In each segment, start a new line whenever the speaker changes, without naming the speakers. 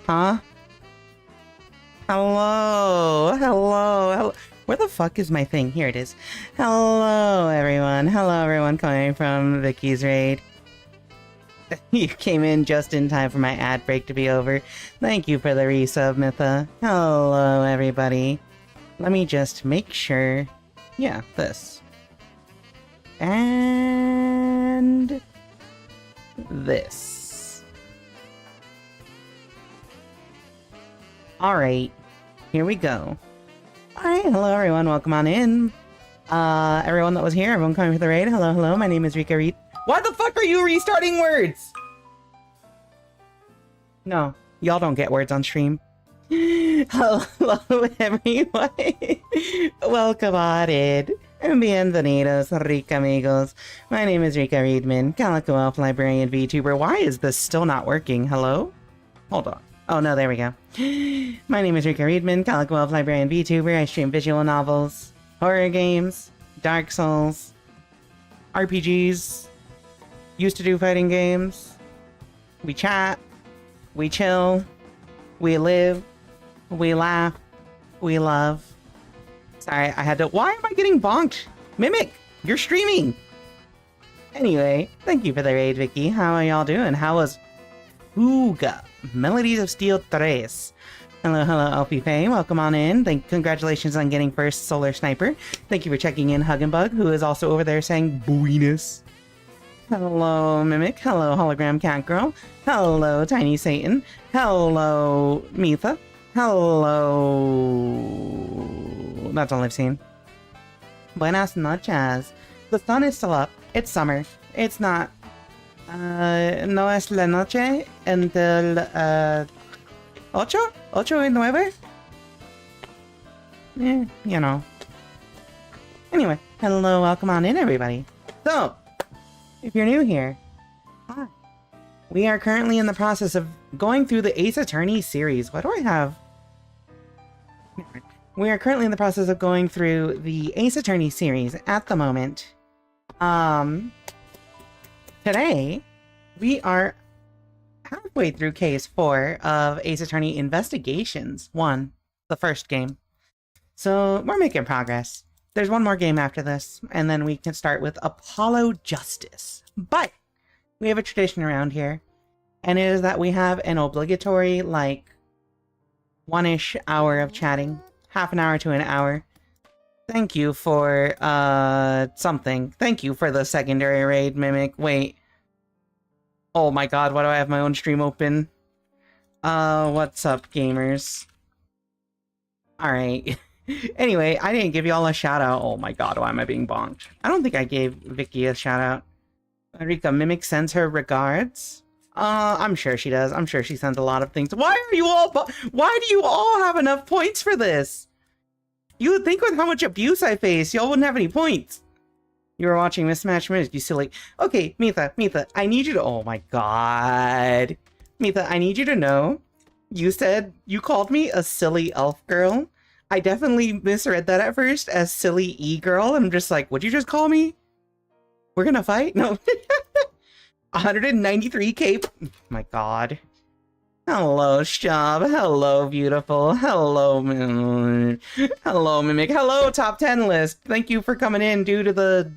Huh? Hello, hello, hello. Where the fuck is my thing? Here it is. Hello, everyone. Hello, everyone coming from Vicky's raid. You came in just in time for my ad break to be over. Thank you for the resub, Mytha. Hello, everybody. Let me just make sure. Yeah, this. And this. Alright, here we go. Alright, hello everyone, welcome on in. Everyone that was here, everyone coming for the raid, hello, hello, my name is Rika Readman. Why the fuck are you restarting words? No, y'all don't get words on stream. Hello everyone. Welcome on in. Bienvenidos, Rika amigos. My name is Rika Readman, Calico Elf Librarian VTuber. Why is this still not working? Hello? Hold on. Oh no, there we go. My name is Rika Readman, Calico Elf Librarian VTuber. I stream visual novels, horror games, Dark Souls, RPGs, used to do fighting games. We chat, we chill, we live, we laugh, we love. Sorry, I had to— why am I getting bonked? Mimic, you're streaming! Anyway, thank you for the raid, Vicky. How are y'all doing? How was Fuga? Melodies of Steel 3. Hello, hello, LP Faye. Welcome on in. Congratulations on getting first Solar Sniper. Thank you for checking in, Huggenbug, who is also over there saying buenas. Hello, Mimic. Hello, Hologram Cat Girl. Hello, Tiny Satan. Hello, Mitha. Hello. That's all I've seen. Buenas noches. The sun is still up. It's summer. It's not. No es la noche until, 8? 8 y 9? Yeah, you know. Anyway, hello, welcome on in, everybody. So, if you're new here, hi. We are currently in the process of going through the Ace Attorney series. What do I have? We are currently in the process of going through the Ace Attorney series at the moment. Today, we are halfway through Case 4 of Ace Attorney Investigations 1, the first game. So, we're making progress. There's one more game after this, and then we can start with Apollo Justice. But, we have a tradition around here, and it is that we have an obligatory, like, 1-ish hour of chatting. Half an hour to an hour. Thank you for, something. Thank you for the secondary raid, Mimic. Wait. Oh my god, why do I have my own stream open? What's up, gamers? Alright. Anyway, I didn't give y'all a shout-out. Oh my god, why am I being bonked? I don't think I gave Vicky a shout-out. Rika, Mimic sends her regards. I'm sure she does. I'm sure she sends a lot of things. Why are you all— why do you all have enough points for this? You would think with how much abuse I face, y'all wouldn't have any points. You were watching Mismatch Music, you silly— okay, Mitha, I need you to— oh my god. Mitha, I need you to know, you said— you called me a silly elf girl. I definitely misread that at first as silly e-girl. I'm just like, what'd you just call me? We're gonna fight? No. 193 cape. My god. Hello, Shab. Hello, beautiful. Hello, hello, Mimic. Hello, top 10 list. Thank you for coming in due to the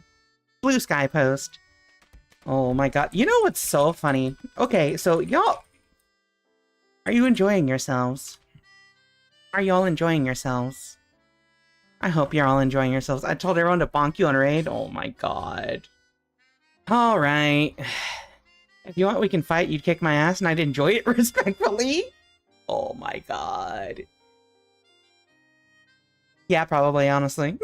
Blue Sky post. Oh my god. You know what's so funny? Okay, so y'all— are you enjoying yourselves? Are y'all enjoying yourselves? I hope you're all enjoying yourselves. I told everyone to bonk you on raid. Oh my god. Alright. If you want, we can fight. You'd kick my ass and I'd enjoy it respectfully. Oh my god. Yeah, probably, honestly.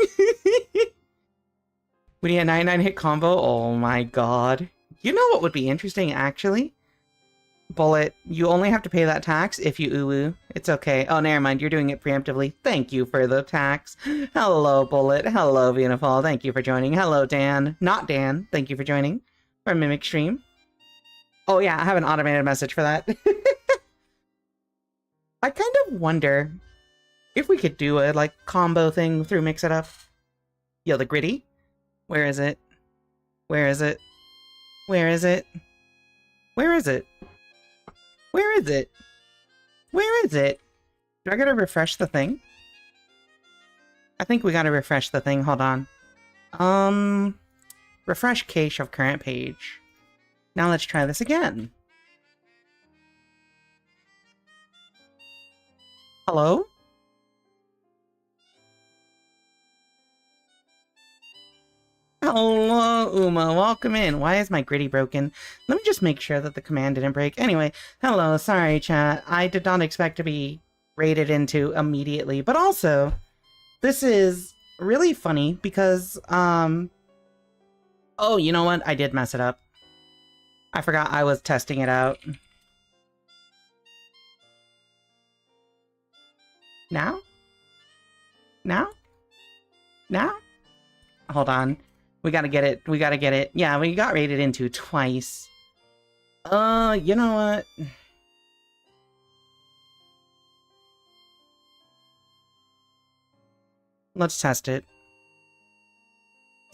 Would you a 99 hit combo? Oh my god. You know what would be interesting, actually? Bullet, you only have to pay that tax if you uwu. It's okay. Oh, never mind. You're doing it preemptively. Thank you for the tax. Hello, Bullet. Hello, beautiful. Thank you for joining. Hello, Dan. Not Dan. Thank you for joining. For Mimic Stream. Oh yeah, I have an automated message for that. I kind of wonder if we could do a, like, combo thing through Mix It Up. Yo, the gritty? Where is it? Where is it? Where is it? Where is it? Where is it? Where is it? Do I gotta refresh the thing? I think we gotta refresh the thing. Hold on. Refresh cache of current page. Now let's try this again. Hello? Hello, Uma. Welcome in. Why is my gritty broken? Let me just make sure that the command didn't break. Anyway, hello. Sorry, chat. I did not expect to be raided into immediately. But also, this is really funny because, oh, you know what? I did mess it up. I forgot I was testing it out. Now? Now? Now? Hold on. We gotta get it. We gotta get it. Yeah, we got raided into twice. You know what? Let's test it.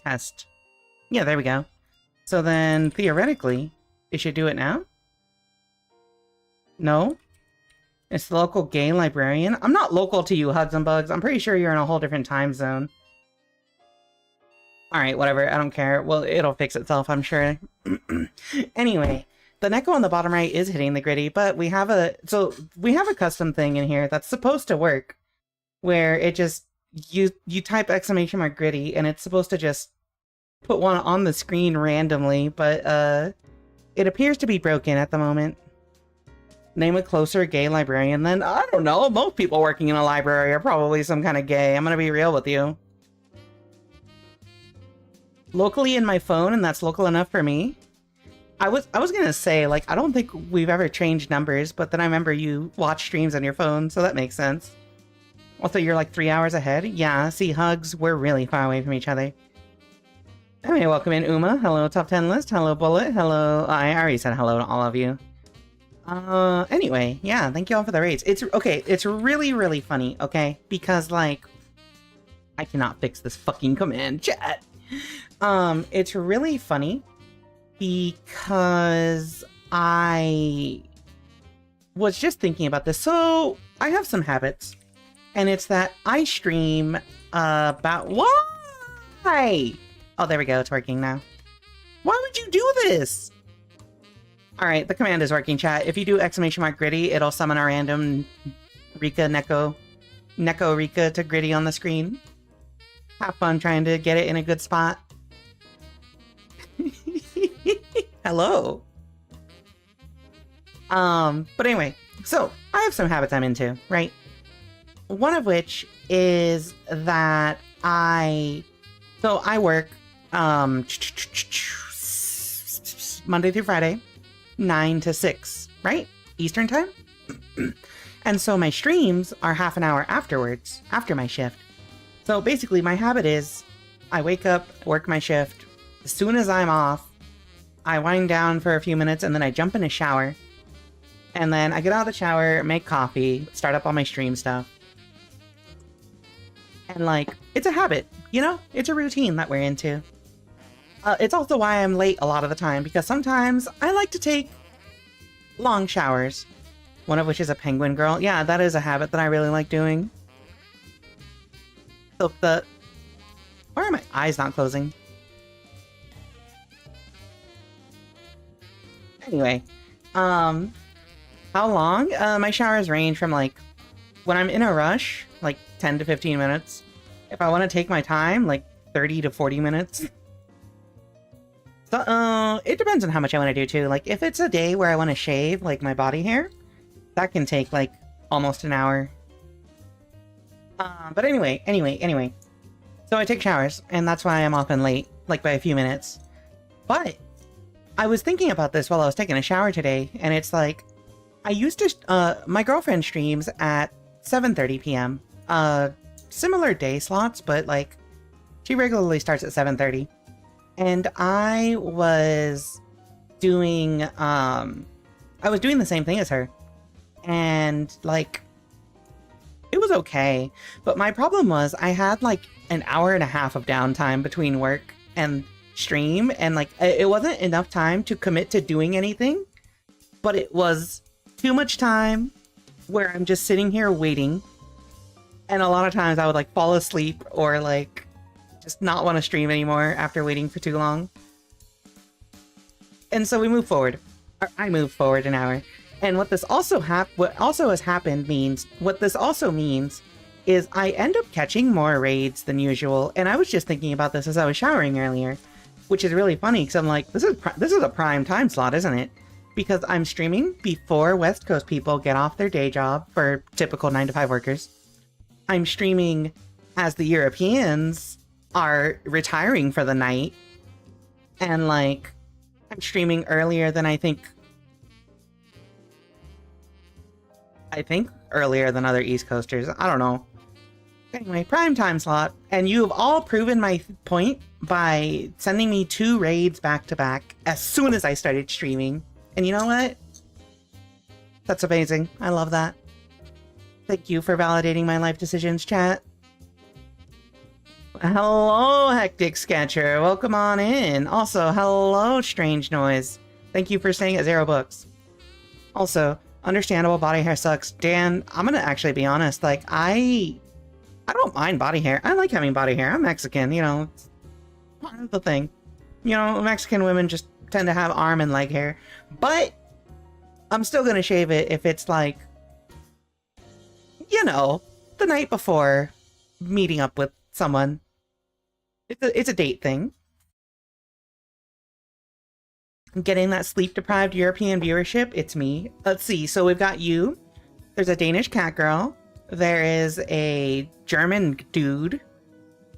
Test. Yeah, there we go. So then, theoretically, it should do it now? No? It's the local gay librarian? I'm not local to you, Hugs and Bugs. I'm pretty sure you're in a whole different time zone. Alright, whatever. I don't care. Well, it'll fix itself, I'm sure. Anyway, the Neko on the bottom right is hitting the gritty, but we have a custom thing in here that's supposed to work, where it just, you type exclamation mark gritty, and it's supposed to just put one on the screen randomly, but, it appears to be broken at the moment. Name a closer gay librarian then? I don't know. Most people working in a library are probably some kind of gay. I'm gonna be real with you. Locally in my phone, and that's local enough for me. I was gonna say, like, I don't think we've ever changed numbers, but then I remember you watch streams on your phone, so that makes sense. Also, you're like 3 hours ahead? Yeah, see, Hugs, we're really far away from each other. Anyway, welcome in, Uma. Hello, Top 10 List. Hello, Bullet. Hello, I already said hello to all of you. Anyway, yeah, thank you all for the raids. It's, okay, it's really, really funny, okay? Because, like, I cannot fix this fucking command, chat. It's really funny because I was just thinking about this. So, I have some habits, and it's that I stream, about... Why? Oh, there we go, it's working now. Why would you do this? Alright, the command is working, chat. If you do exclamation mark gritty, it'll summon a random Rika Neko Rika to gritty on the screen. Have fun trying to get it in a good spot. Hello. But anyway, so I have some habits I'm into, right? One of which is that I work, Monday through Friday, 9 to 6, right? Eastern time? And so my streams are half an hour afterwards, after my shift. So basically my habit is, I wake up, work my shift, as soon as I'm off, I wind down for a few minutes, and then I jump in a shower. And then I get out of the shower, make coffee, start up all my stream stuff. And like, it's a habit, you know? It's a routine that we're into. It's also why I'm late a lot of the time, because sometimes I like to take long showers. One of which is a penguin girl. Yeah, that is a habit that I really like doing. So why are my eyes not closing? Anyway, how long? My showers range from, like, when I'm in a rush, like 10 to 15 minutes. If I want to take my time, like 30 to 40 minutes. So, it depends on how much I want to do too. Like, if it's a day where I want to shave, like, my body hair, that can take, like, almost an hour. But anyway. So I take showers, and that's why I'm often late, like, by a few minutes. But I was thinking about this while I was taking a shower today, and it's like, I used to, my girlfriend streams at 7:30 p.m. Similar day slots, but, like, she regularly starts at 7:30. And I was doing the same thing as her. And, like, it was okay. But my problem was I had, like, an hour and a half of downtime between work and stream. And, like, it wasn't enough time to commit to doing anything. But it was too much time where I'm just sitting here waiting. And a lot of times I would like fall asleep or like just not want to stream anymore after waiting for too long. And so we move forward. Or I move forward an hour. And what this also has happened means is I end up catching more raids than usual. And I was just thinking about this as I was showering earlier, which is really funny because I'm like, this is a prime time slot, isn't it? Because I'm streaming before West Coast people get off their day job for typical 9-to-5 workers. I'm streaming as the Europeans are retiring for the night. And like, I'm streaming earlier than I think earlier than other East Coasters. I don't know. Anyway, prime time slot. And you have all proven my point by sending me 2 raids back to back as soon as I started streaming. And you know what? That's amazing. I love that. Thank you for validating my life decisions, chat. Hello, Hectic Sketcher. Welcome on in. Also, hello, Strange Noise. Thank you for staying at 0 books. Also, understandable, body hair sucks. Dan, I'm gonna actually be honest. Like, I don't mind body hair. I like having body hair. I'm Mexican, you know. It's part of the thing. You know, Mexican women just tend to have arm and leg hair. But I'm still gonna shave it if it's like, you know, the night before meeting up with someone. It's a date thing. Getting that sleep-deprived European viewership, it's me. Let's see, so we've got you. There's a Danish cat girl. There is a German dude.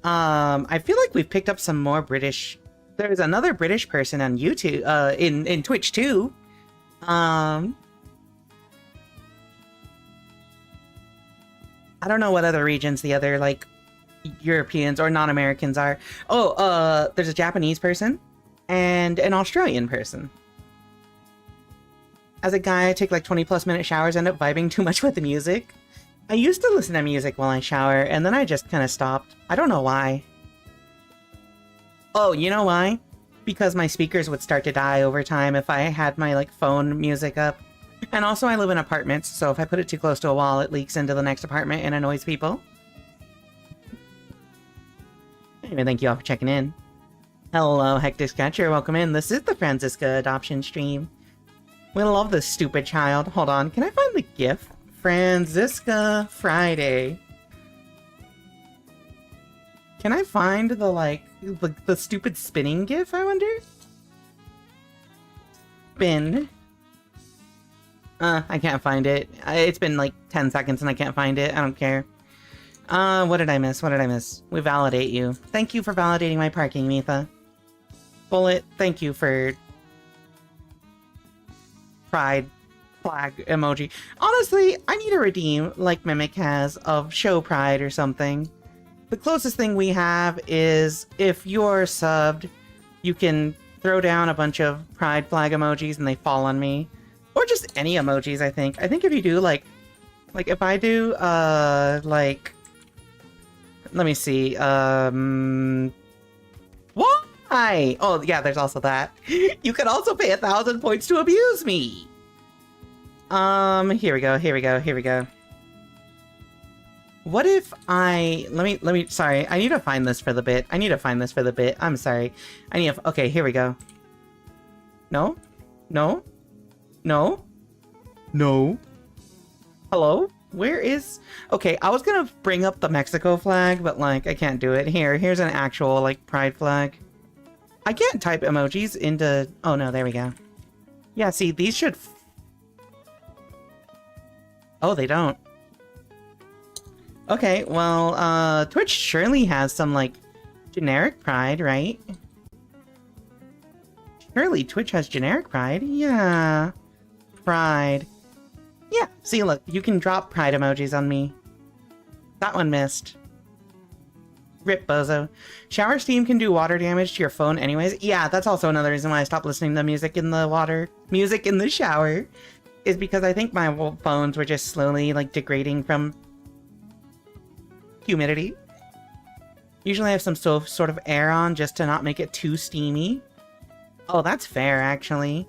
I feel like we've picked up some more British. There's another British person on YouTube, in Twitch too. I don't know what other regions the other, like, Europeans or non-Americans are. Oh, there's a Japanese person and an Australian person. As a guy, I take like 20+ minute showers, end up vibing too much with the music. I used to listen to music while I shower, and then I just kind of stopped. I don't know why. Oh, you know why? Because my speakers would start to die over time if I had my like phone music up. And also I live in apartments, so if I put it too close to a wall, it leaks into the next apartment and annoys people. Anyway, thank you all for checking in. Hello, Hectic Sketcher, welcome in. This is the Franziska adoption stream. We love this stupid child. Hold on, can I find the GIF? Franziska Friday. Can I find the, like, the stupid spinning GIF, I wonder? Spin. I can't find it. It's been like 10 seconds and I can't find it. I don't care. What did I miss? What did I miss? We validate you. Thank you for validating my parking, Mitha. Bullet, thank you for pride flag emoji. Honestly, I need a redeem like Mimic has of show pride or something. The closest thing we have is if you're subbed, you can throw down a bunch of pride flag emojis and they fall on me. Or just any emojis, I think. I think if you do, like if I do, like, let me see, why? Oh, yeah, there's also that. You can also pay 1,000 points to abuse me. Here we go. What if I, let me, sorry, I need to find this for the bit. I'm sorry. Okay, here we go. No? Hello? Where is... Okay, I was gonna bring up the Mexico flag, but, like, I can't do it. Here's an actual, like, pride flag. I can't type emojis into... Oh, no, there we go. Yeah, see, these should... Oh, they don't. Okay, well, Twitch surely has some, like, generic pride, right? Surely Twitch has generic pride. Yeah. Pride. Yeah, see, look, you can drop pride emojis on me. That one missed. Rip, bozo. Shower steam can do water damage to your phone anyways. Yeah, that's also another reason why I stopped listening to music in the water. Music in the shower. Is because I think my phones were just slowly, like, degrading from humidity. Usually I have some sort of air on just to not make it too steamy. Oh, that's fair, actually.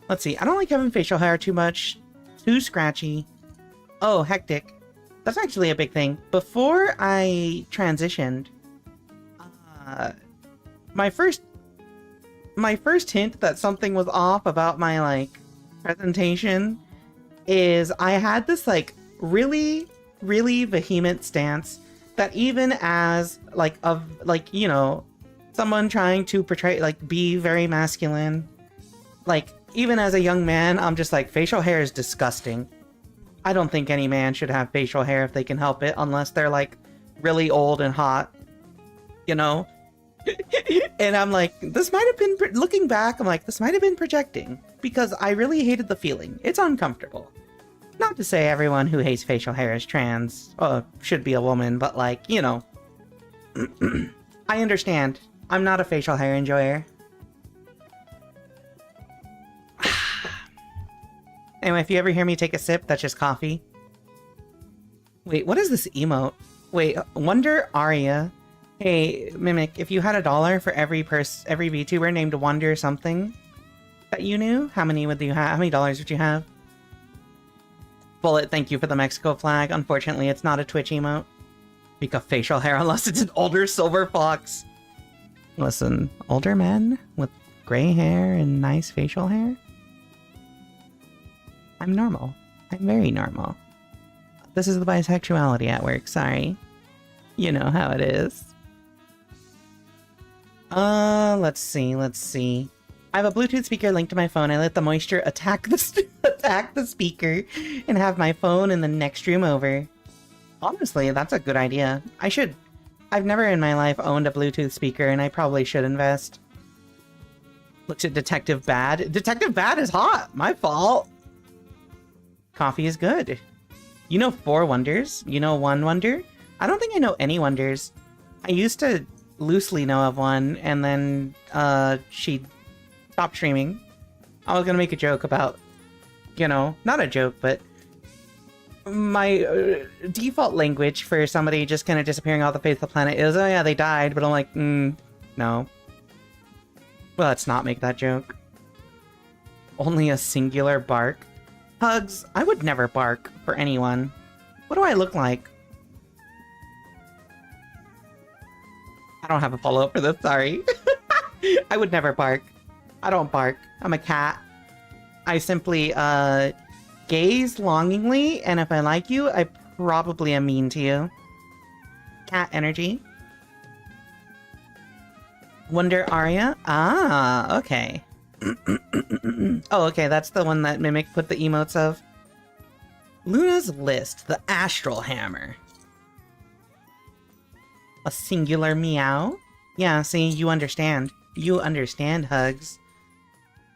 Let's see. I don't like having facial hair too much. Too scratchy. Oh, hectic. That's actually a big thing. Before I transitioned, my first hint that something was off about my, like, presentation is I had this, like, really, really vehement stance that even as, like, you know, someone trying to portray, like, be very masculine, like, even as a young man, I'm just like, facial hair is disgusting. I don't think any man should have facial hair if they can help it, unless they're, like, really old and hot, you know? And I'm like, this might have been, looking back, I'm like, this might have been projecting, because I really hated the feeling. It's uncomfortable. Not to say everyone who hates facial hair is trans, or should be a woman, but, like, you know. I understand. I'm not a facial hair enjoyer. Anyway, if you ever hear me take a sip, that's just coffee. Wait, what is this emote? Wait, Wonder Aria. Hey, Mimic, if you had $1 for every VTuber named Wonder something that you knew, how many would you have? How many dollars would you have? Bullet, thank you for the Mexico flag. Unfortunately, it's not a Twitch emote. Speak of facial hair, unless it's an older silver fox. Listen, older men with gray hair and nice facial hair? I'm normal. I'm very normal. This is the bisexuality at work, sorry. You know how it is. Let's see. I have a Bluetooth speaker linked to my phone. I let the moisture attack the speaker and have my phone in the next room over. Honestly, that's a good idea. I've never in my life owned a Bluetooth speaker, and I probably should invest. Looks at Detective Bad. Detective Bad is hot! My fault! Coffee is good. You know 4 wonders? You know 1 wonder? I don't think I know any wonders. I used to loosely know of one, and then, she stopped streaming. I was gonna make a joke about, you know, not a joke, but my default language for somebody just kind of disappearing off the face of the planet is, oh yeah, they died, but I'm like, no. Well, let's not make that joke. Only a singular bark. Hugs, I would never bark for anyone. What do I look like? I don't have a follow-up for this, sorry. I would never bark. I don't bark. I'm a cat. I simply, gaze longingly, and if I like you, I probably am mean to you. Cat energy. Wonder Aria? Ah, okay. Oh, okay, that's the one that Mimic put the emotes of. Luna's List, the Astral Hammer. A singular meow? Yeah, see, you understand. You understand, Hugs.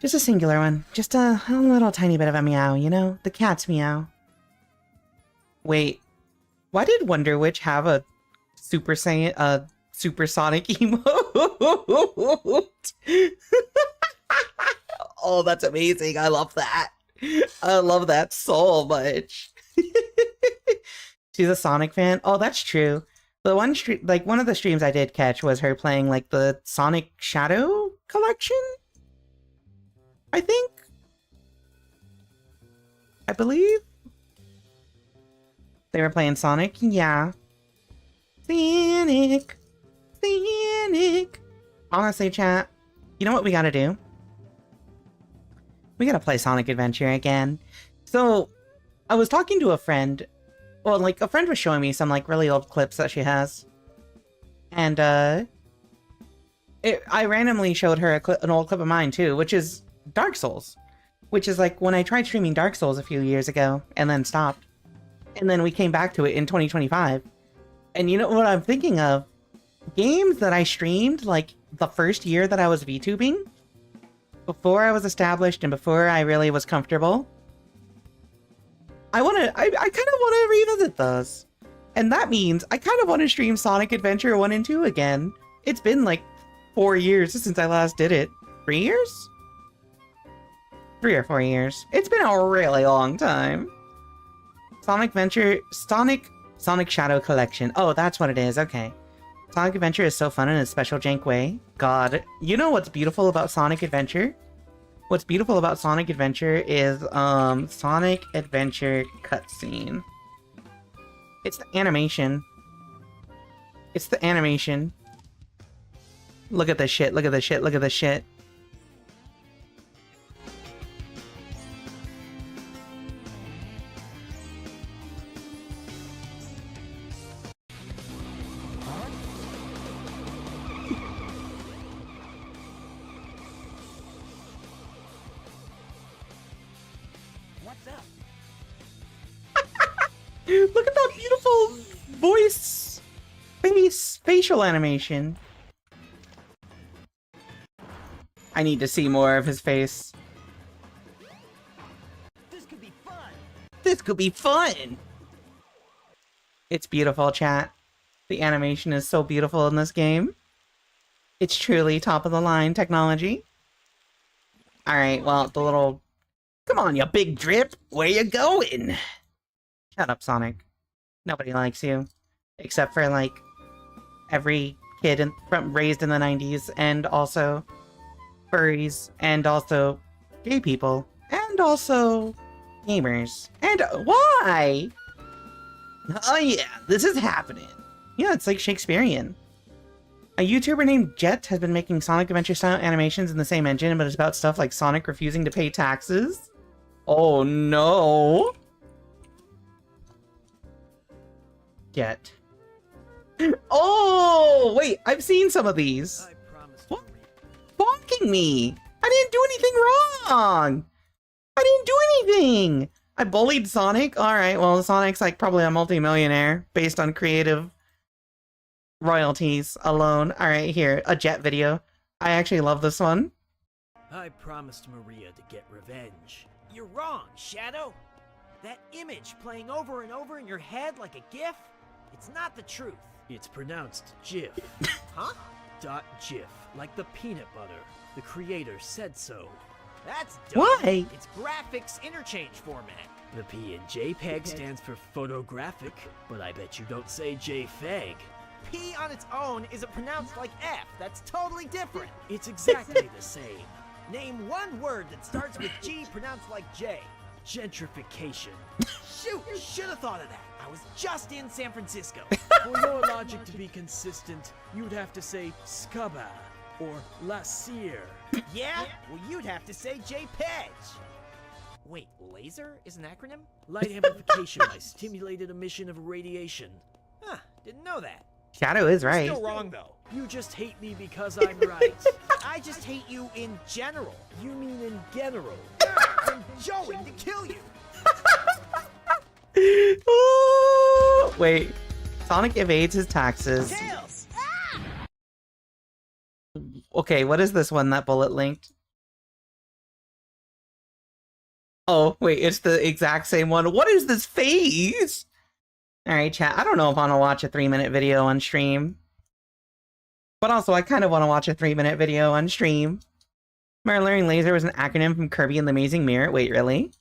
Just a singular one. Just a little tiny bit of a meow, you know? The cat's meow. Wait, why did Wonder Witch have a supersonic emote? Oh, that's amazing. I love that. I love that so much. She's a Sonic fan? Oh, that's true. The one stream, like, one of the streams I did catch was her playing, like, the Sonic Shadow collection? I think? I believe? They were playing Sonic? Yeah. Sonic. Honestly, chat, you know what we gotta do? We gotta play Sonic Adventure again. So, I was talking to a friend. Well, like, a friend was showing me some, like, really old clips that she has. And, I randomly showed her an old clip of mine, too, which is Dark Souls. Which is, like, when I tried streaming Dark Souls a few years ago, and then stopped. And then we came back to it in 2025. And you know what I'm thinking of? Games that I streamed, like, the first year that I was VTubing, before I was established and before I really was comfortable. I kind of want to revisit those. And that means I kind of want to stream Sonic Adventure 1 and 2 again. It's been like 4 years since I last did it. 3 years? 3 or 4 years. It's been a really long time. Sonic Shadow Collection. Oh, that's what it is. Okay. Sonic Adventure is so fun in a special jank way. God. You know what's beautiful about Sonic Adventure? What's beautiful about Sonic Adventure is, Sonic Adventure cutscene. It's the animation. It's the animation. Look at this shit, look at this shit, look at this shit.
What's up?
Look at that beautiful voice, facial animation. I need to see more of his face.
This could be fun.
This could be fun. It's beautiful, chat. The animation is so beautiful in this game. It's truly top of the line technology. Alright, well, the little... Come on, you big drip! Where you going? Shut up, Sonic. Nobody likes you. Except for, like, every kid raised in the 90s, and also furries, and also gay people, and also gamers. And why? Oh yeah, this is happening. Yeah, it's like Shakespearean. A YouTuber named Jet has been making Sonic Adventure-style animations in the same engine, but it's about stuff like Sonic refusing to pay taxes. Oh no! Jet. Oh! Wait, I've seen some of these. What? Bonking me! I didn't do anything wrong! I didn't do anything! I bullied Sonic? Alright, well, Sonic's like probably a multi-millionaire based on creative royalties alone. Alright, here, a Jet video. I actually love this one.
I promised Maria to get revenge. You're wrong, Shadow. That image playing over and over in your head like a GIF, it's not the truth. It's pronounced GIF. Huh? .GIF, like the peanut butter. The creator said so. That's dumb.
Why?
It's graphics interchange format. The P in JPEG stands for photographic, but I bet you don't say JFEG. P on its own isn't pronounced like F. That's totally different. It's exactly the same. Name one word that starts with G pronounced like J. Gentrification. Shoot, should have thought of that. I was just in San Francisco. For your logic to be consistent, you'd have to say scaba or la cire. Yeah? Well, you'd have to say JPEG. Wait, laser is an acronym? Light amplification by stimulated emission of radiation. Huh, didn't know that.
Shadow is right.
Still wrong, though. You just hate me because I'm right. I just hate you in general. You mean in general. I'm going to kill you.
Ooh, wait. Sonic evades his taxes.
Tails!
Okay, what is this one that bullet linked? Oh, wait, it's the exact same one. What is this face? Alright, chat. I don't know if I want to watch a 3-minute video on stream. But also, I kind of want to watch a 3-minute video on stream. Learning Laser was an acronym from Kirby and the Amazing Mirror. Wait, really?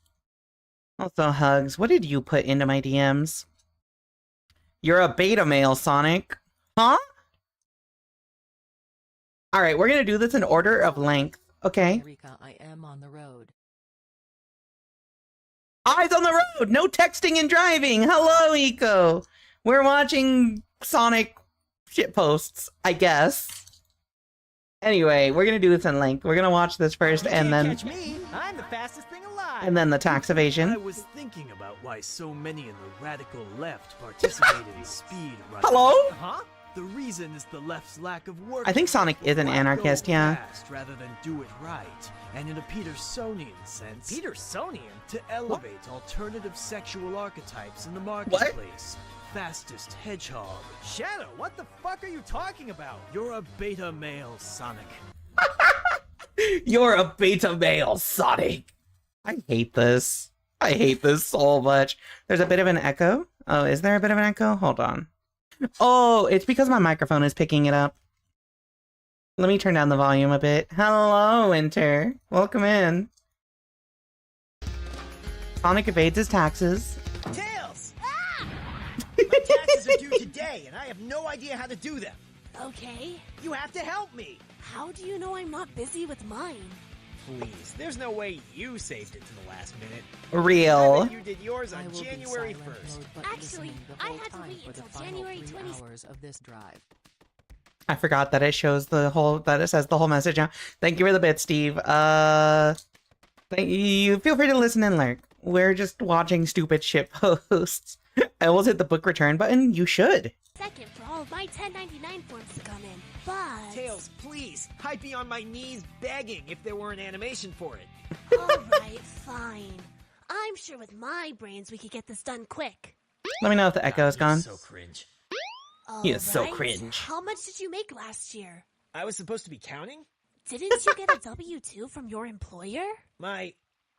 Also, Hugs. What did you put into my DMs? You're a beta male, Sonic. Huh? Alright, we're gonna do this in order of length. Okay?
Rika, I am on the road.
Eyes on the road! No texting and driving! Hello, Eco! We're watching Sonic shitposts, I guess. Anyway, we're gonna do this in length. We're gonna watch this first, and then...
Catch me. I'm the fastest thing alive.
And then the tax
I
evasion.
was thinking about why so many in the radical left participate in speed running.
Hello?
Huh?
The reason is the left's lack of work.
I think Sonic is an
Why
anarchist,
go
yeah.
fast rather than do it right, and in a Petersonian sense,
Petersonian?
to elevate alternative sexual archetypes in the marketplace. Fastest hedgehog.
Shadow, what the fuck are you talking about?
You're a beta male, Sonic.
You're a beta male, Sonic! I hate this. I hate this so much. There's a bit of an echo. Oh, is there a bit of an echo? Hold on. Oh, it's because my microphone is picking it up. Let me turn down the volume a bit. Hello, Winter. Welcome in. Sonic evades his taxes.
Tails! My taxes are due today, and I have no idea how to do them.
Okay.
You have to help me.
How do you know I'm not busy with mine?
please. There's no way you saved it to the last minute. I
Real.
bet you did yours
I
on
will
January
be silent
1st.
mode, but
Actually,
listening the
I
whole
had to
time
wait
for the
until
final
January
3
20th.
hours of this drive.
I forgot that it shows the whole, that it says the whole message now. Thank you for the bit, Steve. Thank you. Feel free to listen and lurk. We're just watching stupid shit posts. I almost hit the book return button. You should.
Second for all of my 1099 forms to come in, but...
Tails, please. I'd be on my knees begging if there were an animation for it.
Alright, fine. I'm sure with my brains we could get this done quick.
Let me know if the echo is
God,
gone.
So cringe.
He is so
Alright,
cringe.
How much did you make last year?
I was supposed to be counting?
Didn't you get a W-2 from your employer?
My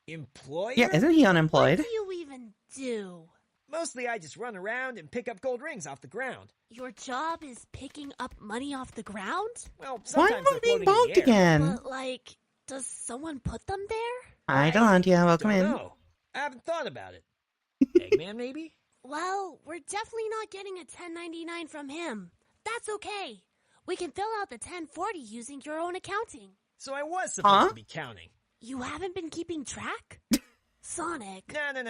employer?
Yeah, isn't he
What
unemployed?
do you even do?
Mostly I just run around and pick up gold rings off the ground.
Your job is picking up money off the ground?
Well,
Why
sometimes
am I
they're
being
floating in
bonked
the air.
again?
But, like, does someone put them there?
Hi, Delantia. Welcome
Don't
in.
know. I haven't thought about it. Eggman, maybe?
Well, we're definitely not getting a 1099 from him. That's okay. We can fill out the 1040 using your own accounting.
So I was supposed to be counting.
You haven't been keeping track? Sonic.
No,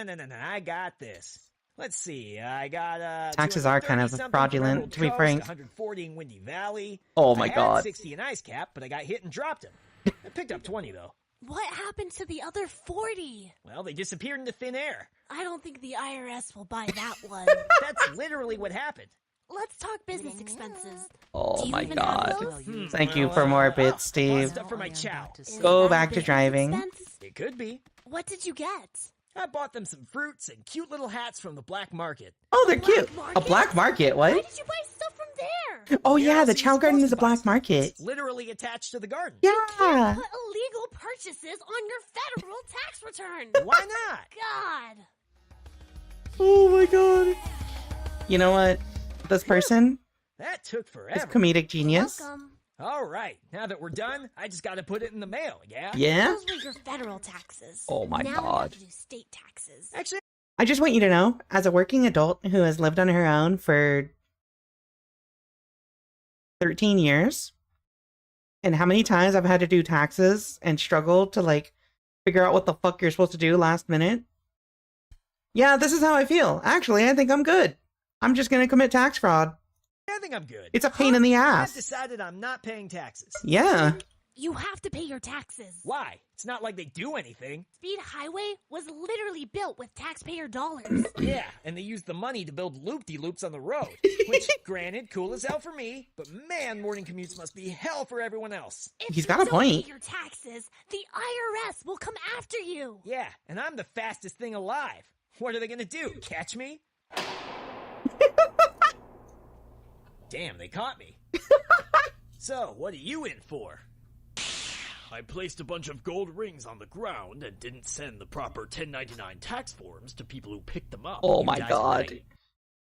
I got this. Let's see, I got,
Taxes are kind of
230-something
fraudulent,
from
to be
Emerald
frank.
Coast, 140 in Windy Valley.
Oh my
I had
god.
60 in Ice Cap, but I got hit and dropped him. I picked up 20, though.
What happened to the other 40?
Well, they disappeared into thin air.
I don't think the IRS will buy that one.
That's literally what happened.
Let's talk business expenses.
Oh
Do you
my
even have
god.
those?
Thank you for more bits, Steve.
Stuff for my chow.
Is
Go
that a
back to
business
driving.
expense?
It could be.
What did you get?
I bought them some fruits and cute little hats from the black market.
Oh, they're
Black
cute. A
market?
black market,
Why
what?
did you buy stuff from there?
Oh yeah, the
so
Chow
you're
Garden
supposed
is a
to buy
black
stuff.
market.
It's literally attached to the garden.
Yeah.
Put illegal purchases on your federal tax return.
Why not?
God.
Oh my god. You know what? This person
That took
is
forever.
comedic genius.
Welcome.
All right, now that we're done, I just gotta put it in the mail, yeah?
Yeah?
Those were your federal taxes.
Oh my
now we
God.
have to do state taxes.
Actually,
I just want you to know, as a working adult who has lived on her own for 13 years, and how many times I've had to do taxes and struggle to, like, figure out what the fuck you're supposed to do last minute. Yeah, this is how I feel. Actually, I think I'm good. I'm just gonna commit tax fraud.
I think I'm good.
It's a pain in the
I've
ass.
decided I'm not paying taxes.
Yeah.
You have to pay your taxes.
Why? It's not like they do anything.
Speed Highway was literally built with taxpayer dollars.
Yeah, and they used the money to build loop-de-loops on the road. Which, granted, cool as hell for me, but man, morning commutes must be hell for everyone else.
If
He's
you
got a
don't
point.
pay your taxes, the IRS will come after you.
Yeah, and I'm the fastest thing alive. What are they gonna do, catch me? Damn, they caught me. So, what are you in for?
I placed a bunch of gold rings on the ground and didn't send the proper 1099 tax forms to people who picked them up.
Oh
You
my
die
god.
tonight.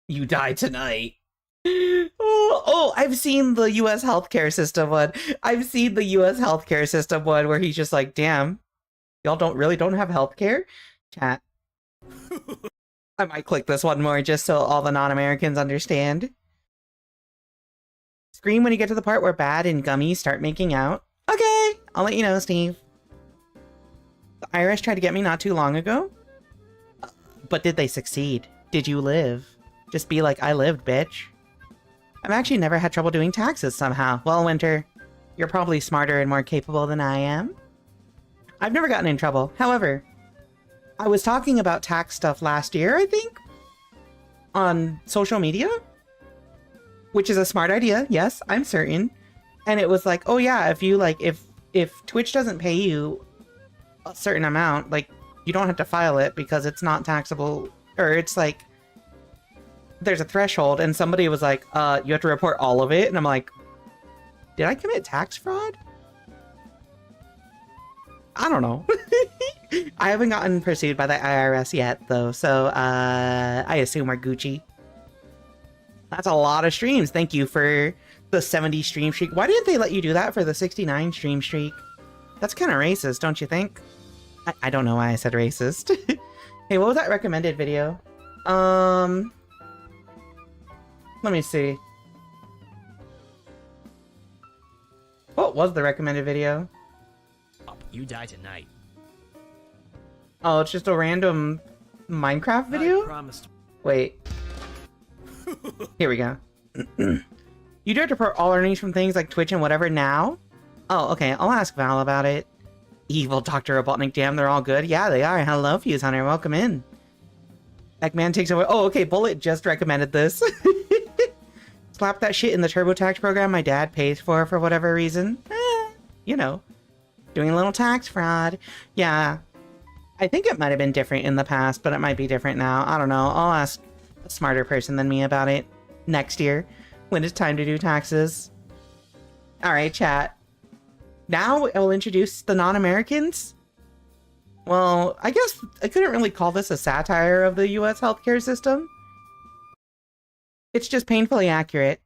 You die tonight. Oh, I've seen the US healthcare system one. I've seen the US healthcare system one where he's just like, damn, y'all don't have healthcare? Chat. I might click this one more just so all the non-Americans understand. Scream when you get to the part where Bad and Gummy start making out. Okay, I'll let you know, Steve. The IRS tried to get me not too long ago. But did they succeed? Did you live? Just be like, I lived, bitch. I've actually never had trouble doing taxes somehow. Well, Winter, you're probably smarter and more capable than I am. I've never gotten in trouble. However, I was talking about tax stuff last year, I think, on social media, which is a smart idea. Yes, I'm certain. And it was like, oh yeah, if you like, if Twitch doesn't pay you a certain amount, like, you don't have to file it because it's not taxable, or it's like, there's a threshold, and somebody was like, you have to report all of it, and I'm like, did I commit tax fraud? I don't know. I haven't gotten pursued by the IRS yet, though, so, I assume we're Gucci. That's a lot of streams. Thank you for the 70 stream streak. Why didn't they let you do that for the 69 stream streak? That's kind of racist, don't you think? I don't know why I said racist. Hey, what was that recommended video? Let me see. What was the recommended video?
You die tonight.
Oh, it's just a random Minecraft video?
I promised.
Wait. Here we go. You dare to report all earnings from things like Twitch and whatever now? Oh, okay. I'll ask Val about it. Evil Dr. Robotnik, damn, they're all good. Yeah, they are. Hello, Fuse Hunter. Welcome in. Eggman takes over. Oh, okay. Bullet just recommended this. Slap that shit in the TurboTax program my dad pays for whatever reason. You know, doing a little tax fraud. Yeah. I think it might have been different in the past, but it might be different now. I don't know. I'll ask a smarter person than me about it next year when it's time to do taxes. All right, chat. Now I'll introduce the non-Americans. Well, I guess I couldn't really call this a satire of the US healthcare system. It's just painfully accurate.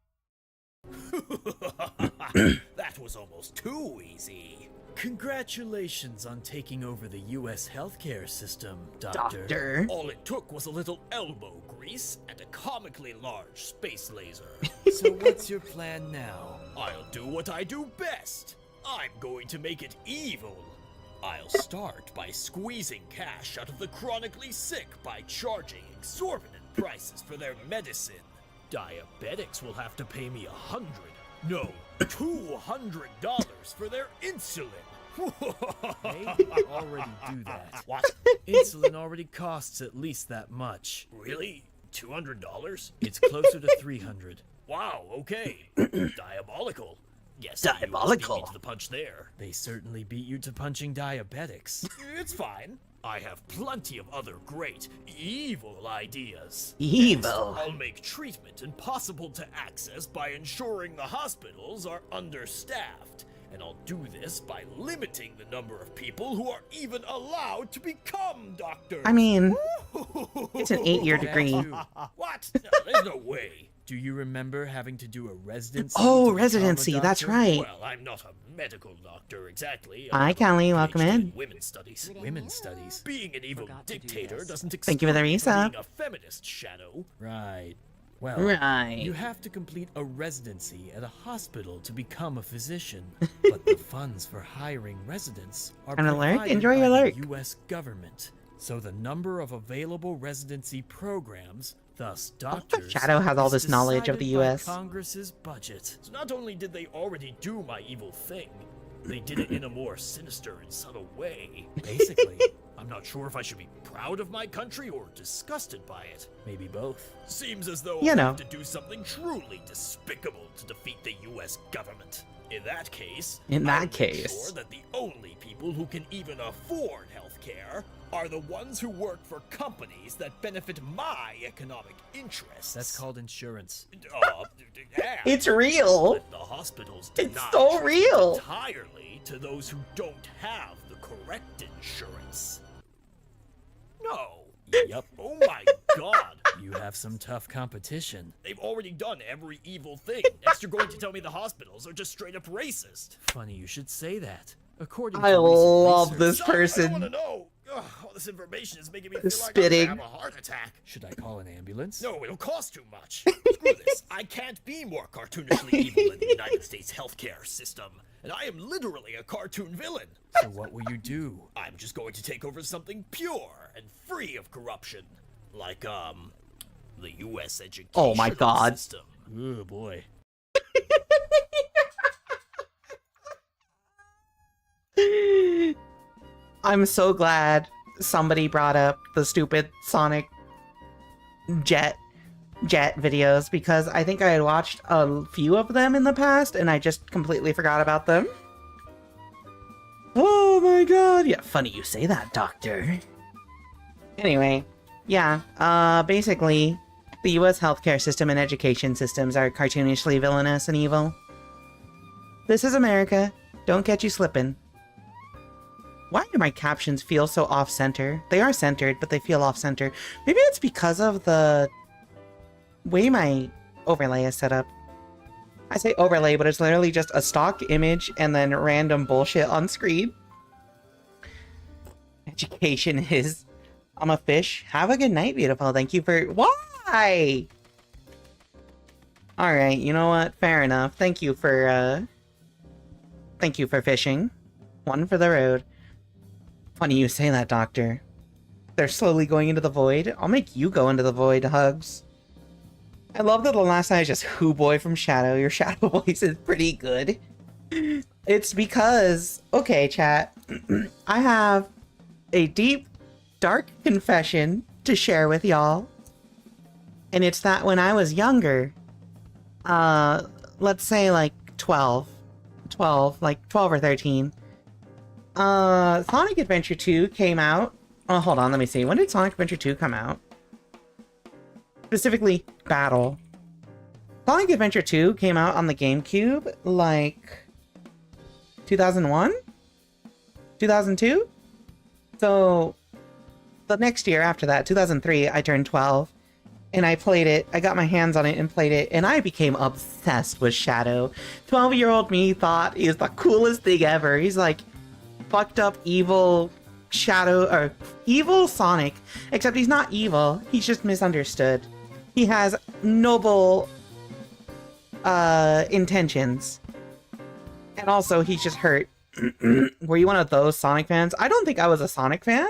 That was almost too easy.
Congratulations on taking over the US healthcare system, Doctor.
Doctor.
All it took was a little elbow grease and a comically large space laser.
So what's your plan now?
I'll do what I do best. I'm going to make it evil. I'll start by squeezing cash out of the chronically sick by charging exorbitant prices for their medicine. Diabetics will have to pay me $200 for their insulin.
They already do that.
What?
Insulin already costs at least that much.
Really? $200?
It's closer to 300.
Wow, okay. Diabolical. Yes,
Diabolical.
You beat me to the punch there.
They certainly beat you to punching diabetics.
It's fine. I have plenty of other great, evil ideas.
Evil.
I'll make treatment impossible to access by ensuring the hospitals are understaffed. And I'll do this by limiting the number of people who are even allowed to become doctors.
I mean, it's an 8-year degree.
What? No, there's no way.
Do you remember having to do a residency?
Oh,
to become a
residency, that's
doctor?
right.
Well, I'm not a medical doctor exactly.
Hi, Kelly, welcome
PhD
in.
Women's studies.
Women's studies.
Being an evil
Forgot to do
dictator
this.
doesn't excuse
Thank you for the resub.
being a feminist, Shadow.
Right. Well,
Right.
you have to complete a residency at a hospital to become a physician. But the funds for hiring residents are
An alert?
provided
Enjoy
by
your
the
alert.
U.S. government. So the number of available residency programs, thus doctors,
Shadow has all
is
this knowledge of the
decided by
US.
Congress's budget.
So not only did they already do my evil thing, they did it in a more sinister and subtle way.
Basically,
I'm not sure if I should be proud of my country or disgusted by it.
maybe both.
Seems as though
You
I
know.
have to do something truly despicable to defeat the U.S. government. In that case, I'll make sure that the only people who can even afford healthcare are the ones who work for companies that benefit my economic interests.
That's called insurance.
Yeah.
It's real.
Let the hospitals
It's
deny
so
treatment
real.
entirely to those who don't have the correct insurance. No.
Yup.
Oh my god.
You have some tough competition.
They've already done every evil thing. Next you're going to tell me the hospitals are just straight up racist.
Funny you should say that. According
I
to recent
love
research-
this
Stop, I don't want to
person.
know. Ugh, all this information is making me feel
Spitting.
like I'm gonna have a heart attack.
Should I call an ambulance?
No, it'll cost too much. Screw this. I can't be more cartoonishly evil in the United States healthcare system. And I am literally a cartoon villain.
So what will you do?
I'm just going to take over something pure and free of corruption. Like, the U.S. education
Oh my God.
system.
Oh boy.
I'm so glad somebody brought up the stupid Sonic jet videos because I think I had watched a few of them in the past and I just completely forgot about them. Oh my god. Yeah, funny you say that, Doctor. Anyway, yeah, basically, the US healthcare system and education systems are cartoonishly villainous and evil. This is America. Don't catch you slipping. Why do my captions feel so off-center? They are centered, but they feel off-center. Maybe it's because of the way my overlay is set up. I say overlay, but it's literally just a stock image and then random bullshit on screen. Education is... I'm a fish. Have a good night, beautiful. Thank you for... Why? Alright, you know what? Fair enough. Thank you for fishing. One for the road. Funny you say that, Doctor. They're slowly going into the void. I'll make you go into the void, Hugs. I love that the last night is just Who Boy from Shadow. Your Shadow voice is pretty good. It's because... Okay, chat. I have a deep, dark confession to share with y'all. And it's that when I was younger, let's say like 12, like 12 or 13, Sonic Adventure 2 came out. Oh, hold on, let me see. When did Sonic Adventure 2 come out? Specifically, Battle. Sonic Adventure 2 came out on the GameCube, like 2001? 2002? So, the next year after that, 2003, I turned 12. And I played it, I got my hands on it and played it, and I became obsessed with Shadow. 12-year-old me thought he was the coolest thing ever. He's like fucked up evil Shadow, or evil Sonic, except he's not evil, he's just misunderstood. He has noble intentions. And also, he's just hurt. Were you one of those Sonic fans? I don't think I was a Sonic fan.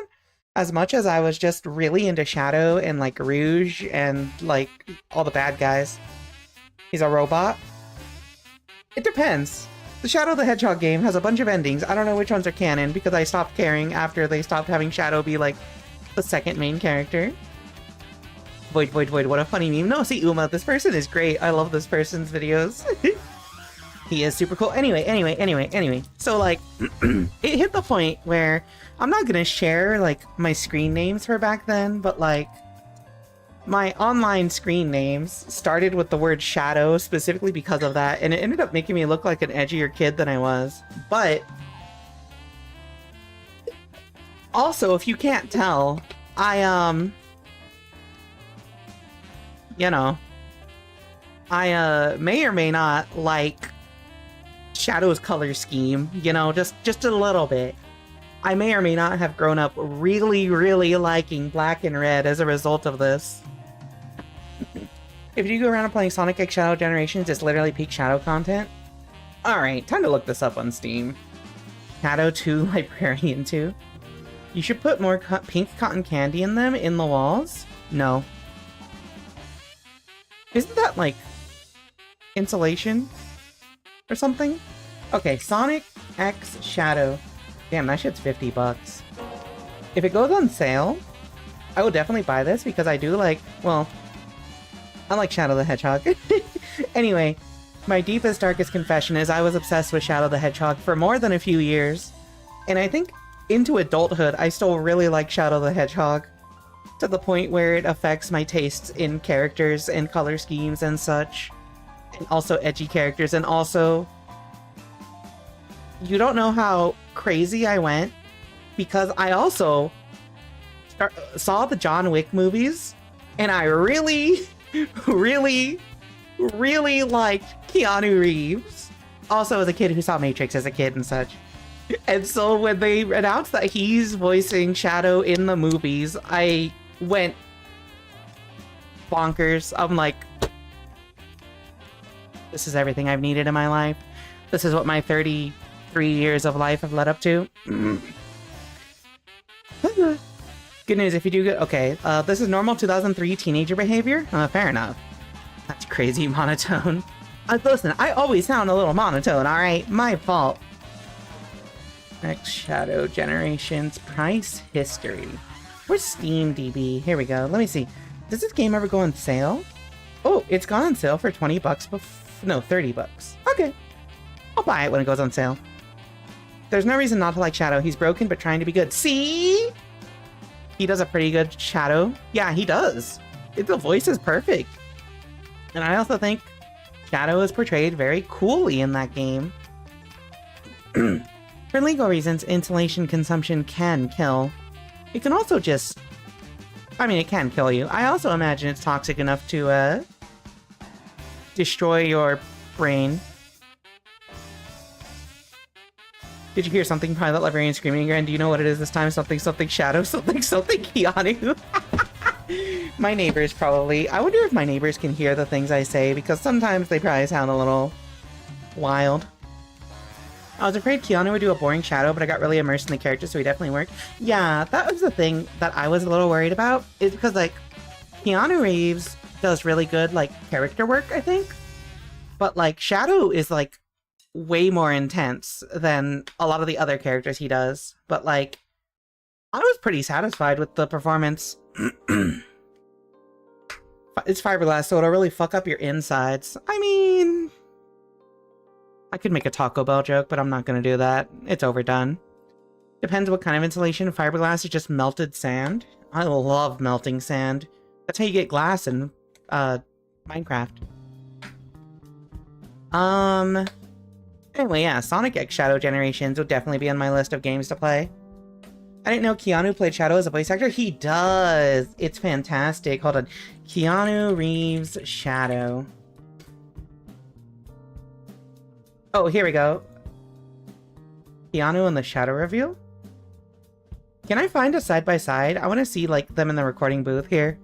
As much as I was just really into Shadow and like Rouge and like all the bad guys. He's a robot. It depends. The Shadow the Hedgehog game has a bunch of endings. I don't know which ones are canon because I stopped caring after they stopped having Shadow be like the second main character. Void, what a funny meme. No, see, Uma, this person is great. I love this person's videos. He is super cool. Anyway. So, like, it hit the point where I'm not gonna share, like, my screen names for back then, but, like, my online screen names started with the word Shadow specifically because of that, and it ended up making me look like an edgier kid than I was. But also, if you can't tell, I, you know, I, may or may not like Shadow's color scheme, you know, just a little bit. I may or may not have grown up really, really liking black and red as a result of this. If you go around and playing Sonic X Shadow Generations, it's literally peak Shadow content. Alright, time to look this up on Steam. Shadow 2 Librarian 2. You should put more pink cotton candy in them in the walls? No. Isn't that, like, insulation? Or something? Okay, Sonic X Shadow. Damn, that shit's $50. If it goes on sale, I will definitely buy this because I do like, well, I like Shadow the Hedgehog. Anyway, my deepest, darkest confession is I was obsessed with Shadow the Hedgehog for more than a few years. And I think into adulthood, I still really like Shadow the Hedgehog. To the point where it affects my tastes in characters and color schemes and such. And also edgy characters, and also... You don't know how crazy I went, because I also saw the John Wick movies, and I really, really liked Keanu Reeves. Also as a kid who saw Matrix as a kid and such. And so when they announced that he's voicing Shadow in the movies, I went bonkers. I'm like, this is everything I've needed in my life. This is what my 33 years of life have led up to. Good news, if you do get... Okay, this is normal 2003 teenager behavior? Fair enough. That's crazy monotone. Listen, I always sound a little monotone, alright? My fault. X Shadow Generations price history. Where's Steam DB? Here we go. Let me see. Does this game ever go on sale? Oh, it's gone on sale for 20 bucks no, 30 bucks. Okay. I'll buy it when it goes on sale. There's no reason not to like Shadow. He's broken but trying to be good. See? He does a pretty good Shadow. Yeah, he does. The voice is perfect. And I also think Shadow is portrayed very coolly in that game. For legal reasons, insulation consumption can kill. It can also just... I mean, it can kill you. I also imagine it's toxic enough to, destroy your brain. Did you hear something? Private Librarian screaming again. Do you know what it is this time? Something Shadow, something Keanu. My neighbors probably. I wonder if my neighbors can hear the things I say, because sometimes they probably sound a little wild. I was afraid Keanu would do a boring Shadow, but I got really immersed in the character, so he definitely worked. Yeah, that was the thing that I was a little worried about, is because, like, Keanu Reeves does really good, like, character work, I think. But, like, Shadow is, like, way more intense than a lot of the other characters he does. But, like, I was pretty satisfied with the performance. It's fiberglass, so it'll really fuck up your insides. I mean, I could make a Taco Bell joke, but I'm not going to do that. It's overdone. Depends what kind of insulation. Fiberglass is just melted sand. I love melting sand. That's how you get glass in Minecraft. Anyway, yeah, Sonic X Shadow Generations would definitely be on my list of games to play. I didn't know Keanu played Shadow as a voice actor. He does! It's fantastic. Hold on. Keanu Reeves Shadow. Oh, here we go. Keanu and the Shadow reveal? Can I find a side-by-side? I want to see, like, them in the recording booth here.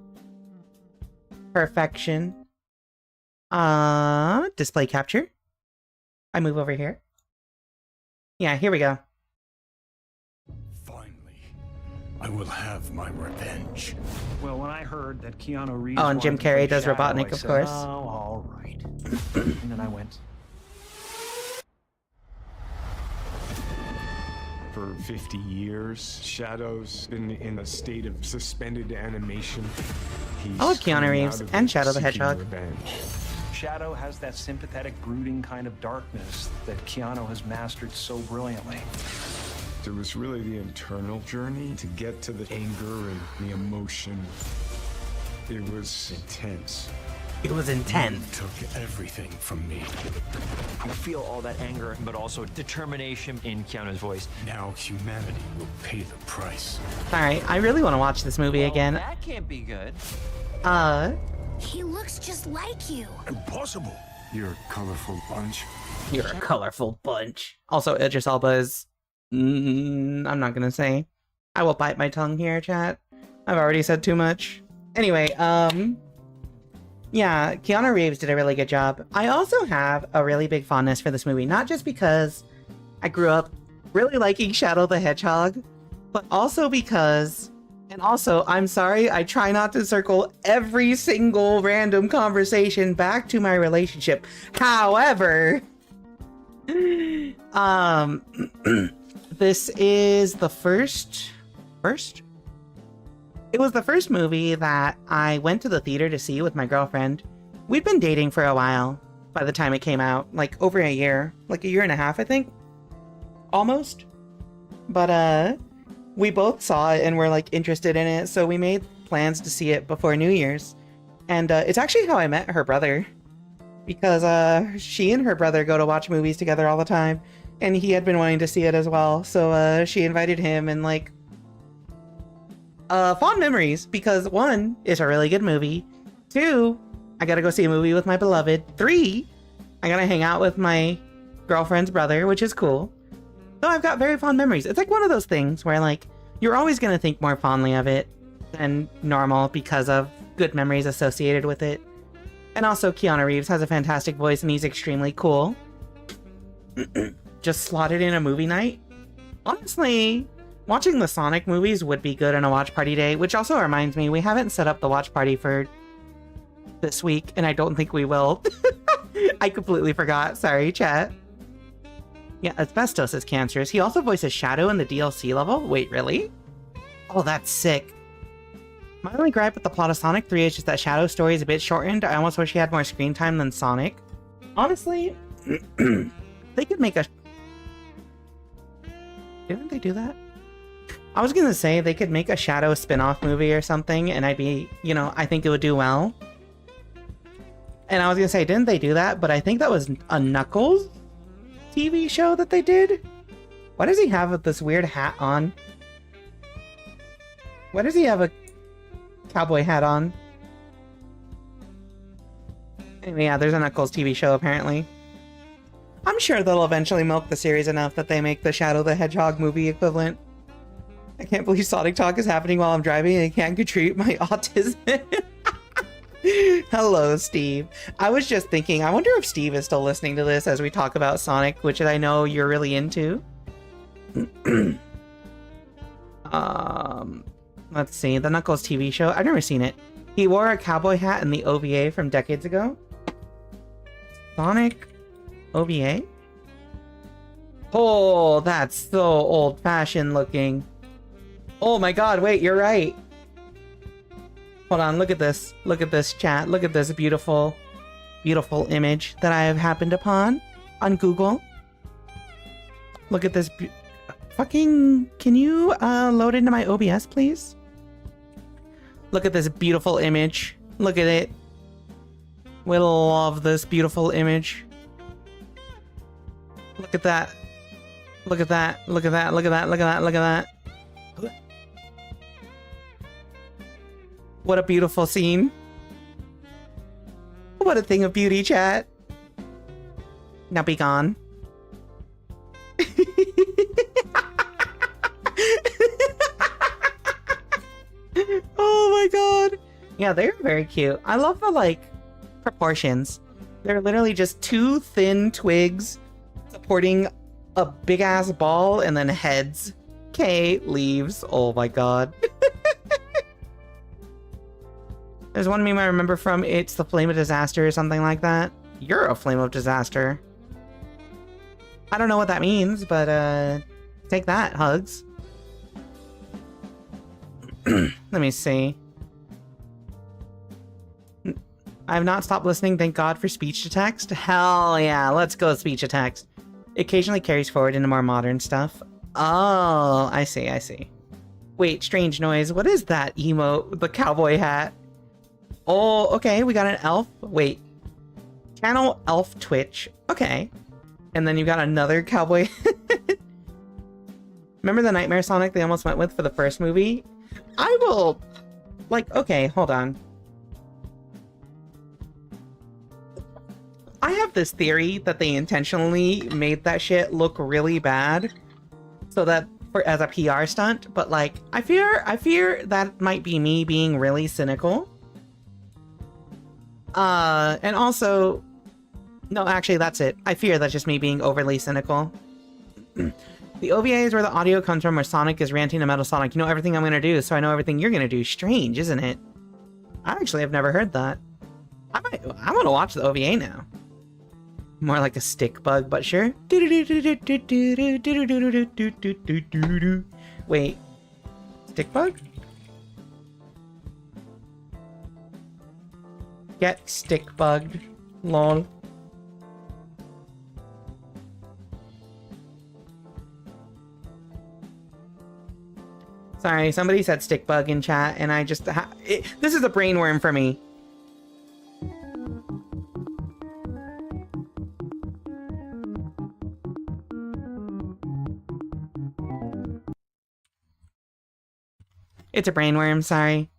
Perfection. Display capture. I move over here. Yeah, here we go.
I will have my revenge.
Well, when I heard that Keanu Reeves...
Oh, and Jim Carrey does Robotnik, of course.
Oh, all right. And then I went...
For 50 years, Shadow's been in a state of suspended animation.
I love Keanu Reeves and Shadow the Hedgehog.
Revenge.
Shadow has that sympathetic, brooding kind of darkness that Keanu has mastered so brilliantly.
It was really the internal journey to get to the anger and the emotion. It was intense.
It was intense.
You took everything from me.
You feel all that anger, but also determination in Keanu's voice.
Now humanity will pay the price.
Alright, I really want to watch this movie again.
That can't be good.
He looks just like you.
Impossible. You're a colorful bunch.
You're a colorful bunch. Also, Idris Elba is... I'm not gonna say. I will bite my tongue here, chat. I've already said too much. Anyway, yeah, Keanu Reeves did a really good job. I also have a really big fondness for this movie, not just because I grew up really liking Shadow the Hedgehog, but also because, and also, I'm sorry, I try not to circle every single random conversation back to my relationship. However, this is the first? It was the first movie that I went to the theater to see with my girlfriend. We'd been dating for a while by the time it came out, like over a year, like a year and a half, I think. Almost. But, we both saw it and were like interested in it, so we made plans to see it before New Year's. And, it's actually how I met her brother. Because, she and her brother go to watch movies together all the time. And he had been wanting to see it as well, so she invited him, and like, fond memories, because 1, it's a really good movie, 2, I gotta go see a movie with my beloved, 3, I gotta hang out with my girlfriend's brother, which is cool. So I've got very fond memories. It's like one of those things where, like, you're always gonna think more fondly of it than normal because of good memories associated with it. And also, Keanu Reeves has a fantastic voice and he's extremely cool. Just slotted in a movie night. Honestly, watching the Sonic movies would be good on a watch party day, which also reminds me, we haven't set up the watch party for this week, and I don't think we will. I completely forgot. Sorry, chat. Yeah, asbestos is cancerous. He also voices Shadow in the DLC level. Wait, really? Oh, that's sick. My only gripe with the plot of Sonic 3 is just that Shadow's story is a bit shortened. I almost wish he had more screen time than Sonic. Honestly, they could make a... Didn't they do that? I was gonna say they could make a Shadow spin-off movie or something, and I'd be, you know, I think it would do well. And I was gonna say, didn't they do that? But I think that was a Knuckles TV show that they did. Why does he have this weird hat on? Why does he have a cowboy hat on? Anyway, yeah, there's a Knuckles TV show apparently. I'm sure they'll eventually milk the series enough that they make the Shadow the Hedgehog movie equivalent. I can't believe Sonic Talk is happening while I'm driving and I can't contribute my autism. Hello, Steve. I was just thinking, I wonder if Steve is still listening to this as we talk about Sonic, which I know you're really into. Let's see, the Knuckles TV show. I've never seen it. He wore a cowboy hat in the OVA from decades ago. Sonic OVA? Oh, that's so old-fashioned looking. Oh my god, wait, you're right. Hold on, look at this. Look at this, chat. Look at this beautiful, beautiful image that I have happened upon on Google. Look at this. Fucking, can you load into my OBS, please? Look at this beautiful image. Look at it. We love this beautiful image. Look at that. Look at that. Look at that. Look at that. Look at that. Look at that. What a beautiful scene. What a thing of beauty, chat. Now be gone. Oh my god. Yeah, they're very cute. I love the, like, proportions. They're literally just two thin twigs supporting a big-ass ball and then heads. Okay, leaves. Oh my god. There's one meme I remember from It's the Flame of Disaster or something like that. You're a flame of disaster. I don't know what that means, but take that, hugs. Let me see. I have not stopped listening, thank God, for speech to text. Hell yeah, let's go speech to text. It occasionally carries forward into more modern stuff. Oh, I see, I see. Wait, strange noise. What is that emote? The cowboy hat. Oh, okay, we got an elf. Wait. Channel Elf Twitch. Okay. And then you got another cowboy. Remember the Nightmare Sonic they almost went with for the first movie? I will... Like, okay, hold on. I have this theory that they intentionally made that shit look really bad. So that... as a PR stunt. But, like, I fear that might be me being really cynical. And also, no, actually, that's it. I fear that's just me being overly cynical. The OVA is where the audio comes from, where Sonic is ranting to Metal Sonic. You know everything I'm gonna do, so I know everything you're gonna do. Strange, isn't it? I actually have never heard that. I want to watch the OVA now. More like a stick bug, but sure. Wait, stick bug? Get stick bugged. Lol. Sorry, somebody said stick bug in chat, and I just... this is a brainworm for me. It's a brainworm, sorry.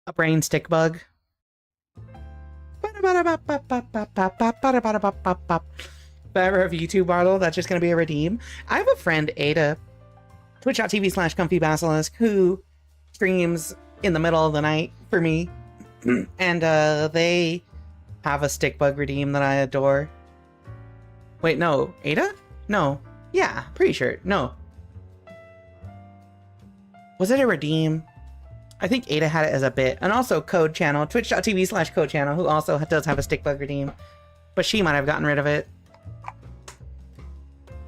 A brain stick bug. Forever VTuber battle, that's just gonna be a redeem. I have a friend, Ada, twitch.tv/comfybasilisk, who streams in the middle of the night for me. And they have a stick bug redeem that I adore. Wait, no, Ada? No. Yeah, pretty sure. No. Was it a redeem? I think Ada had it as a bit. And also Code Channel, twitch.tv/Code Channel, who also does have a stick bug redeem. But she might have gotten rid of it.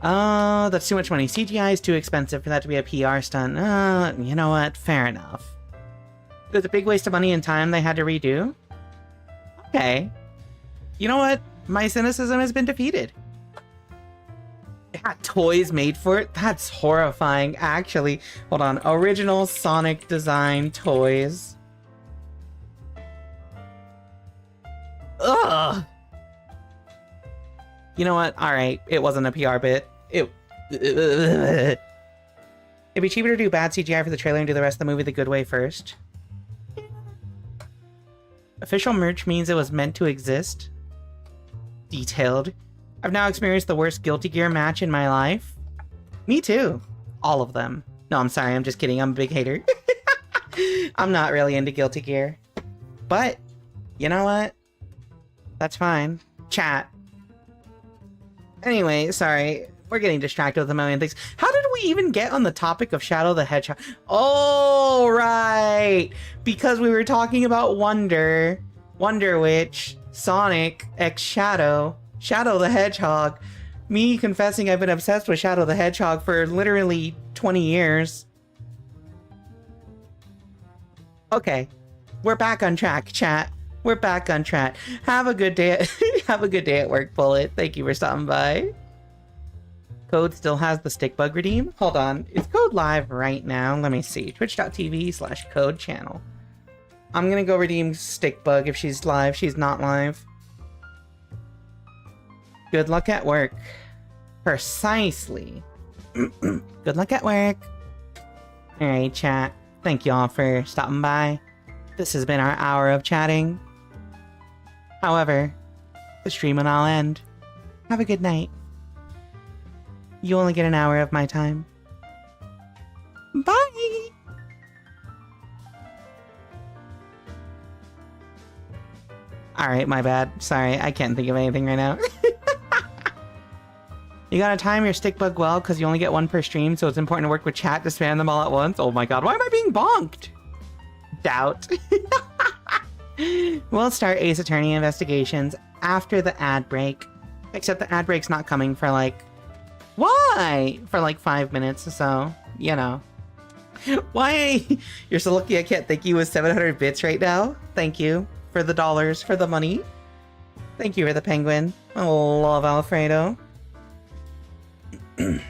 Oh, that's too much money. CGI is too expensive for that to be a PR stunt. You know what? Fair enough. It was a big waste of money and time they had to redo. Okay. You know what? My cynicism has been defeated. It had toys made for it? That's horrifying, actually. Hold on. Original Sonic design toys. Ugh! You know what? Alright, it wasn't a PR bit. It'd be cheaper to do bad CGI for the trailer and do the rest of the movie the good way first. Official merch means it was meant to exist. Detailed. I've now experienced the worst Guilty Gear match in my life. Me too. All of them. No, I'm sorry, I'm just kidding. I'm a big hater. I'm not really into Guilty Gear. But You know what? That's fine. Chat. Anyway, sorry. We're getting distracted with a million things. How did we even get on the topic of Shadow the Hedgehog? Oh, right! Because we were talking about Wonder Witch, Sonic X Shadow, Shadow the Hedgehog. Me confessing I've been obsessed with Shadow the Hedgehog for literally 20 years. Okay. We're back on track, chat. We're back on track. Have a good day. Have a good day at work, Bullet. Thank you for stopping by. Code still has the stick bug redeem. Hold on. Is Code live right now? Let me see. Twitch.tv/Code channel. I'm gonna go redeem stick bug if she's live. She's not live. Good luck at work. Precisely. Good luck at work. Alright, chat. Thank you all for stopping by. This has been our hour of chatting. However, the stream will now end. Have a good night. You only get an hour of my time. Bye! Alright, my bad. Sorry, I can't think of anything right now. You gotta time your stick bug well, because you only get one per stream, so it's important to work with chat to spam them all at once. Oh my god, why am I being bonked? Doubt. We'll start Ace Attorney investigations after the ad break. Except the ad break's not coming for like... Why? For like 5 minutes or so. You know. Why? You're so lucky I can't thank you with 700 bits right now. Thank you for the dollars, for the money. Thank you for the penguin. I love Alfredo. Okay.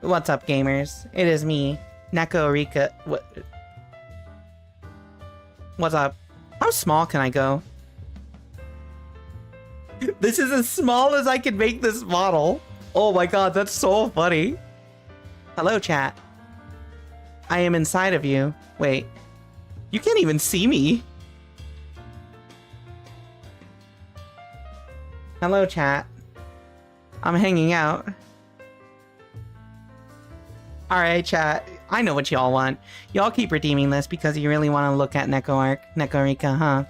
What's up, gamers? It is me, Neko Rika. What's up? How small can I go? This is as small as I can make this model. Oh my god, that's so funny. Hello, chat. I am inside of you. Wait. You can't even see me. Hello, chat. I'm hanging out. Alright, chat. I know what y'all want. Y'all keep redeeming this because you really want to look at Neko Rika, huh?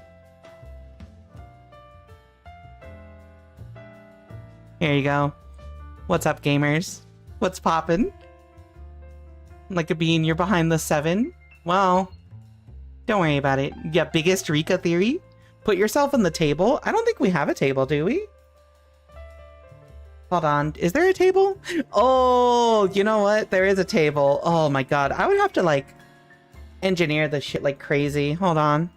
Here you go. What's up, gamers? What's poppin'? Like a bean, you're behind the 7? Well, don't worry about it. Yeah, biggest Rika theory? Put yourself on the table? I don't think we have a table, do we? Hold on, is there a table? Oh, you know what? There is a table. Oh my god, I would have to like engineer this shit like crazy. Hold on.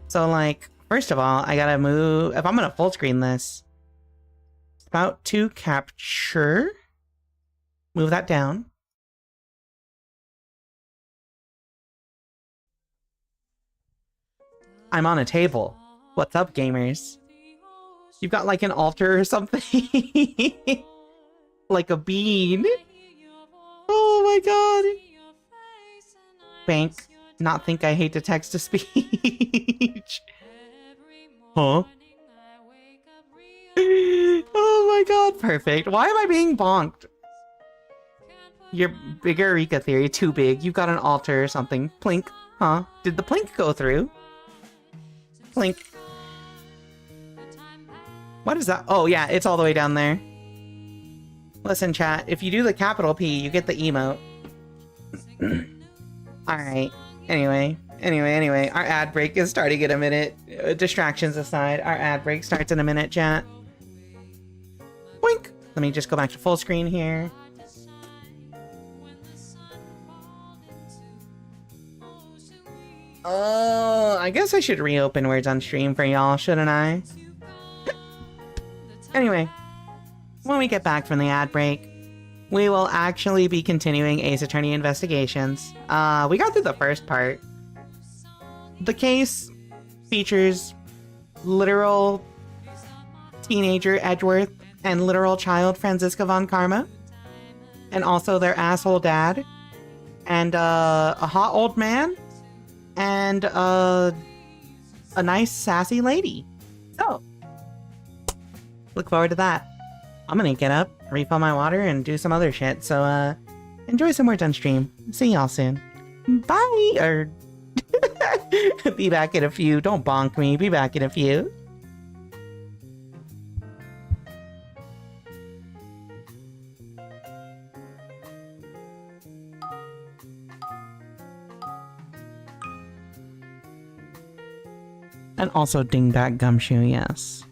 So like, first of all, I gotta move, if I'm gonna full screen this, about to capture, move that down. I'm on a table. What's up, gamers? You've got like an altar or something? Like a bean? Oh my god. Bank. Not think I hate to text to speech. Huh? Oh my god, perfect. Why am I being bonked? Your bigger Rika theory, too big. You've got an altar or something. Plink. Huh? Did the plink go through? Plink. What is that? Oh yeah, it's all the way down there. Listen, chat, if you do the capital P, you get the emote. Alright. Anyway, our ad break is starting in a minute. Distractions aside, our ad break starts in a minute, chat. Boink! Let me just go back to full screen here. Oh, I guess I should reopen Words on Stream for y'all, shouldn't I? Anyway, when we get back from the ad break, we will actually be continuing Ace Attorney investigations. We got through the first part. The case features literal teenager Edgeworth and literal child Franziska von Karma, and also their asshole dad, and a hot old man, and a nice sassy lady. So, look forward to that. I'm gonna get up, refill my water, and do some other shit, so enjoy some Words on Stream. See y'all soon. Bye! Be back in a few. Don't bonk me. Be back in a few. And also Dingbat Gumshoe, yes.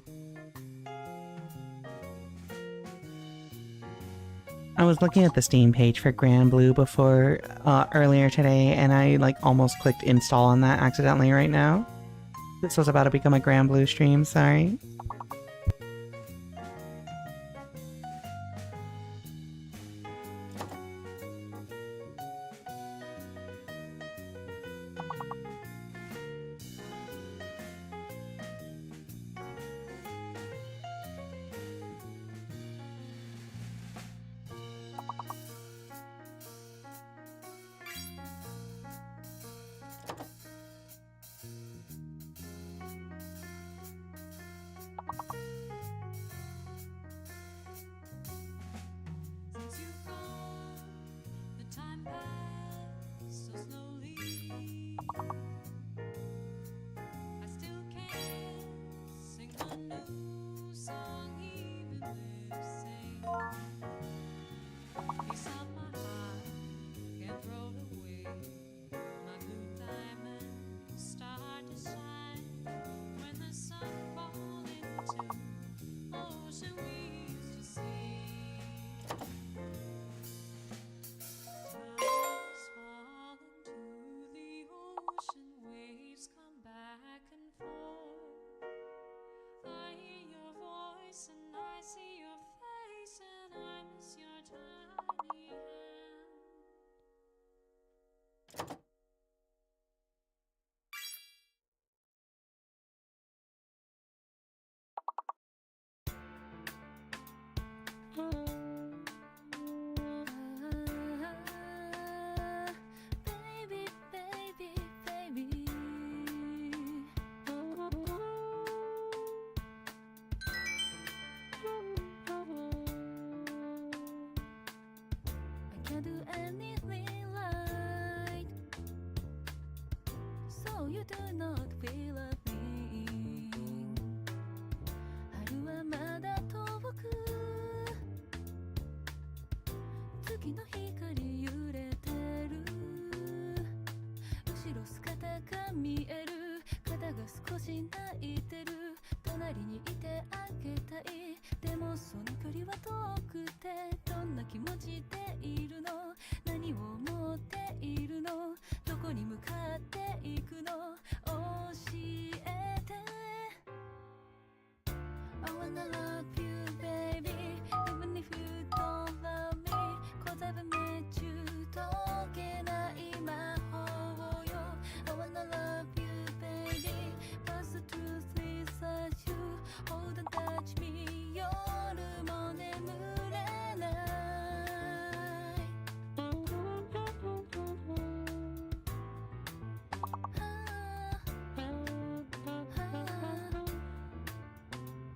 I was looking at the Steam page for Grand Blue before earlier today, and I like almost clicked install on that accidentally right now. This was about to become a Grand Blue stream, sorry.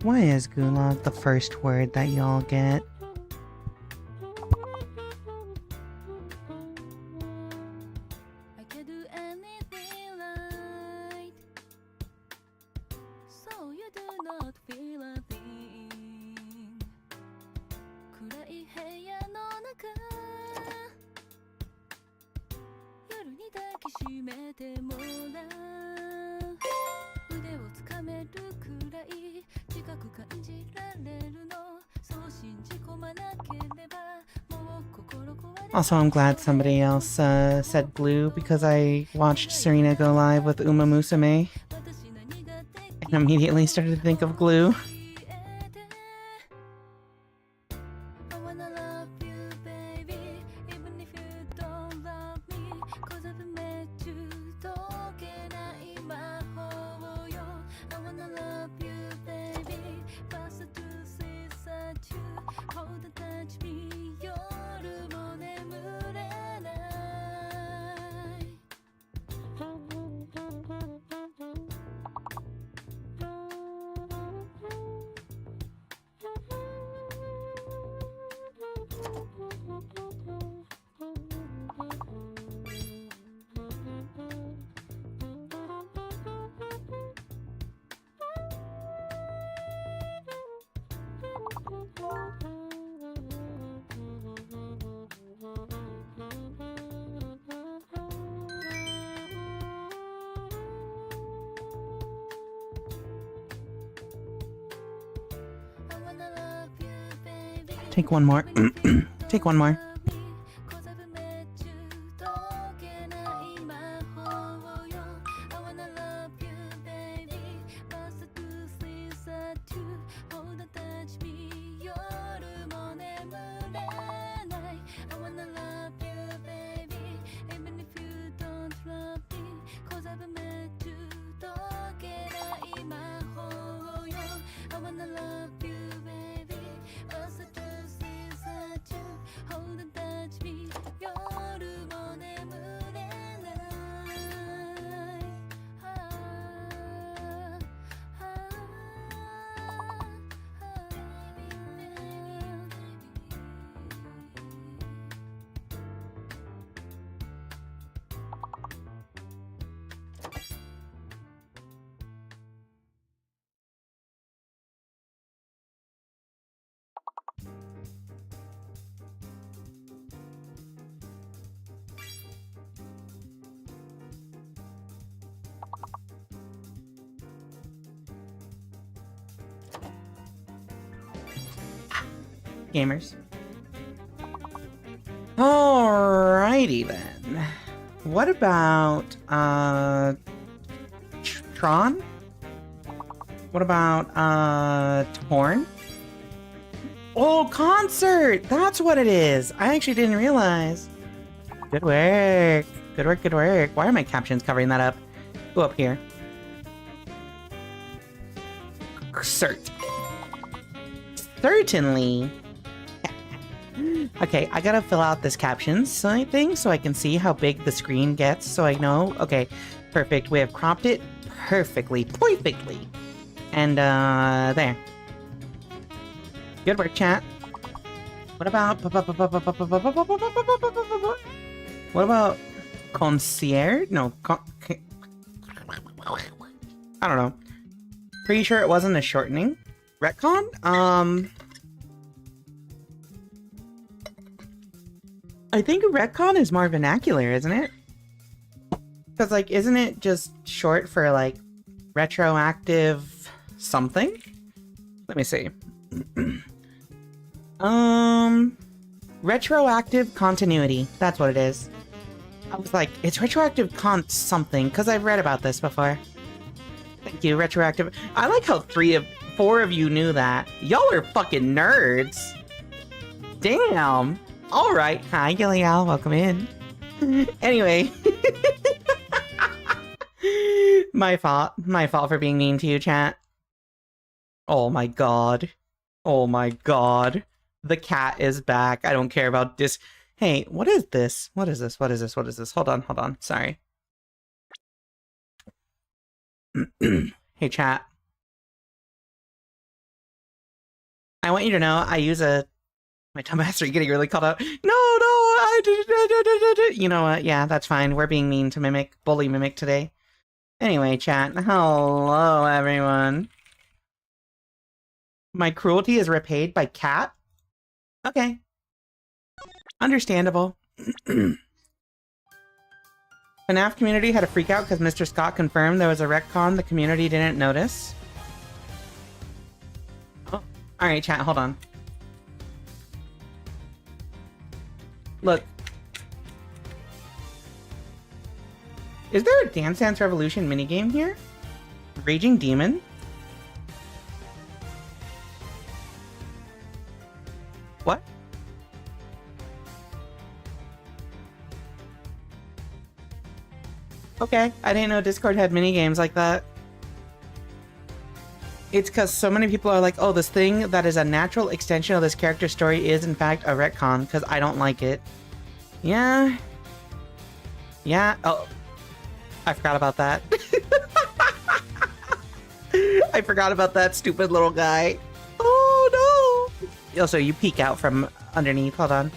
Why is gulag the first word that y'all get? Also, I'm glad somebody else said blue because I watched Serena go live with Uma Musume and immediately started to think of glue. Take one more. Take one more. Gamers. Alrighty then. What about Tron? What about Torn? Oh, concert! That's what it is! I actually didn't realize. Good work. Good work, good work. Why are my captions covering that up? Go up here. Cert. Certainly. Okay, I gotta fill out this captions thing so I can see how big the screen gets so I know. Okay, perfect. We have cropped it perfectly. And, there. Good work, chat. What about... What about... Concierge? No, I don't know. Pretty sure it wasn't a shortening. Retcon? I think retcon is more vernacular, isn't it? Because, like, isn't it just short for, like, retroactive something? Let me see. Retroactive continuity. That's what it is. I was like, it's retroactive something, because I've read about this before. Thank you, retroactive. I like how 4 of you knew that. Y'all are fucking nerds. Damn. All right. Hi, Gillial. Welcome in. Anyway. My fault. My fault for being mean to you, chat. Oh my god. Oh my god. The cat is back. I don't care about this. Hey, what is this? What is this? What is this? What is this? Hold on. Sorry. Hey, chat. I want you to know I use a... My dumbass are getting really called out. No, you know what? Yeah, that's fine. We're being mean to bully Mimic today. Anyway, chat. Hello, everyone. My cruelty is repaid by cat? Okay. Understandable. FNAF community had a freak out because Mr. Scott confirmed there was a retcon the community didn't notice. Oh, alright, chat, hold on. Look. Is there a Dance Dance Revolution minigame here? Raging Demon? What? Okay, I didn't know Discord had minigames like that. It's because so many people are like, oh, this thing that is a natural extension of this character's story is in fact a retcon, because I don't like it. Yeah. Yeah. Oh, I forgot about that. I forgot about that stupid little guy. Oh, no. Also, you peek out from underneath. Hold on.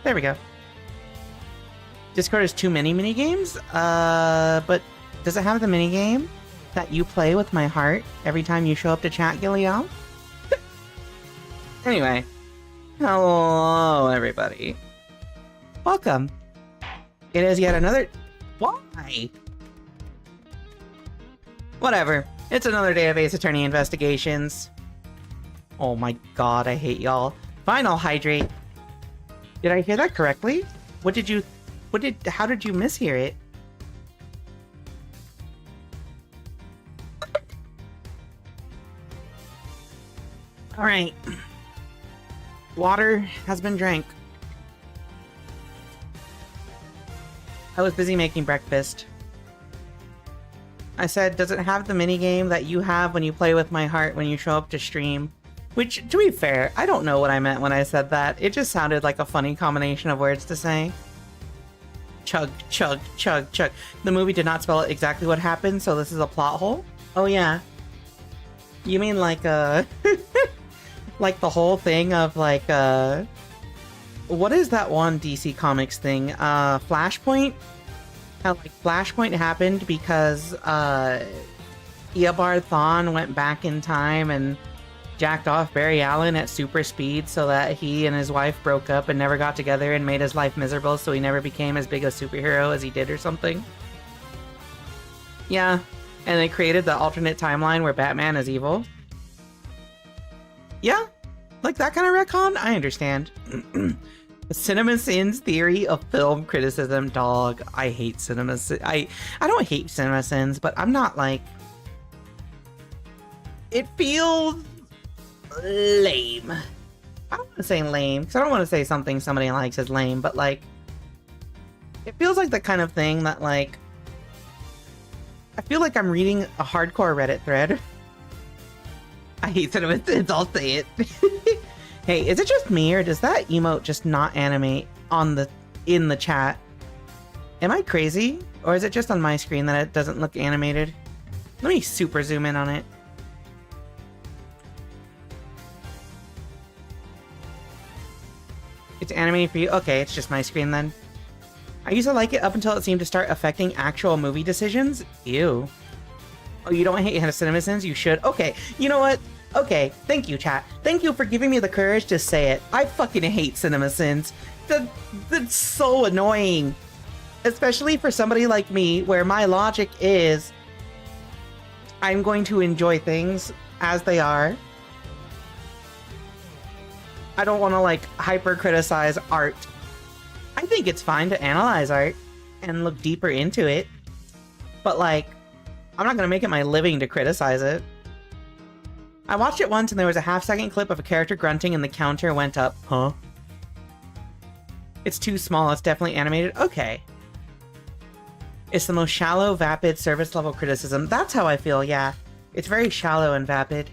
There we go. Discord has too many minigames, but does it have the minigame that you play with my heart every time you show up to chat, Gillial. Anyway, hello everybody. Welcome. It is yet another... Why? Whatever. It's another day of Ace Attorney investigations. Oh my god, I hate y'all. Fine, I'll hydrate. Did I hear that correctly? How did you mishear it? Alright. Water has been drank. I was busy making breakfast. I said, does it have the minigame that you have when you play with my heart when you show up to stream? Which, to be fair, I don't know what I meant when I said that. It just sounded like a funny combination of words to say. Chug, chug, chug, chug. The movie did not spell exactly what happened, so this is a plot hole? Oh yeah. You mean like, like the whole thing of like, what is that one DC Comics thing? Flashpoint? How like Flashpoint happened because Eobard Thawne went back in time and jacked off Barry Allen at super speed so that he and his wife broke up and never got together and made his life miserable, so he never became as big a superhero as he did or something. Yeah, and they created the alternate timeline where Batman is evil. Yeah, like that kind of retcon? I understand. CinemaSins theory of film criticism, dog. I hate CinemaSins. I don't hate CinemaSins, but I'm not like... It feels lame. I don't want to say lame, because I don't want to say something somebody likes is lame, but like... It feels like the kind of thing that like... I feel like I'm reading a hardcore Reddit thread. I hate CinemaSins, I'll say it. Hey, is it just me, or does that emote just not animate in the chat? Am I crazy? Or is it just on my screen that it doesn't look animated? Let me super zoom in on it. It's animated for you? Okay, it's just my screen then. I used to like it up until it seemed to start affecting actual movie decisions. Ew. Oh, you don't hate CinemaSins? You should. Okay, you know what? Okay, thank you, chat. Thank you for giving me the courage to say it. I fucking hate CinemaSins. That's so annoying. Especially for somebody like me, where my logic is... I'm going to enjoy things as they are. I don't want to, like, hyper-criticize art. I think it's fine to analyze art and look deeper into it. But, like, I'm not going to make it my living to criticize it. I watched it once and there was a half-second clip of a character grunting and the counter went up. Huh? It's too small, it's definitely animated. Okay. It's the most shallow, vapid, service-level criticism. That's how I feel, yeah. It's very shallow and vapid.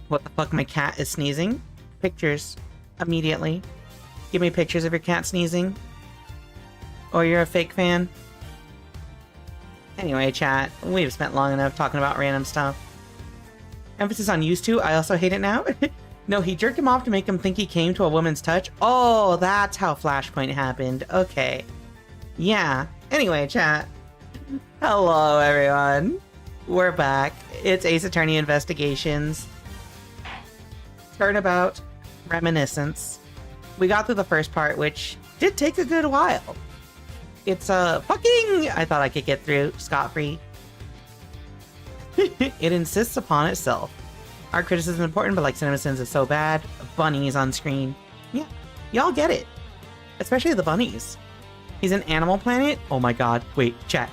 What the fuck, my cat is sneezing? Pictures. Immediately. Give me pictures of your cat sneezing. Or you're a fake fan. Anyway, chat, we've spent long enough talking about random stuff. Emphasis on used to. I also hate it now. No, he jerked him off to make him think he came to a woman's touch. Oh, that's how Flashpoint happened. Okay. Yeah. Anyway, chat. Hello, everyone. We're back. It's Ace Attorney Investigations. Turnabout. Reminiscence. We got through the first part, which did take a good while. It's fucking... I thought I could get through scot-free. It insists upon itself. Our criticism is important, but like CinemaSins is so bad. Bunnies on screen. Yeah, y'all get it. Especially the bunnies. He's in Animal Planet? Oh my god. Wait, chat.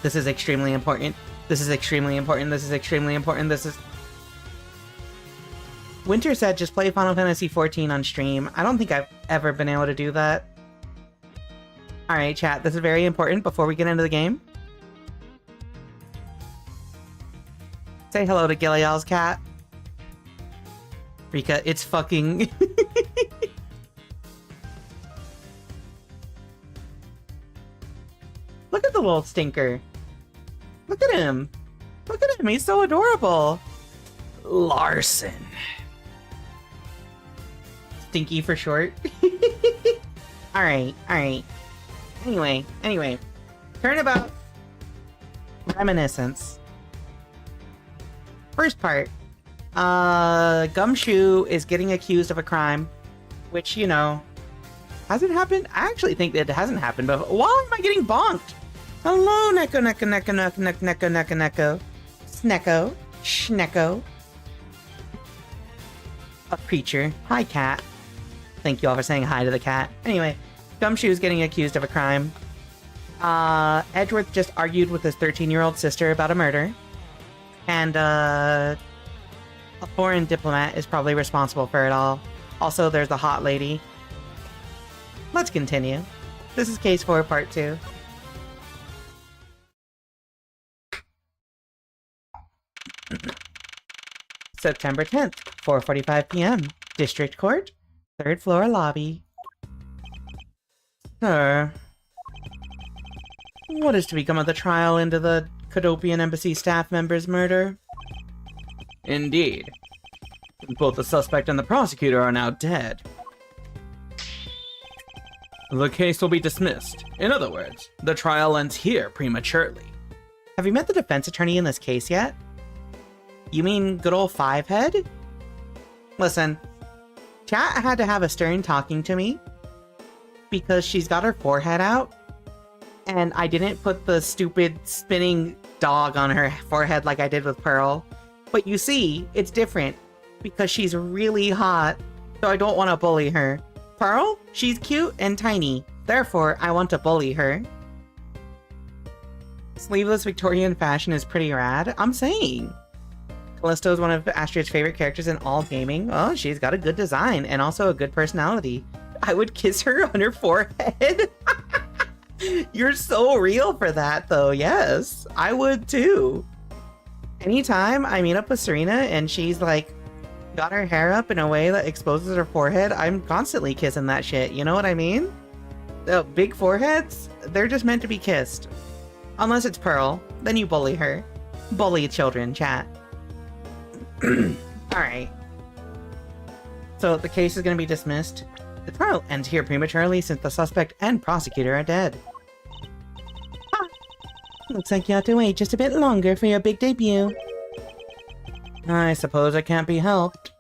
This is extremely important. This is extremely important. This is extremely important. This is... Winter said just play Final Fantasy XIV on stream. I don't think I've ever been able to do that. Alright, chat. This is very important before we get into the game. Say hello to Gillial's cat. Rika, it's fucking... Look at the little stinker. Look at him. Look at him. He's so adorable. Larson. Stinky for short. Alright. Anyway. Turnabout. Reminiscence. First part. Gumshoe is getting accused of a crime, which, you know, hasn't happened. I actually think that it hasn't happened, but why am I getting bonked? Hello, Neko. Snecko. Schnecko. A creature. Hi, cat. Thank you all for saying hi to the cat. Anyway, Gumshoe's getting accused of a crime. Edgeworth just argued with his 13-year-old sister about a murder. And, a foreign diplomat is probably responsible for it all. Also, there's the hot lady. Let's continue. This is Case 4, Part 2. September 10th, 4:45 p.m. District Court, 3rd floor lobby. Sir, what is to become of the trial into the Cadopian Embassy staff member's murder? Indeed. Both the suspect and the prosecutor are now dead. The case will be dismissed. In other words, the trial ends here prematurely. Have you met the defense attorney in this case yet? You mean good old Fivehead? Listen, chat had to have a stern talking to me because she's got her forehead out and I didn't put the stupid spinning dog on her forehead like I did with Pearl. But you see, it's different because she's really hot, so I don't want to bully her. Pearl, she's cute and tiny, therefore I want to bully her. Sleeveless Victorian fashion is pretty rad, I'm saying. Callisto is one of Astrid's favorite characters in all gaming. Oh, she's got a good design and also a good personality. I would kiss her on her forehead. You're so real for that though, yes. I would too. Anytime I meet up with Serena and she's like got her hair up in a way that exposes her forehead, I'm constantly kissing that shit, you know what I mean? The big foreheads, they're just meant to be kissed. Unless it's Pearl, then you bully her. Bully children, chat. Alright. So the case is going to be dismissed. The trial ends here prematurely since the suspect and prosecutor are dead. Ah, looks like you have to wait just a bit longer for your big debut. I suppose it can't be helped.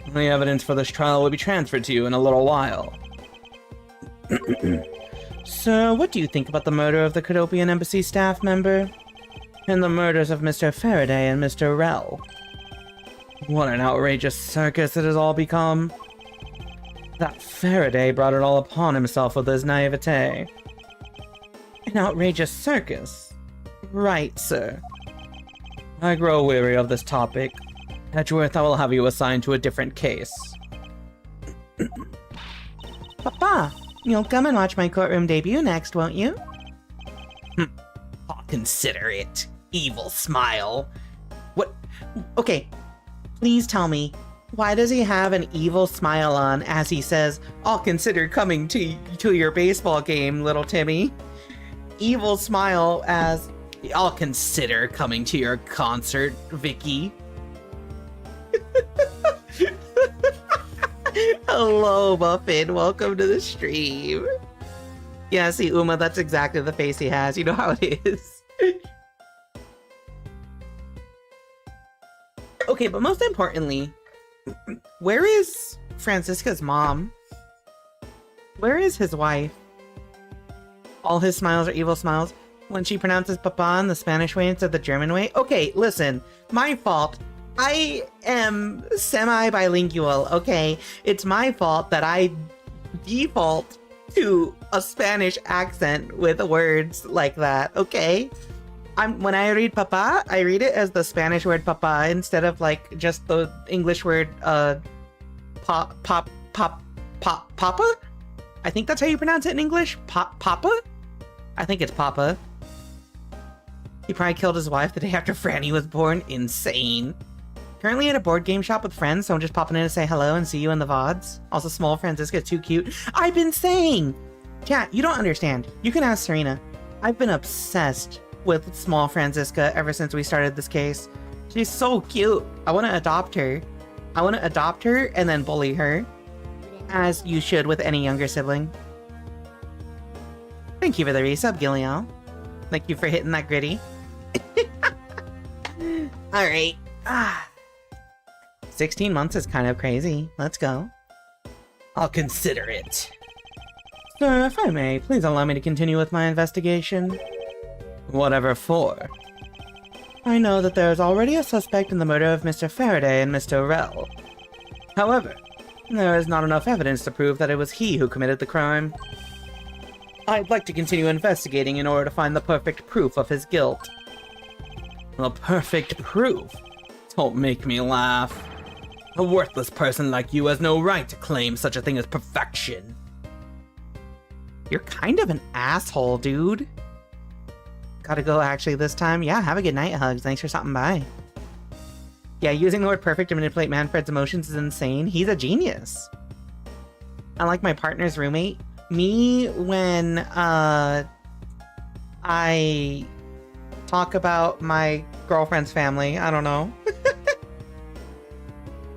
The evidence for this trial will be transferred to you in a little while. So, what do you think about the murder of the Cadopian Embassy staff member? And the murders of Mr. Faraday and Mr. Rell? What an outrageous circus it has all become. That Faraday brought it all upon himself with his naivete. An outrageous circus? Right, sir. I grow weary of this topic. Edgeworth, I will have you assigned to a different case. Papa, you'll come and watch my courtroom debut next, won't you? I'll consider it. Evil smile. What? Okay, please tell me, why does he have an evil smile on as he says, I'll consider coming to your baseball game, little Timmy? Evil smile as, I'll consider coming to your concert, Vicky. Hello, Muffin. Welcome to the stream. Yeah, see, Uma, that's exactly the face he has. You know how it is. Okay, but most importantly, where is Franziska's mom? Where is his wife? All his smiles are evil smiles. When she pronounces papa in the Spanish way instead of the German way. Okay, listen, my fault. I am semi-bilingual, okay? It's my fault that I default to a Spanish accent with words like that, okay? When I read papa, I read it as the Spanish word papa instead of like just the English word papa? I think that's how you pronounce it in English? Papa? I think it's papa. He probably killed his wife the day after Franny was born. Insane. Currently at a board game shop with friends, so I'm just popping in to say hello and see you in the VODs. Also, small Franziska is too cute. I've been saying! Chat, you don't understand. You can ask Serena. I've been obsessed with small Franziska ever since we started this case. She's so cute. I want to adopt her. I want to adopt her and then bully her. As you should with any younger sibling. Thank you for the resub, Gillian. Thank you for hitting that gritty. Alright. 16 months is kind of crazy. Let's go. I'll consider it. Sir, if I may, please allow me to continue with my investigation. Whatever for? I know that there is already a suspect in the murder of Mr. Faraday and Mr. Rell. However, there is not enough evidence to prove that it was he who committed the crime. I'd like to continue investigating in order to find the perfect proof of his guilt. The perfect proof? Don't make me laugh. A worthless person like you has no right to claim such a thing as perfection. You're kind of an asshole, dude. Gotta go actually this time. Yeah, have a good night, Hugs. Thanks for stopping by. Yeah, using the word perfect to manipulate Manfred's emotions is insane. He's a genius. I like my partner's roommate. Me, when I talk about my girlfriend's family. I don't know.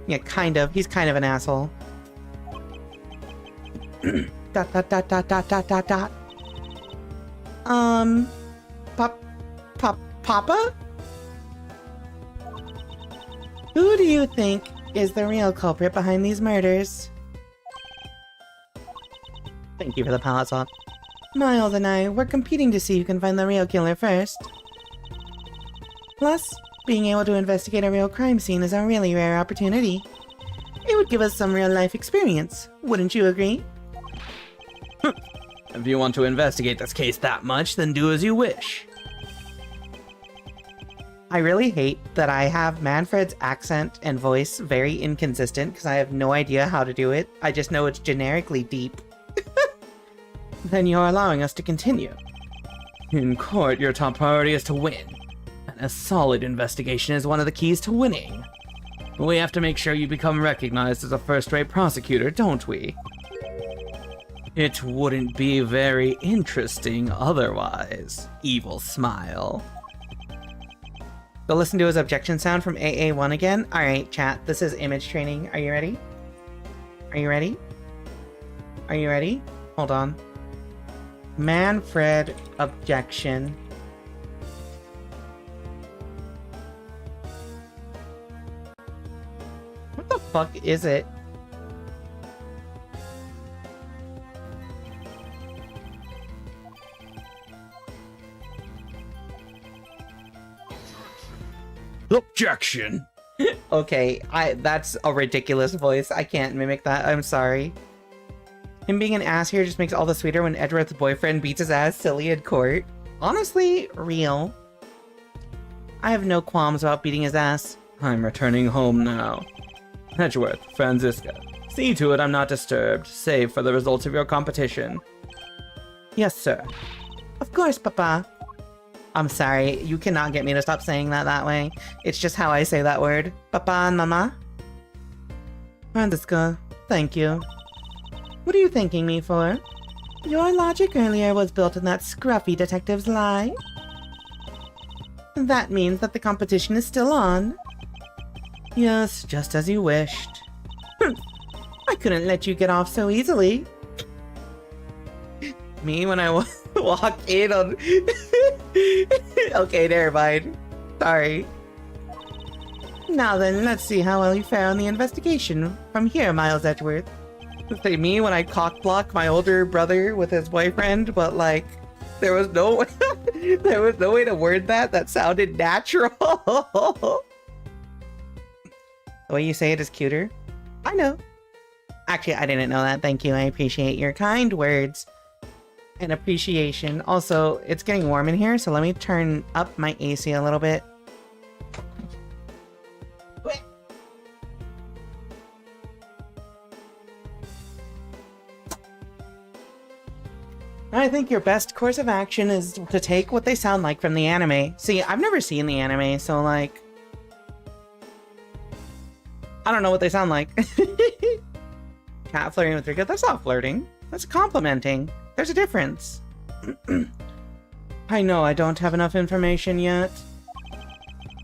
Yeah, kind of. He's kind of an asshole. dot, dot, dot, dot, dot, dot, dot, dot. Papa? Who do you think is the real culprit behind these murders? Thank you for the palette swap. Miles and I, we're competing to see who can find the real killer first. Plus, being able to investigate a real crime scene is a really rare opportunity. It would give us some real-life experience, wouldn't you agree? If you want to investigate this case that much, then do as you wish. I really hate that I have Manfred's accent and voice very inconsistent because I have no idea how to do it. I just know it's generically deep. Then you're allowing us to continue. In court, your top priority is to win. And a solid investigation is one of the keys to winning. We have to make sure you become recognized as a first-rate prosecutor, don't we? It wouldn't be very interesting otherwise. Evil smile. Go listen to his objection sound from AA1 again. Alright, chat, this is image training. Are you ready? Are you ready? Are you ready? Hold on. Manfred objection. What the fuck is it?
Objection!
Okay, that's a ridiculous voice. I can't mimic that. I'm sorry. Him being an ass here just makes all the sweeter when Edgeworth's boyfriend beats his ass silly in court. Honestly, real. I have no qualms about beating his ass. I'm returning home now. Edgeworth, Franziska, see to it I'm not disturbed, save for the results of your competition. Yes, sir. Of course, Papa. I'm sorry, you cannot get me to stop saying that way. It's just how I say that word. Papa and Mama. Franziska, thank you. What are you thanking me for? Your logic earlier was built on that scruffy detective's lie. That means that the competition is still on. Yes, just as you wished. I couldn't let you get off so easily. Me when I walk in on... Okay, never mind. Sorry. Now then, let's see how well you fare on the investigation from here, Miles Edgeworth. Say me when I cockblock my older brother with his boyfriend, but like, there was no way to word that. That sounded natural. The way you say it is cuter. I know. Actually, I didn't know that. Thank you. I appreciate your kind words and appreciation. Also, it's getting warm in here, so let me turn up my AC a little bit. I think your best course of action is to take what they sound like from the anime. See, I've never seen the anime, so like... I don't know what they sound like. Cat flirting with Rika? That's not flirting. That's complimenting. There's a difference. I know I don't have enough information yet.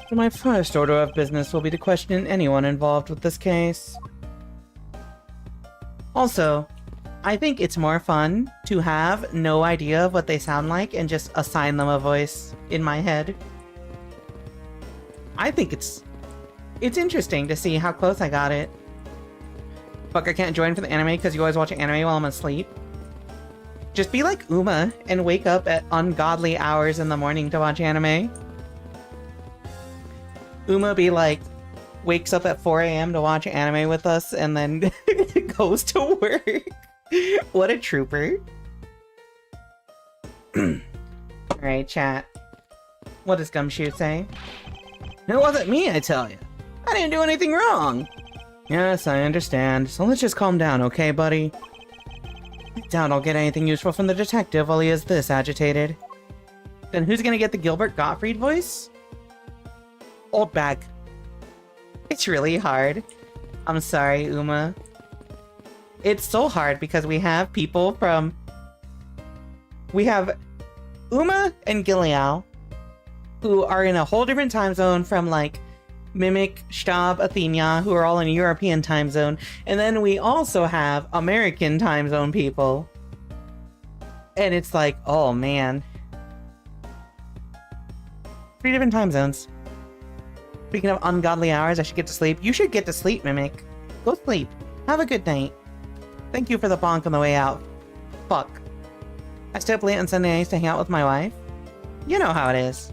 So my first order of business will be to question anyone involved with this case. Also, I think it's more fun to have no idea of what they sound like and just assign them a voice in my head. I think it's interesting to see how close I got it. Fuck, I can't join for the anime because you always watch anime while I'm asleep. Just be like Uma and wake up at ungodly hours in the morning to watch anime. Uma be like, wakes up at 4 a.m. to watch anime with us and then goes to work. What a trooper. Alright, chat. What does Gumshoe say? It wasn't me, I tell you. I didn't do anything wrong. Yes, I understand. So let's just calm down, okay, buddy? I doubt I'll get anything useful from the detective while he is this agitated. Then who's gonna get the Gilbert Gottfried voice? Old bag. It's really hard. I'm sorry, Uma. It's so hard because we have people from... We have Uma and Gileal, who are in a whole different time zone from, like, Mimic, Stab, Athenia, who are all in a European time zone. And then we also have American time zone people. And it's like, oh man. 3 different time zones. Speaking of ungodly hours, I should get to sleep. You should get to sleep, Mimic. Go sleep. Have a good night. Thank you for the bonk on the way out. Fuck. I stay up late on Sunday nights to hang out with my wife. You know how it is.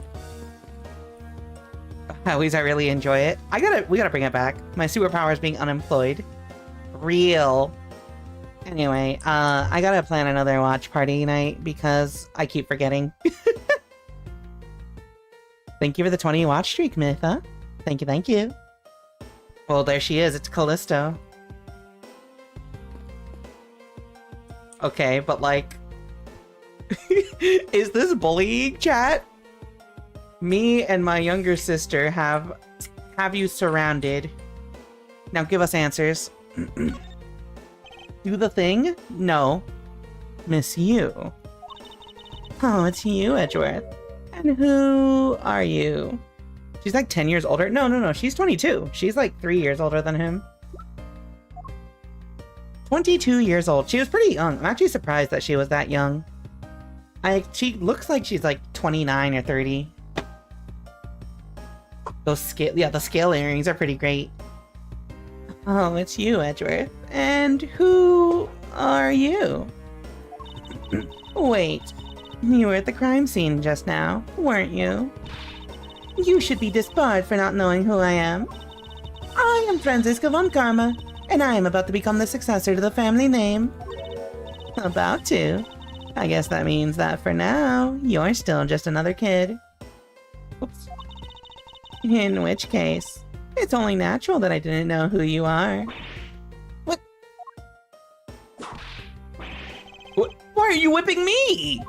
Always, I really enjoy it. We gotta bring it back. My superpower is being unemployed. Real. Anyway, I gotta plan another watch party night because I keep forgetting. Thank you for the 20 watch streak, Mitha. Thank you, thank you. Well, there she is. It's Callisto. Okay, but like... is this bullying, chat? Me and my younger sister have you surrounded. Now give us answers. Do the thing? No. Miss you. Oh, it's you, Edgeworth. And who are you? She's like 10 years older. No. She's 22. She's like 3 years older than him. 22 years old. She was pretty young. I'm actually surprised that she was that young. She looks like she's like 29 or 30. The scale earrings are pretty great. Oh, it's you, Edgeworth. And who are you? Wait, you were at the crime scene just now, weren't you? You should be disbarred for not knowing who I am. I am Franziska von Karma, and I am about to become the successor to the family name. About to. I guess that means that for now, you're still just another kid. Oops. In which case, it's only natural that I didn't know who you are. What? Why are you whipping me?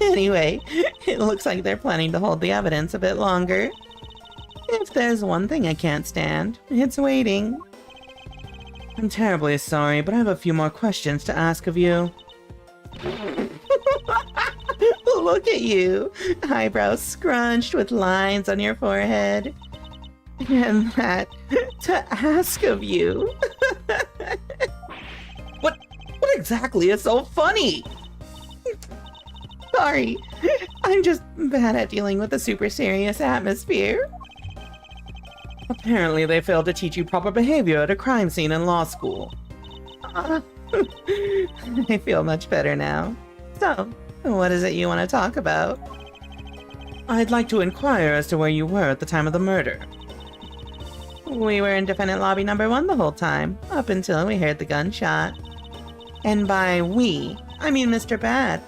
Anyway, it looks like they're planning to hold the evidence a bit longer. If there's one thing I can't stand, it's waiting. I'm terribly sorry, but I have a few more questions to ask of you. Look at you, eyebrows scrunched with lines on your forehead. And that to ask of you. What exactly is so funny? Sorry, I'm just bad at dealing with a super serious atmosphere. Apparently they failed to teach you proper behavior at a crime scene in law school. I feel much better now. So, what is it you want to talk about? I'd like to inquire as to where you were at the time of the murder. We were in defendant lobby number 1 the whole time, up until we heard the gunshot. And by we, I mean Mr. Bad.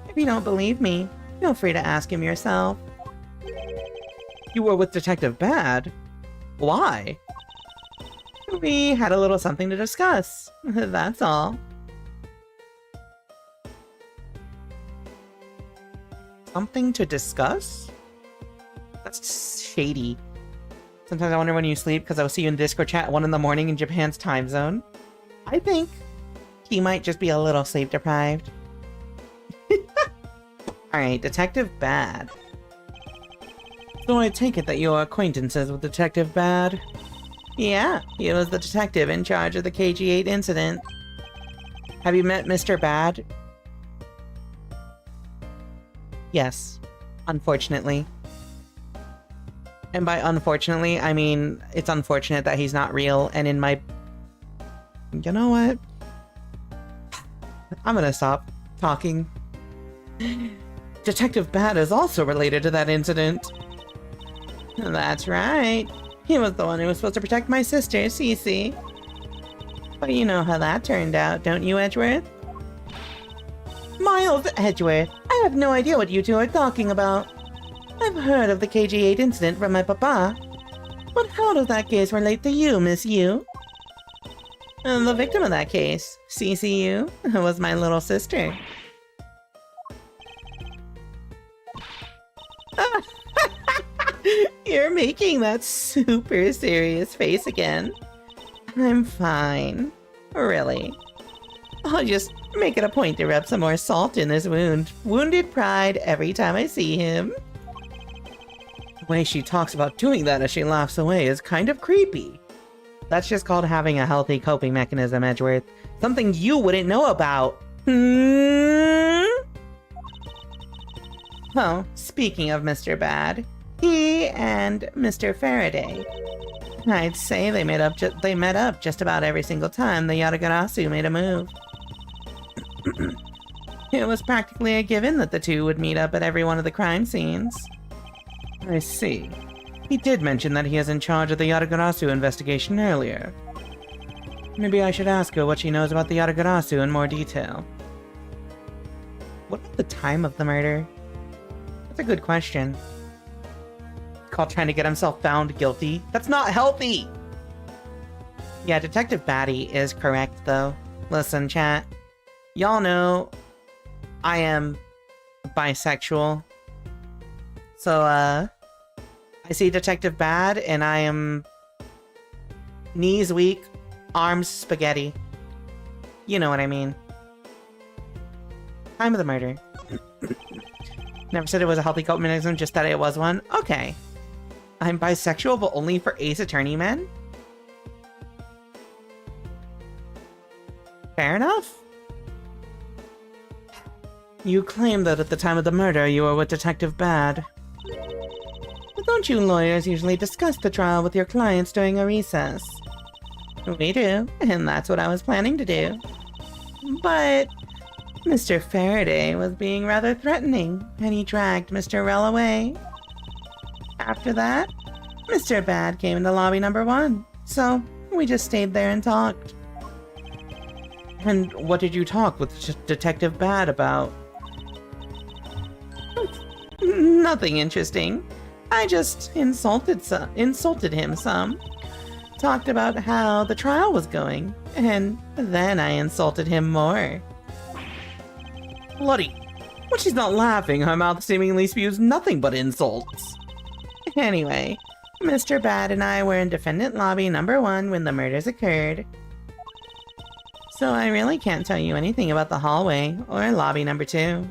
If you don't believe me, feel free to ask him yourself. You were with Detective Bad? Why? We had a little something to discuss. That's all. Something to discuss? That's shady. Sometimes I wonder when you sleep because I'll see you in the Discord chat at 1 in the morning in Japan's time zone. I think he might just be a little sleep deprived. Alright, Detective Bad. So I take it that you're acquaintances with Detective Bad? Yeah, he was the detective in charge of the KG-8 incident. Have you met Mr. Bad? Yes, unfortunately. And by unfortunately, I mean, it's unfortunate that he's not real, and in my... You know what? I'm gonna stop talking. Detective Bad is also related to that incident. That's right. He was the one who was supposed to protect my sister, Cece. But you know how that turned out, don't you, Edgeworth? Miles Edgeworth, I have no idea what you two are talking about. I've heard of the KG-8 incident from my papa. But how does that case relate to you, Miss Yu? The victim of that case, CCU, was my little sister. You're making that super serious face again. I'm fine. Really. I'll just make it a point to rub some more salt in this wound. Wounded pride every time I see him. The way she talks about doing that as she laughs away is kind of creepy. That's just called having a healthy coping mechanism, Edgeworth. Something you wouldn't know about. Well, speaking of Mr. Bad, he and Mr. Faraday. I'd say they met up just about every single time the Yatagarasu made a move. It was practically a given that the two would meet up at every one of the crime scenes. I see. He did mention that he is in charge of the Yatagarasu investigation earlier. Maybe I should ask her what she knows about the Yatagarasu in more detail. What about the time of the murder? That's a good question. Called trying to get himself found guilty. That's not healthy! Yeah, Detective Batty is correct, though. Listen, chat. Y'all know I am bisexual. So, I see Detective Bad, and I am knees weak, arms spaghetti. You know what I mean. Time of the murder. Never said it was a healthy coping mechanism, just that it was one. Okay. I'm bisexual, but only for Ace Attorney men? Fair enough. You claim that at the time of the murder you were with Detective Bad. But don't you lawyers usually discuss the trial with your clients during a recess? We do, and that's what I was planning to do. But Mr. Faraday was being rather threatening, and he dragged Mr. Rell away. After that, Mr. Bad came into lobby number 1, so we just stayed there and talked. And what did you talk with Detective Bad about? Nothing interesting. I just insulted him some. Talked about how the trial was going, and then I insulted him more. Bloody. When she's not laughing, her mouth seemingly spews nothing but insults. Anyway, Mr. Bad and I were in defendant lobby number 1 when the murders occurred. So I really can't tell you anything about the hallway or lobby number 2.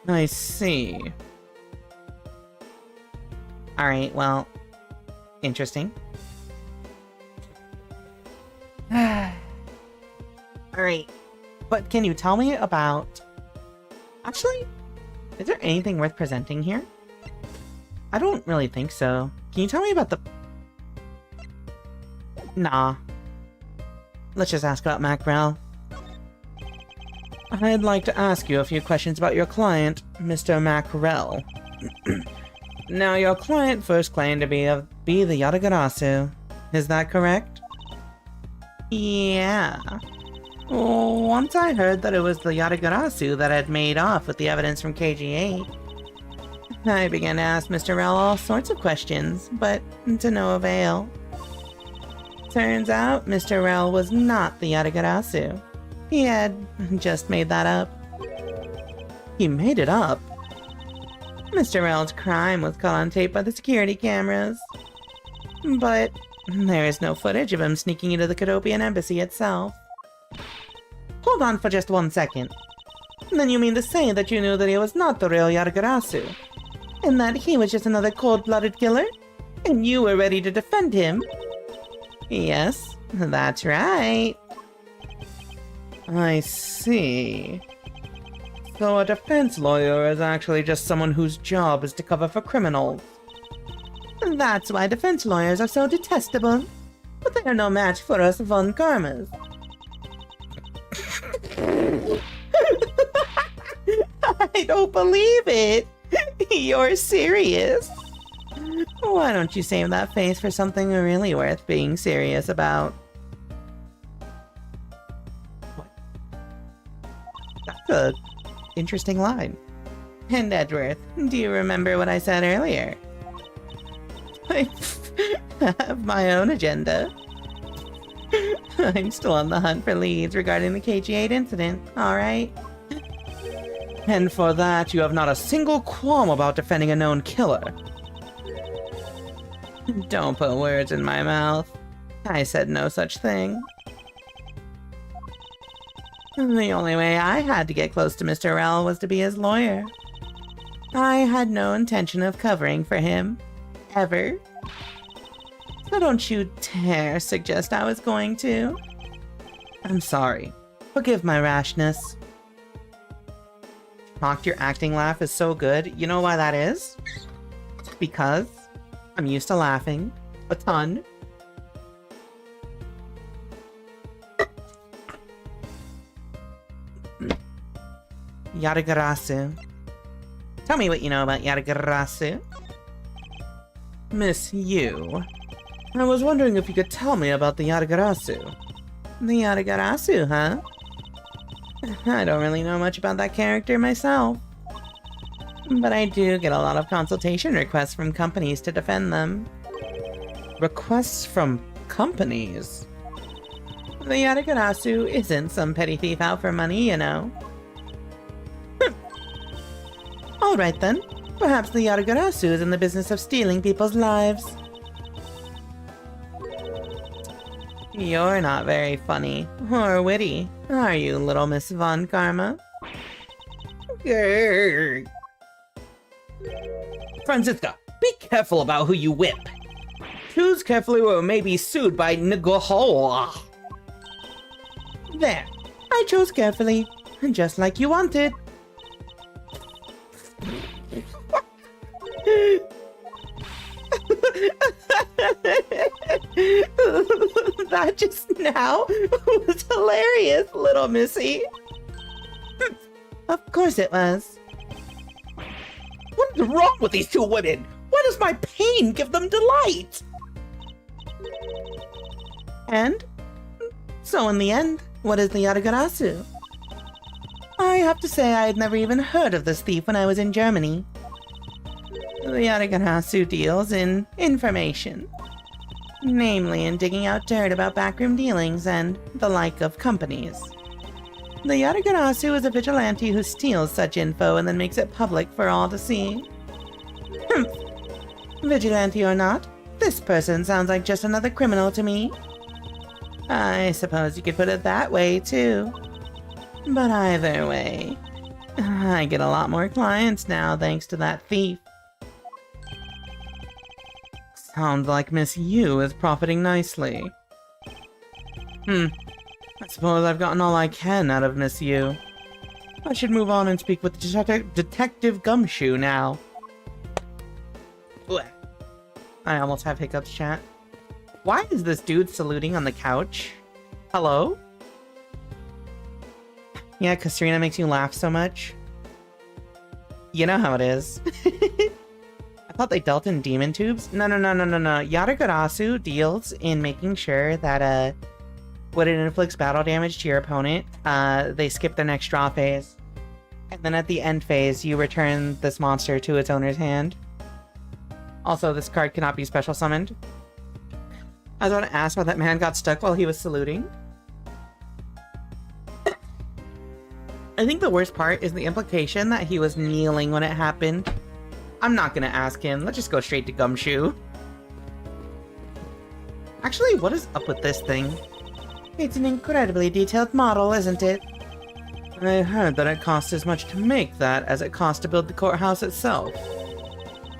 I see. Alright, well, interesting. Alright, but can you tell me about... Actually, is there anything worth presenting here? I don't really think so. Can you tell me about the... Nah. Let's just ask about Macrel. I'd like to ask you a few questions about your client, Mr. Macrel. Now, your client first claimed to be the Yatagarasu. Is that correct? Yeah. Once I heard that it was the Yatagarasu that had made off with the evidence from KG-8, I began to ask Mr. Rell all sorts of questions, but to no avail. Turns out, Mr. Rell was not the Yatagarasu. He had just made that up. He made it up? Mr. Rell's crime was caught on tape by the security cameras. But there is no footage of him sneaking into the Cadopian embassy itself. Hold on for just 1 second. Then you mean to say that you knew that he was not the real Yatagarasu? And that he was just another cold-blooded killer? And you were ready to defend him? Yes, that's right. I see. So a defense lawyer is actually just someone whose job is to cover for criminals. That's why defense lawyers are so detestable. But they are no match for us von Karmas. I don't believe it. You're serious? Why don't you save that face for something really worth being serious about? What? That's a interesting line. And Edgeworth, do you remember what I said earlier? I have my own agenda. I'm still on the hunt for leads regarding the KG-8 incident, alright? And for that, you have not a single qualm about defending a known killer. Don't put words in my mouth. I said no such thing. The only way I had to get close to Mr. Rell was to be his lawyer. I had no intention of covering for him. Ever. So don't you dare suggest I was going to. I'm sorry. Forgive my rashness. Mocked, your acting laugh is so good. You know why that is? Because I'm used to laughing a ton. Yadagarasu. Tell me what you know about Yadagarasu. Miss Yu. I was wondering if you could tell me about the Yadagarasu. The Yadagarasu, huh? I don't really know much about that character myself. But I do get a lot of consultation requests from companies to defend them. Requests from companies? The Yadagarasu isn't some petty thief out for money, you know. Alright then. Perhaps the Yadagarasu is in the business of stealing people's lives. You're not very funny or witty, are you, little Miss Von Karma? Grrr. Franziska, be careful about who you whip. Choose carefully or may be sued by Ngohoa. There, I chose carefully, just like you wanted. That just now was hilarious, little missy. Of course it was.
What is wrong with these two women? Why does my pain give them delight?
And? So in the end, what is the Yadagarasu? I have to say I had never even heard of this thief when I was in Germany. The Yadagarasu deals in information. Namely in digging out dirt about backroom dealings and the like of companies. The Yadagarasu is a vigilante who steals such info and then makes it public for all to see. Vigilante or not, this person sounds like just another criminal to me. I suppose you could put it that way, too. But either way, I get a lot more clients now thanks to that thief. Sounds like Miss Yu is profiting nicely. I suppose I've gotten all I can out of Miss Yu. I should move on and speak with Detective Gumshoe now. Blech. I almost have hiccups, chat. Why is this dude saluting on the couch? Hello? Yeah, because Serena makes you laugh so much. You know how it is. I thought they dealt in demon tubes. No. Yadagarasu deals in making sure that, when it inflicts battle damage to your opponent, they skip their next draw phase. And then at the end phase, you return this monster to its owner's hand. Also, this card cannot be special summoned. I was about to ask why that man got stuck while he was saluting. I think the worst part is the implication that he was kneeling when it happened. I'm not gonna ask him. Let's just go straight to Gumshoe. Actually, what is up with this thing? It's an incredibly detailed model, isn't it? I heard that it cost as much to make that as it cost to build the courthouse itself.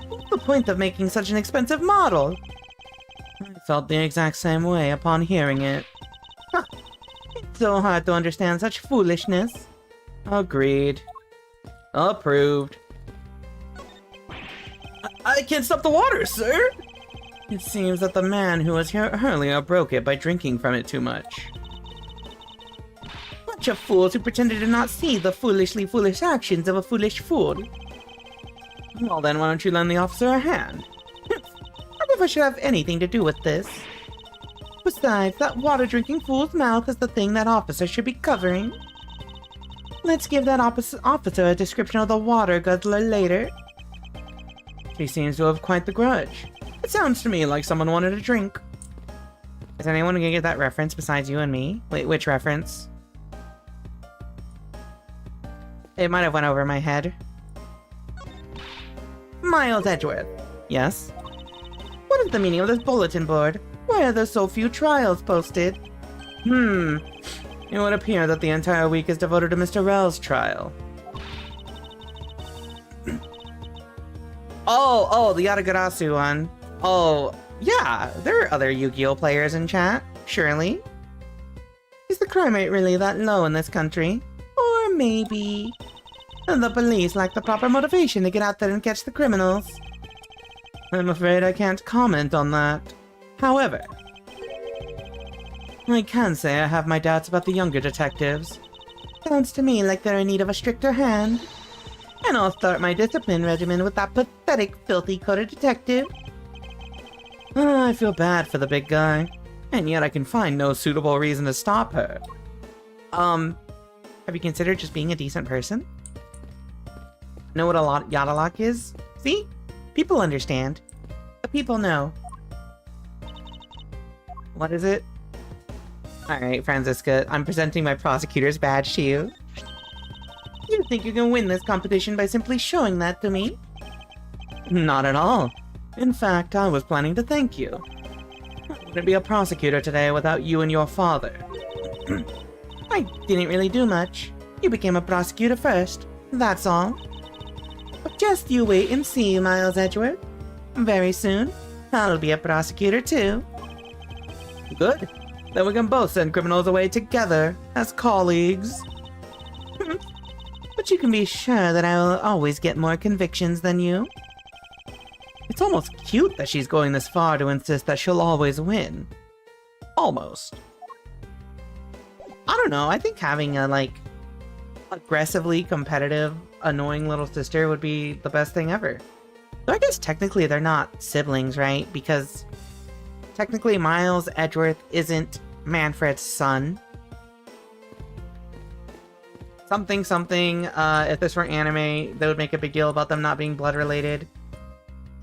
What's the point of making such an expensive model? I felt the exact same way upon hearing it. Huh. It's so hard to understand such foolishness. Agreed. Approved. I can't stop the water, sir! It seems that the man who was here earlier broke it by drinking from it too much. Bunch of fools who pretended to not see the foolishly foolish actions of a foolish fool. Well then, why don't you lend the officer a hand? As if I should have anything to do with this. Besides, that water-drinking fool's mouth is the thing that officer should be covering. Let's give that officer a description of the water guzzler later. She seems to have quite the grudge. It sounds to me like someone wanted a drink. Is anyone gonna get that reference besides you and me? Wait, which reference? It might have went over my head. Miles Edgeworth. Yes? What is the meaning of this bulletin board? Why are there so few trials posted? It would appear that the entire week is devoted to Mr. Rel's trial. Oh, the Yatagarasu one. Oh, yeah, there are other Yu-Gi-Oh players in chat, surely. Is the crime rate really that low in this country? Or maybe the police lack the proper motivation to get out there and catch the criminals? I'm afraid I can't comment on that. However, I can say I have my doubts about the younger detectives. Sounds to me like they're in need of a stricter hand. And I'll start my discipline regimen with that pathetic, filthy-coated detective. I feel bad for the big guy, and yet I can find no suitable reason to stop her. Have you considered just being a decent person? Know what a Yadalak is? See? People understand. The people know. What is it? Alright, Franziska, I'm presenting my prosecutor's badge to you. You think you can win this competition by simply showing that to me? Not at all. In fact, I was planning to thank you. I wouldn't be a prosecutor today without you and your father. I didn't really do much. You became a prosecutor first, that's all. But just you wait and see, Miles Edgeworth. Very soon, I'll be a prosecutor too. Good. Then we can both send criminals away together, as colleagues. But you can be sure that I will always get more convictions than you. It's almost cute that she's going this far to insist that she'll always win. Almost. I don't know, I think having a, aggressively competitive, annoying little sister would be the best thing ever. So I guess technically they're not siblings, right? Because technically Miles Edgeworth isn't Manfred's son. Something, if this were anime, they would make a big deal about them not being blood related.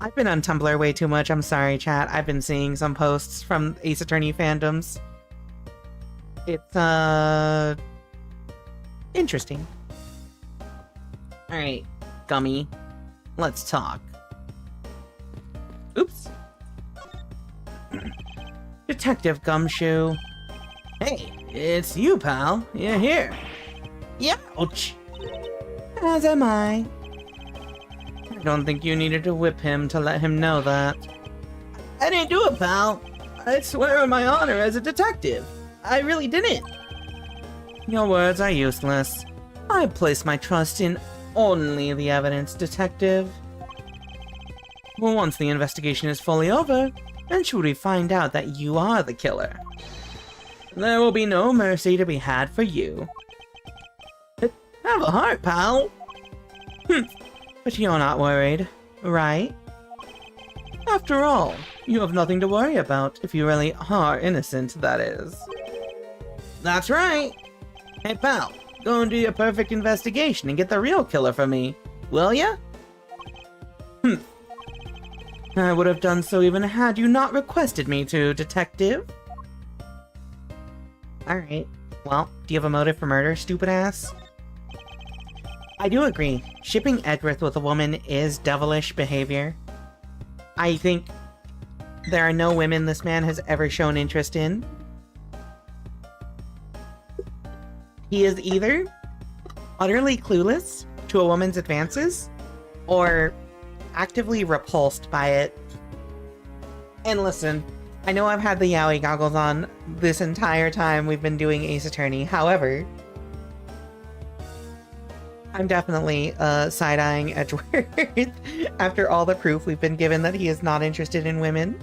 I've been on Tumblr way too much, I'm sorry chat. I've been seeing some posts from Ace Attorney fandoms. It's, interesting. Alright, Gummy. Let's talk. Oops. Detective Gumshoe. Hey, it's you, pal. You're here. Ouch! As am I. I don't think you needed to whip him to let him know that. I didn't do it, pal. I swear on my honor as a detective. I really didn't. Your words are useless. I place my trust in only the evidence, detective. Well, once the investigation is fully over, then should we find out that you are the killer, there will be no mercy to be had for you. Have a heart, pal. But you're not worried, right? After all, you have nothing to worry about if you really are innocent, that is. That's right. Hey, pal, go and do your perfect investigation and get the real killer for me, will ya? I would have done so even had you not requested me to, detective. Alright, well, do you have a motive for murder, stupid ass? I do agree. Shipping Edgeworth with a woman is devilish behavior. I think there are no women this man has ever shown interest in. He is either utterly clueless to a woman's advances, or actively repulsed by it. And listen, I know I've had the yaoi goggles on this entire time we've been doing Ace Attorney, however, I'm definitely side-eyeing Edgeworth after all the proof we've been given that he is not interested in women.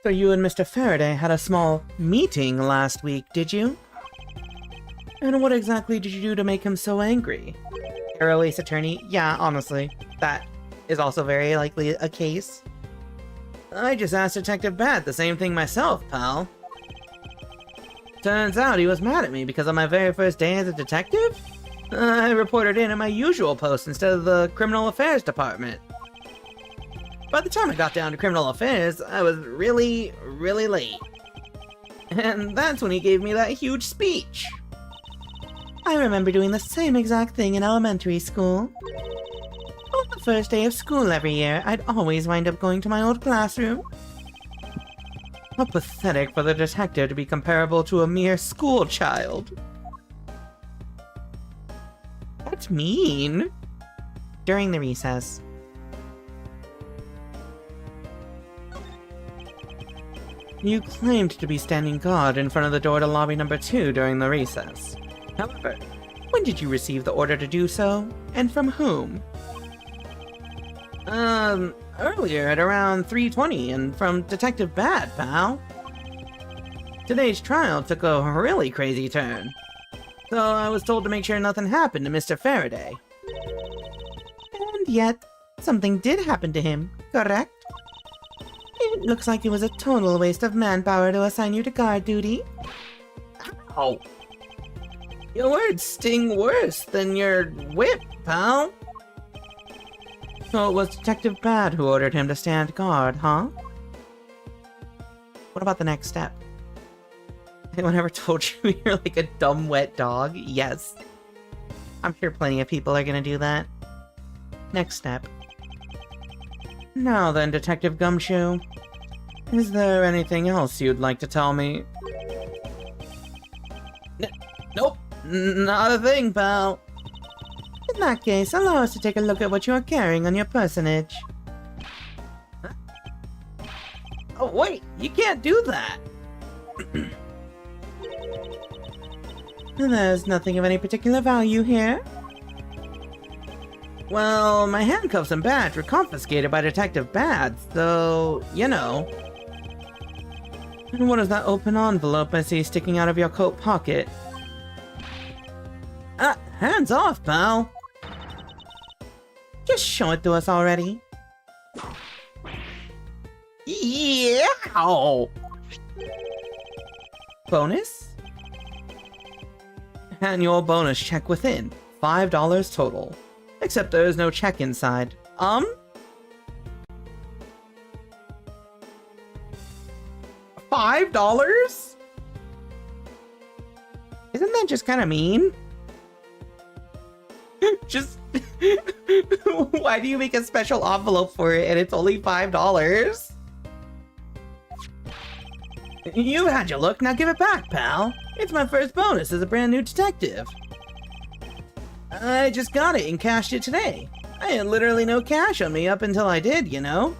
So you and Mr. Faraday had a small meeting last week, did you? And what exactly did you do to make him so angry? Arrow Ace Attorney, yeah, honestly, that is also very likely a case. I just asked Detective Bad the same thing myself, pal. Turns out he was mad at me because on my very first day as a detective, I reported in at my usual post instead of the Criminal Affairs Department. By the time I got down to Criminal Affairs, I was really, really late. And that's when he gave me that huge speech. I remember doing the same exact thing in elementary school. On the first day of school every year, I'd always wind up going to my old classroom. How pathetic for the detective to be comparable to a mere school child. That's mean. During the recess. You claimed to be standing guard in front of the door to lobby number 2 during the recess. However, when did you receive the order to do so, and from whom? Earlier at around 3:20 and from Detective Bad, pal. Today's trial took a really crazy turn, so I was told to make sure nothing happened to Mr. Faraday. And yet, something did happen to him, correct? It looks like it was a total waste of manpower to assign you to guard duty. Ow. Your words sting worse than your whip, pal. So it was Detective Bad who ordered him to stand guard, huh? What about the next step? Anyone ever told you you're like a dumb wet dog? Yes. I'm sure plenty of people are gonna do that. Next step. Now then, Detective Gumshoe. Is there anything else you'd like to tell me? Nope. Not a thing, pal. In that case, allow us to take a look at what you are carrying on your personage. Huh? Oh, wait! You can't do that! There's nothing of any particular value here. Well, my handcuffs and badge were confiscated by Detective Bad, so, you know. And what is that open envelope I see sticking out of your coat pocket? Hands off, pal! Just show it to us already. Yeah! Bonus? Annual bonus check within. $5 total. Except there is no check inside. $5? Isn't that just kind of mean? Just... Why do you make a special envelope for it and it's only $5? You've had your look, now give it back, pal. It's my first bonus as a brand new detective. I just got it and cashed it today. I had literally no cash on me up until I did, you know?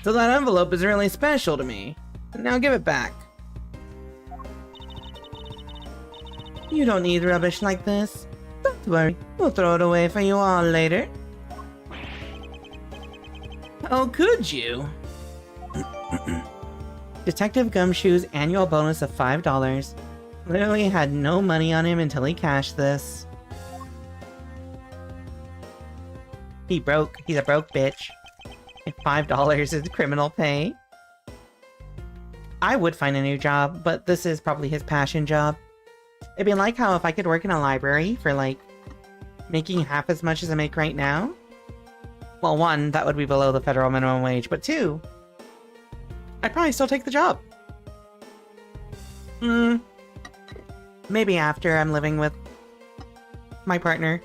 So that envelope is really special to me. Now give it back. You don't need rubbish like this. Don't worry, we'll throw it away for you all later. Oh, could you? Detective Gumshoe's annual bonus of $5. Literally had no money on him until he cashed this. He broke. He's a broke bitch. If $5 is criminal pay. I would find a new job, but this is probably his passion job. It'd be like how if I could work in a library for, like, making half as much as I make right now. Well, 1, that would be below the federal minimum wage, but 2, I'd probably still take the job. Maybe after I'm living with my partner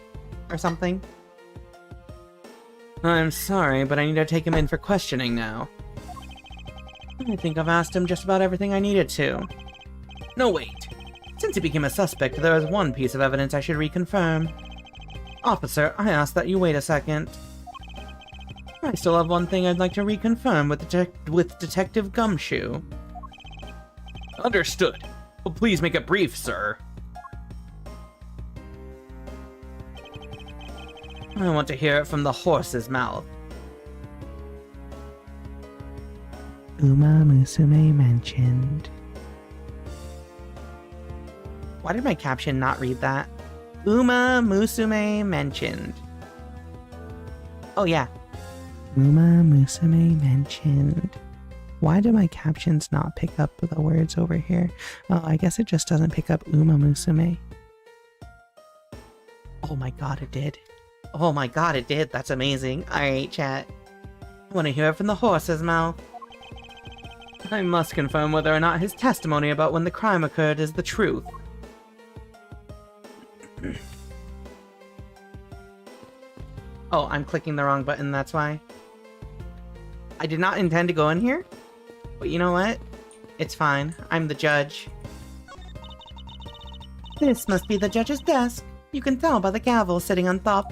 or something. I'm sorry, but I need to take him in for questioning now. I think I've asked him just about everything I needed to. No, wait. Since he became a suspect, there is one piece of evidence I should reconfirm. Officer, I ask that you wait a second. I still have one thing I'd like to reconfirm with Detective Gumshoe. Understood. Well, please make it brief, sir. I want to hear it from the horse's mouth. Uma Musume mentioned. Why did my caption not read that? Uma Musume mentioned. Oh yeah. Uma Musume mentioned. Why do my captions not pick up the words over here? Oh, I guess it just doesn't pick up Uma Musume. Oh my god, it did. Oh my god, it did. That's amazing. Alright, chat. I want to hear it from the horse's mouth. I must confirm whether or not his testimony about when the crime occurred is the truth. Oh, I'm clicking the wrong button, that's why. I did not intend to go in here, but you know what? It's fine. I'm the judge. This must be the judge's desk. You can tell by the gavel sitting on top.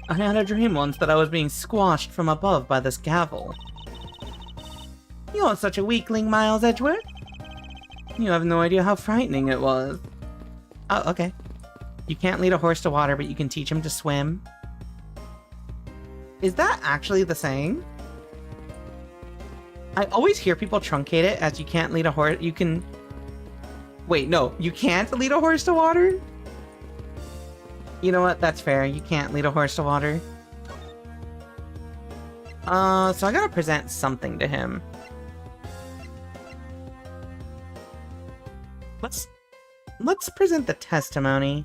I had a dream once that I was being squashed from above by this gavel. You're such a weakling, Miles Edgeworth. You have no idea how frightening it was. Oh, okay. You can't lead a horse to water, but you can teach him to swim. Is that actually the saying? I always hear people truncate it as you can't lead a horse. You can... Wait, no. You can't lead a horse to water? You know what? That's fair. You can't lead a horse to water. So I gotta present something to him. Let's present the testimony.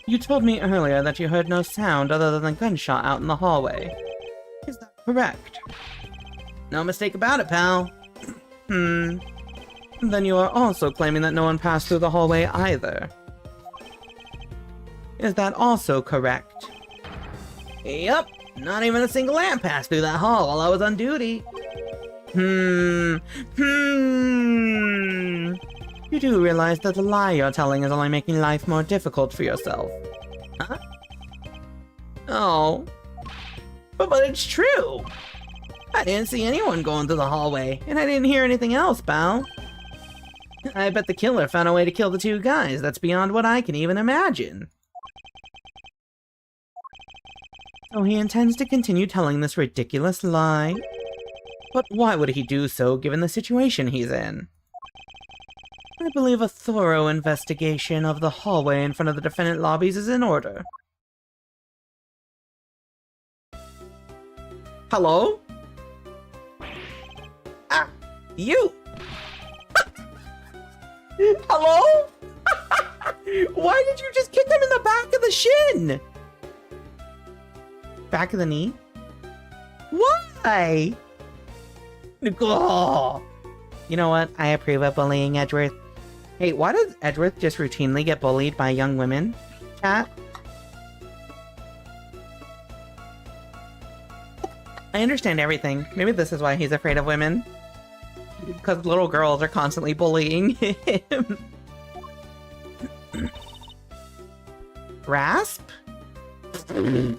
You told me earlier that you heard no sound other than a gunshot out in the hallway. Is that correct? No mistake about it, pal. Then you are also claiming that no one passed through the hallway either. Is that also correct? Yep, not even a single lamp passed through that hall while I was on duty. You do realize that the lie you're telling is only making life more difficult for yourself. Huh? Oh. But it's true! I didn't see anyone going through the hallway, and I didn't hear anything else, pal. I bet the killer found a way to kill the two guys. That's beyond what I can even imagine. So he intends to continue telling this ridiculous lie? But why would he do so given the situation he's in? I believe a thorough investigation of the hallway in front of the defendant lobbies is in order. Hello? Ah! You! Hello? Why did you just kick him in the back of the shin? Back of the knee? Why? Oh. You know what? I approve of bullying, Edgeworth. Hey, why does Edgeworth just routinely get bullied by young women? Chat? I understand everything. Maybe this is why he's afraid of women. Because little girls are constantly bullying him. Rasp?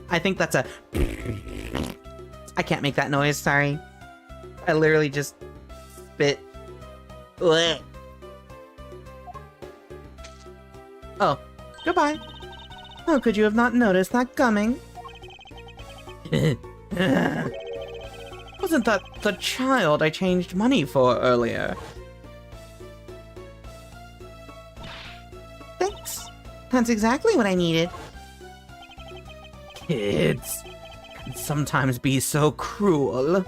I think that's a... I can't make that noise, sorry. I literally just spit. Blech. Oh, goodbye. How could you have not noticed that coming? Wasn't that the child I changed money for earlier? Thanks. That's exactly what I needed. Kids can sometimes be so cruel.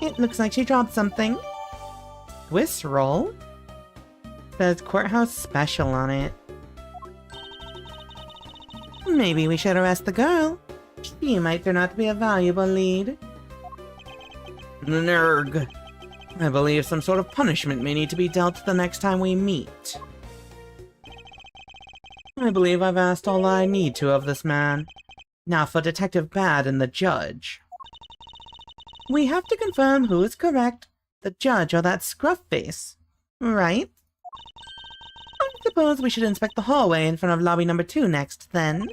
It looks like she dropped something. Swiss roll? Says courthouse special on it. Maybe we should arrest the girl. She might turn out to be a valuable lead. Nerg. I believe some sort of punishment may need to be dealt the next time we meet. I believe I've asked all I need to of this man. Now for Detective Bad and the judge. We have to confirm who is correct, the judge or that scruff face, right? I suppose we should inspect the hallway in front of lobby number 2 next, then.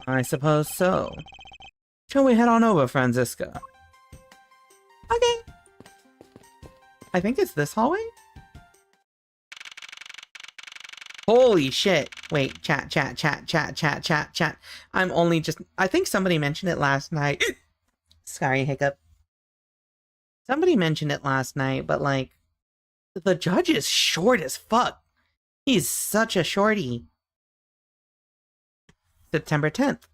I suppose so. Shall we head on over, Franziska? Okay. I think it's this hallway? Holy shit. Wait, chat. I'm only just... I think somebody mentioned it last night. Sorry, hiccup. Somebody mentioned it last night, but like, the judge is short as fuck. He's such a shorty. September 10th.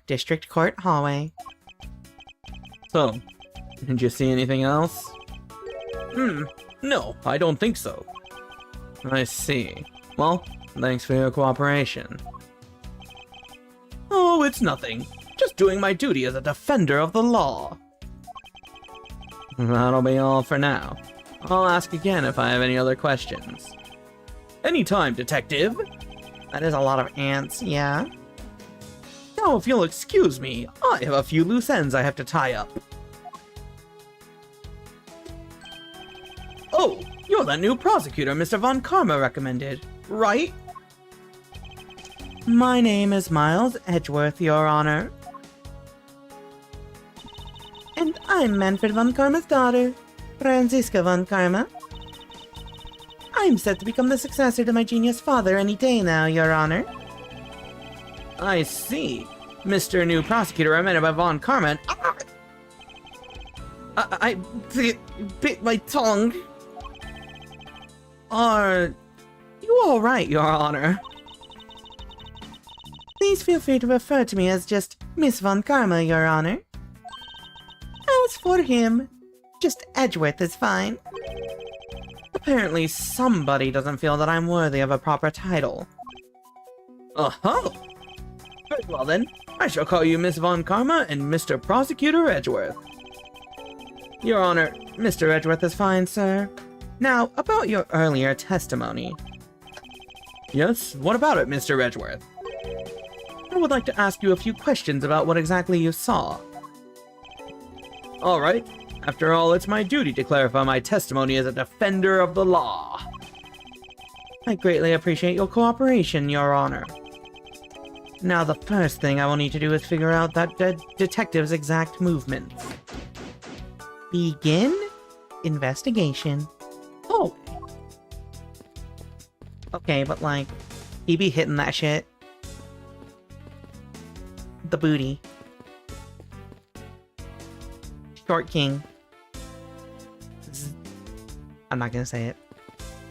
District Court Hallway. So, did you see anything else? No, I don't think so. I see. Well, thanks for your cooperation. Oh, it's nothing. Just doing my duty as a defender of the law. That'll be all for now. I'll ask again if I have any other questions. Anytime, detective. That is a lot of ants, yeah. Now, if you'll excuse me, I have a few loose ends I have to tie up. Oh, you're that new prosecutor Mr. Von Karma recommended, right? My name is Miles Edgeworth, Your Honor. And I'm Manfred Von Karma's daughter, Franziska Von Karma. I'm set to become the successor to my genius father any day now, Your Honor. I see. Mr. New Prosecutor recommended by Von Karma. I bit my tongue. Are you alright, Your Honor? Please feel free to refer to me as just Miss Von Karma, Your Honor. As for him, just Edgeworth is fine. Apparently somebody doesn't feel that I'm worthy of a proper title. Uh-huh! Very well then, I shall call you Miss Von Karma and Mr. Prosecutor Edgeworth. Your Honor, Mr. Edgeworth is fine, sir. Now, about your earlier testimony. Yes, what about it, Mr. Edgeworth? I would like to ask you a few questions about what exactly you saw. Alright. After all, it's my duty to clarify my testimony as a defender of the law. I greatly appreciate your cooperation, Your Honor. Now, the first thing I will need to do is figure out that detective's exact movements. Begin investigation. Oh. Okay, but like, he be hitting that shit. The booty. Short King. I'm not gonna say it.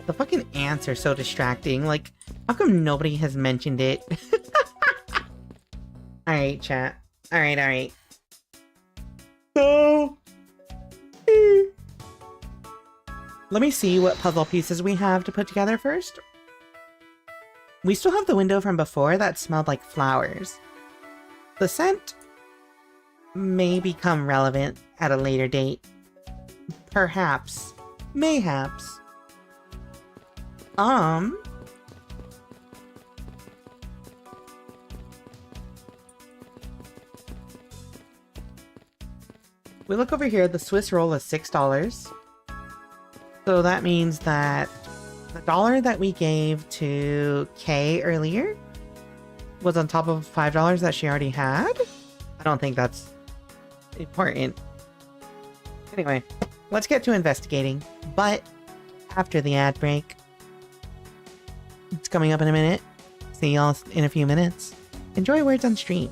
The fucking ants are so distracting. Like, how come nobody has mentioned it? Alright, chat. Alright. So... let me see what puzzle pieces we have to put together first. We still have the window from before that smelled like flowers. The scent may become relevant at a later date. Perhaps. Mayhaps. We look over here, the Swiss roll is $6. So that means that the $1 that we gave to Kay earlier was on top of $5 that she already had? I don't think that's important. Anyway, let's get to investigating, but after the ad break. It's coming up in a minute. See y'all in a few minutes. Enjoy Words on Stream.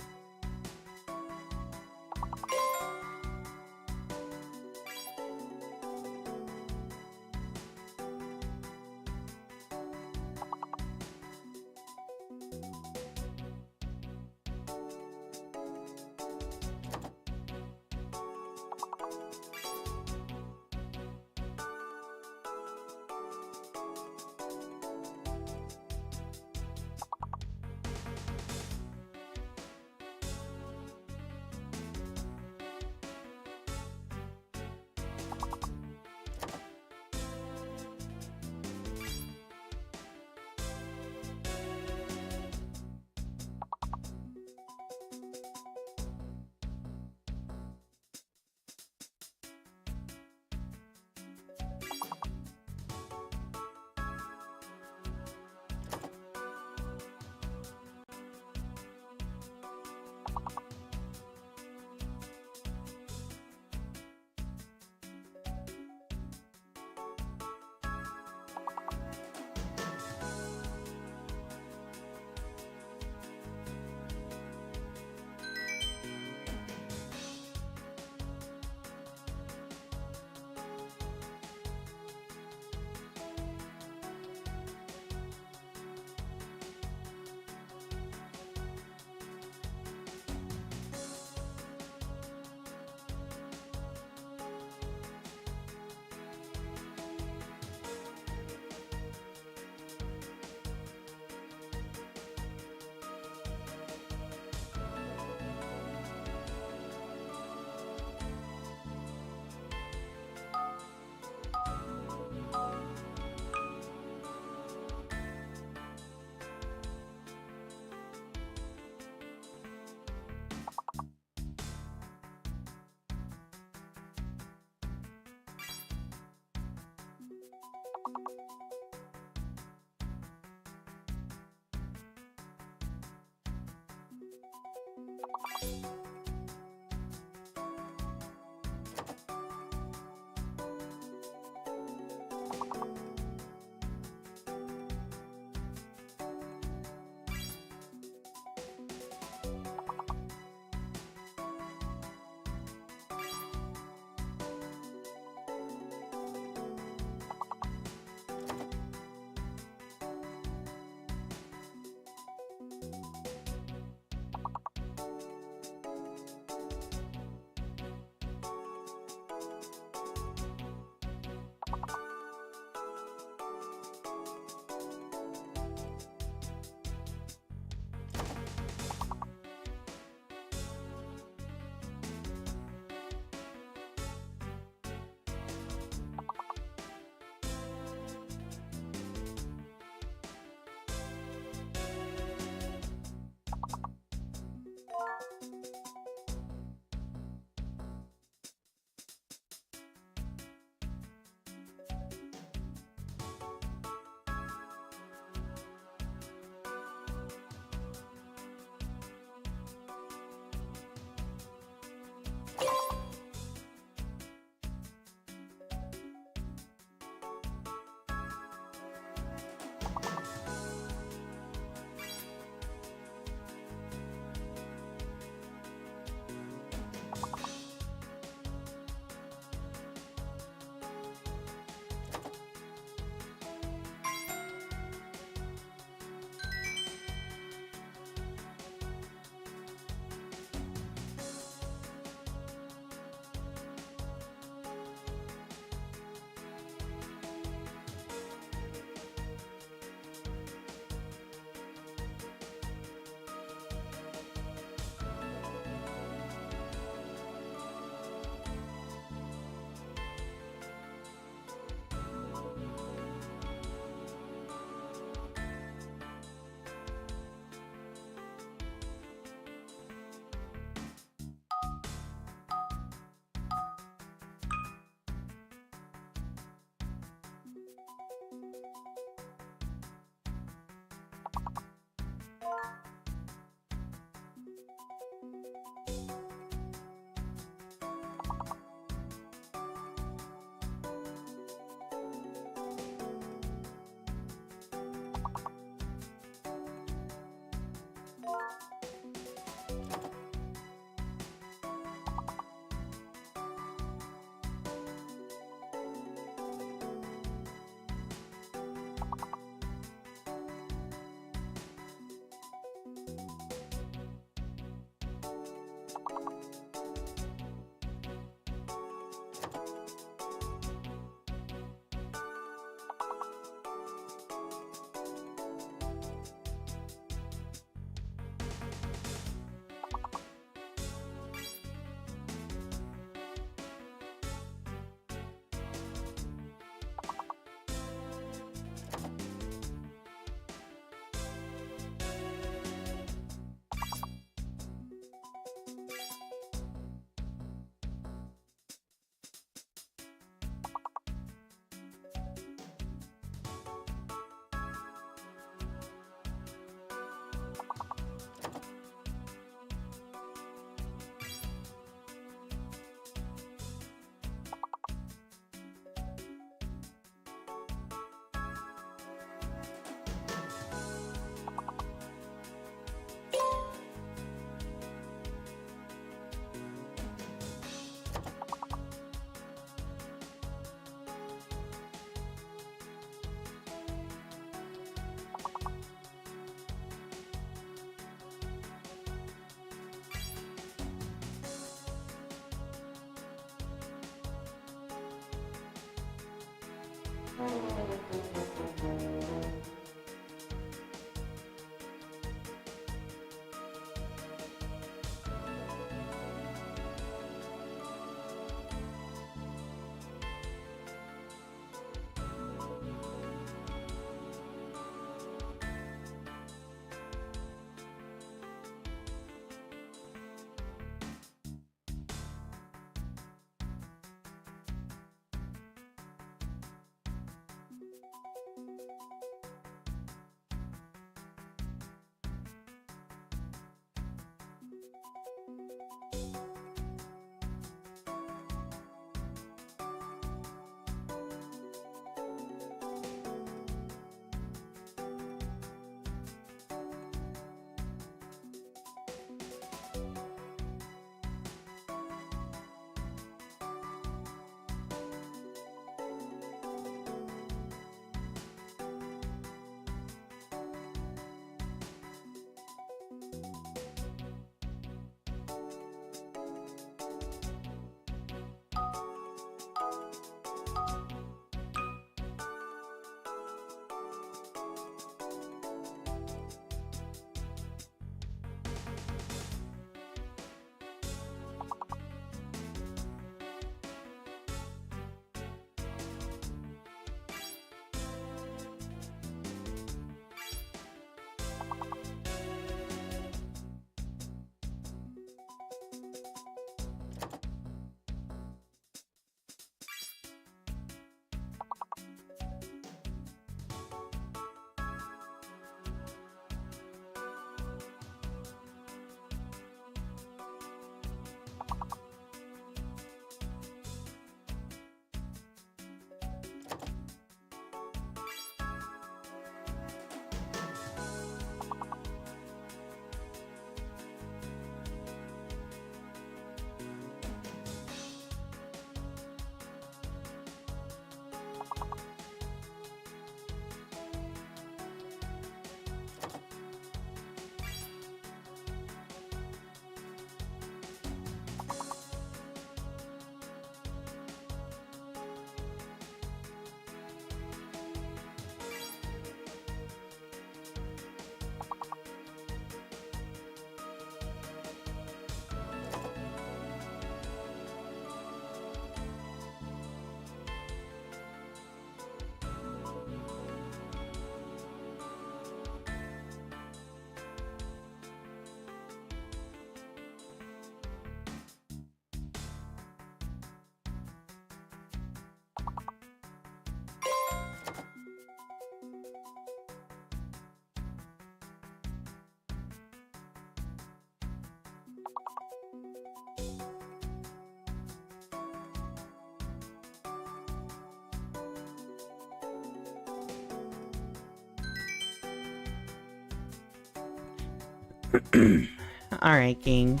Alright, King.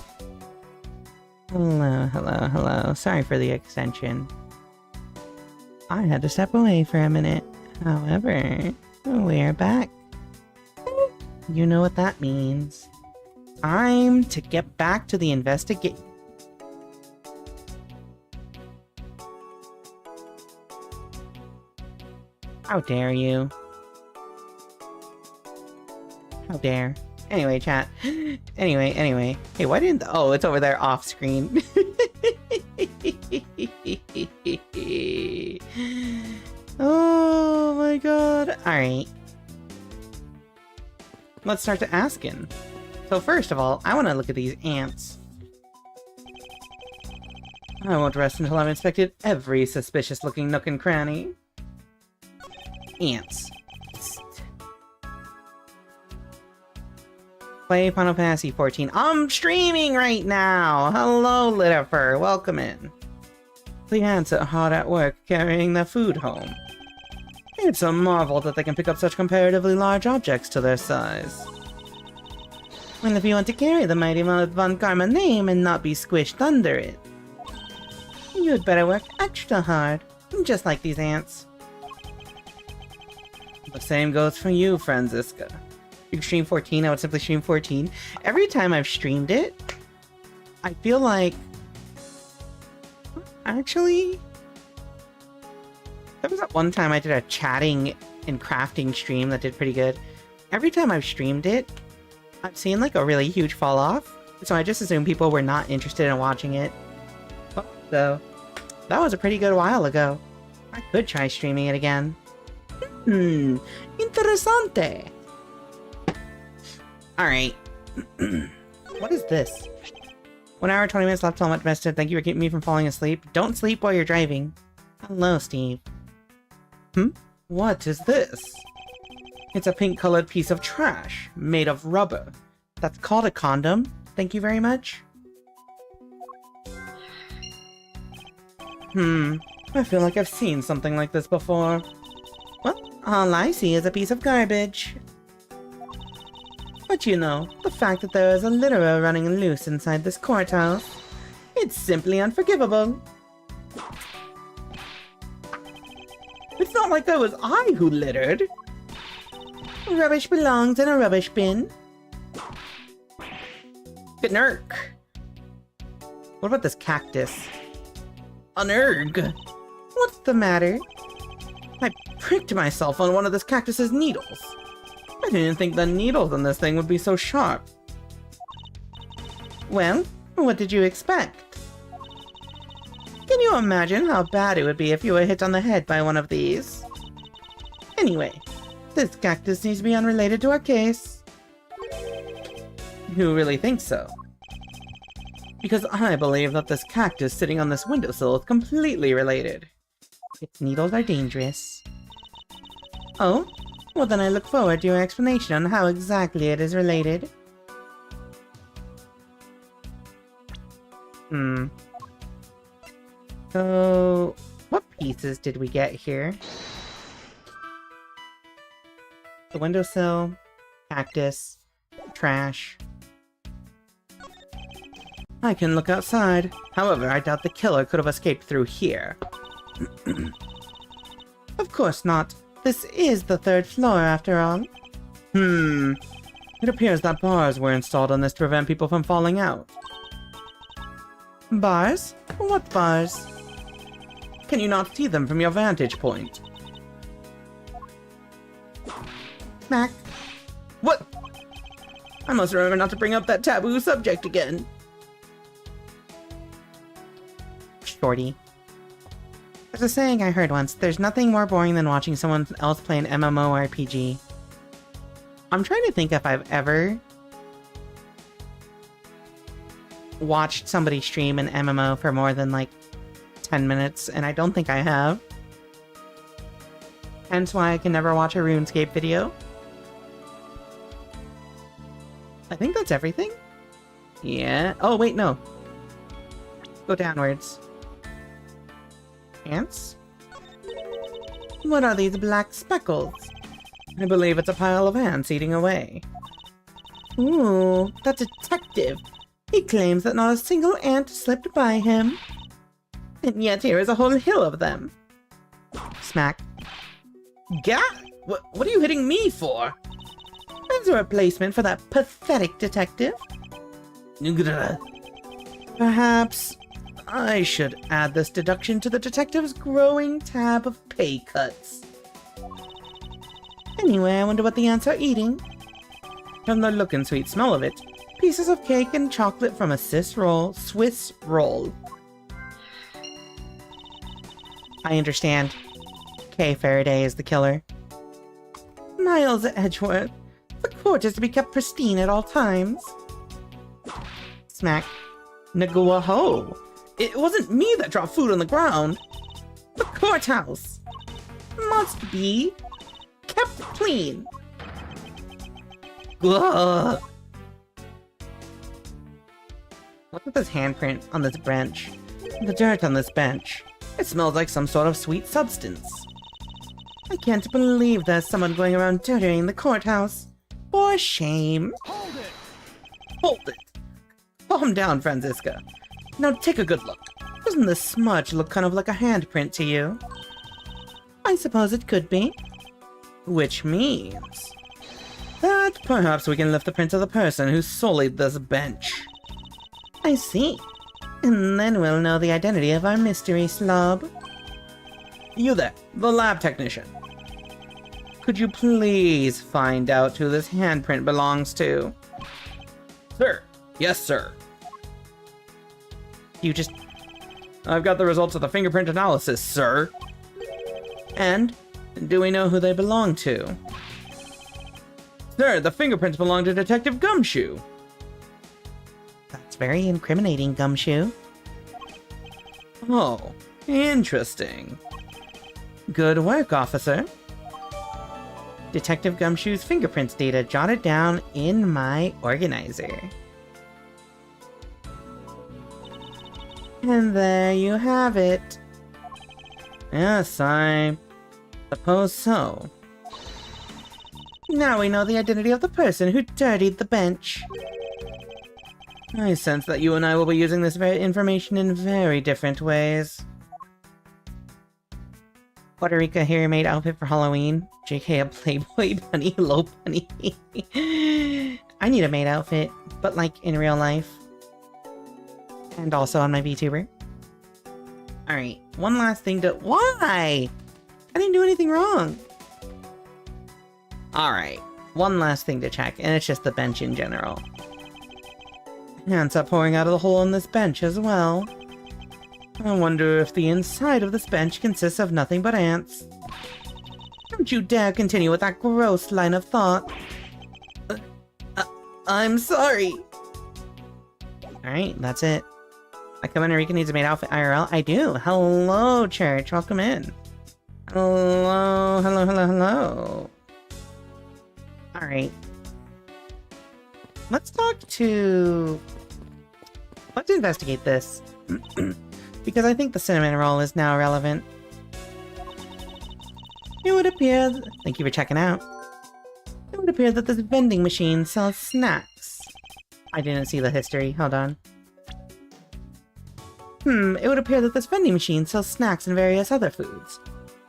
Hello, hello, hello. Sorry for the extension. I had to step away for a minute. However, we're back. You know what that means. Time to get back to the investigate. How dare you? How dare? Anyway, chat. Anyway. Hey, why didn't... Oh, it's over there off screen. Oh my god. Alright. Let's start to asking. So first of all, I want to look at these ants. I won't rest until I've inspected every suspicious looking nook and cranny. Ants. Play Final Fantasy 14. I'm streaming right now! Hello, Littlefer. Welcome in. The ants are hard at work carrying their food home. It's a marvel that they can pick up such comparatively large objects to their size. And if you want to carry the mighty von Karma name and not be squished under it, you'd better work extra hard, just like these ants. The same goes for you, Franziska. You stream 14, I would simply stream 14. Every time I've streamed it, I feel like... Actually... There was that one time I did a chatting and crafting stream that did pretty good. Every time I've streamed it, I've seen like a really huge fall off. So I just assume people were not interested in watching it. So, that was a pretty good while ago. I could try streaming it again. Interessante. Alright. What is this? 1 hour, 20 minutes left till I'm rested. Thank you for keeping me from falling asleep. Don't sleep while you're driving. Hello, Steve. What is this? It's a pink-colored piece of trash, made of rubber. That's called a condom? Thank you very much. I feel like I've seen something like this before. Well, all I see is a piece of garbage. But you know, the fact that there is a litterer running loose inside this courthouse, it's simply unforgivable. It's not like it was I who littered. Rubbish belongs in a rubbish bin. Gnurk. What about this cactus? An erg. What's the matter? I pricked myself on one of this cactus's needles. I didn't think the needles on this thing would be so sharp. Well, what did you expect? Can you imagine how bad it would be if you were hit on the head by one of these? Anyway, this cactus seems to be unrelated to our case. Who really thinks so? Because I believe that this cactus sitting on this windowsill is completely related. Its needles are dangerous. Oh? Well, then I look forward to your explanation on how exactly it is related. So, what pieces did we get here? The windowsill, cactus, trash. I can look outside. However, I doubt the killer could have escaped through here. Of course not. This is the 3rd floor, after all. It appears that bars were installed on this to prevent people from falling out. Bars? What bars? Can you not see them from your vantage point? Mac. What? I must remember not to bring up that taboo subject again. Shorty. There's a saying I heard once, there's nothing more boring than watching someone else play an MMORPG. I'm trying to think if I've ever watched somebody stream an MMO for more than like 10 minutes, and I don't think I have. Hence why I can never watch a RuneScape video. I think that's everything? Yeah. Oh, wait, no. Go downwards. Ants? What are these black speckles? I believe it's a pile of ants eating away. Ooh, that detective. He claims that not a single ant slipped by him. And yet here is a whole hill of them. Smack. Gah! What are you hitting me for? As a replacement for that pathetic detective. Perhaps I should add this deduction to the detective's growing tab of pay cuts. Anyway, I wonder what the ants are eating. From the look and sweet smell of it, pieces of cake and chocolate from a Swiss roll. I understand. Kay Faraday is the killer. Miles Edgeworth, the court is to be kept pristine at all times. Smack. Nagawaho. It wasn't me that dropped food on the ground. The courthouse must be kept clean. Ugh. Look at this handprint on this bench. The dirt on this bench. It smells like some sort of sweet substance. I can't believe there's someone going around dirtying the courthouse. For shame.
Hold it!
Hold it. Calm down, Franziska. Now take a good look. Doesn't this smudge look kind of like a handprint to you? I suppose it could be. Which means that perhaps we can lift the print of the person who sullied this bench. I see. And then we'll know the identity of our mystery slob. You there, the lab technician. Could you please find out who this handprint belongs to? Sir. Yes, sir. I've got the results of the fingerprint analysis, sir. And do we know who they belong to? Sir, the fingerprints belong to Detective Gumshoe. That's very incriminating, Gumshoe. Oh, interesting. Good work, officer. Detective Gumshoe's fingerprints data jotted down in my organizer. And there you have it. Yes, I suppose so. Now we know the identity of the person who dirtied the bench. I sense that you and I will be using this very information in very different ways. Puerto Rico hair maid outfit for Halloween. JK a Playboy bunny, low bunny. I need a maid outfit, but like in real life. And also on my VTuber. Alright, one last thing to- Why? I didn't do anything wrong. Alright, one last thing to check, and it's just the bench in general. Ants are pouring out of the hole on this bench as well. I wonder if the inside of this bench consists of nothing but ants. Don't you dare continue with that gross line of thought. I'm sorry. Alright, that's it. I come in and Rika needs a maid outfit IRL. I do. Hello, church. Welcome in. Hello, hello. Alright. Let's investigate this. Because I think the cinnamon roll is now relevant. It would appear... Thank you for checking out. It would appear that this vending machine sells snacks. I didn't see the history. Hold on. It would appear that this vending machine sells snacks and various other foods.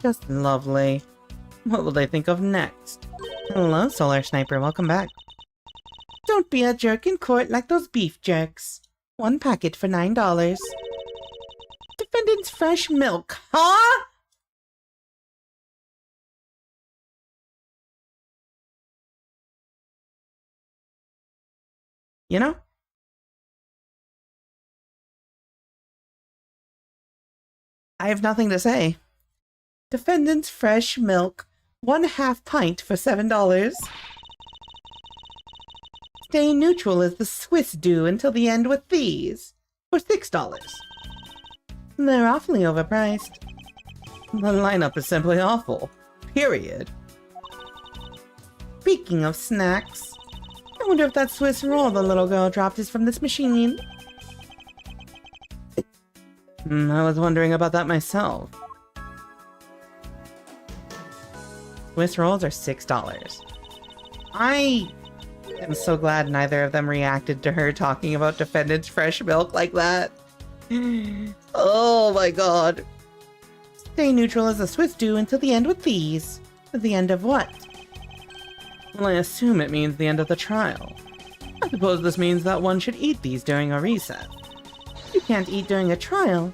Just lovely. What will they think of next? Hello, Solar Sniper. Welcome back. Don't be a jerk in court like those beef jerks. One packet for $9. Defendant's fresh milk, huh? You know? I have nothing to say. Defendant's fresh milk, 1/2 pint for $7. Stay neutral as the Swiss do until the end with these, for $6. They're awfully overpriced. The lineup is simply awful. Period. Speaking of snacks, I wonder if that Swiss roll the little girl dropped is from this machine. I was wondering about that myself. Swiss rolls are $6. I I'm so glad neither of them reacted to her talking about defendant's fresh milk like that. Oh my god. Stay neutral as the Swiss do until the end with these. The end of what? Well, I assume it means the end of the trial. I suppose this means that one should eat these during a recess. You can't eat during a trial,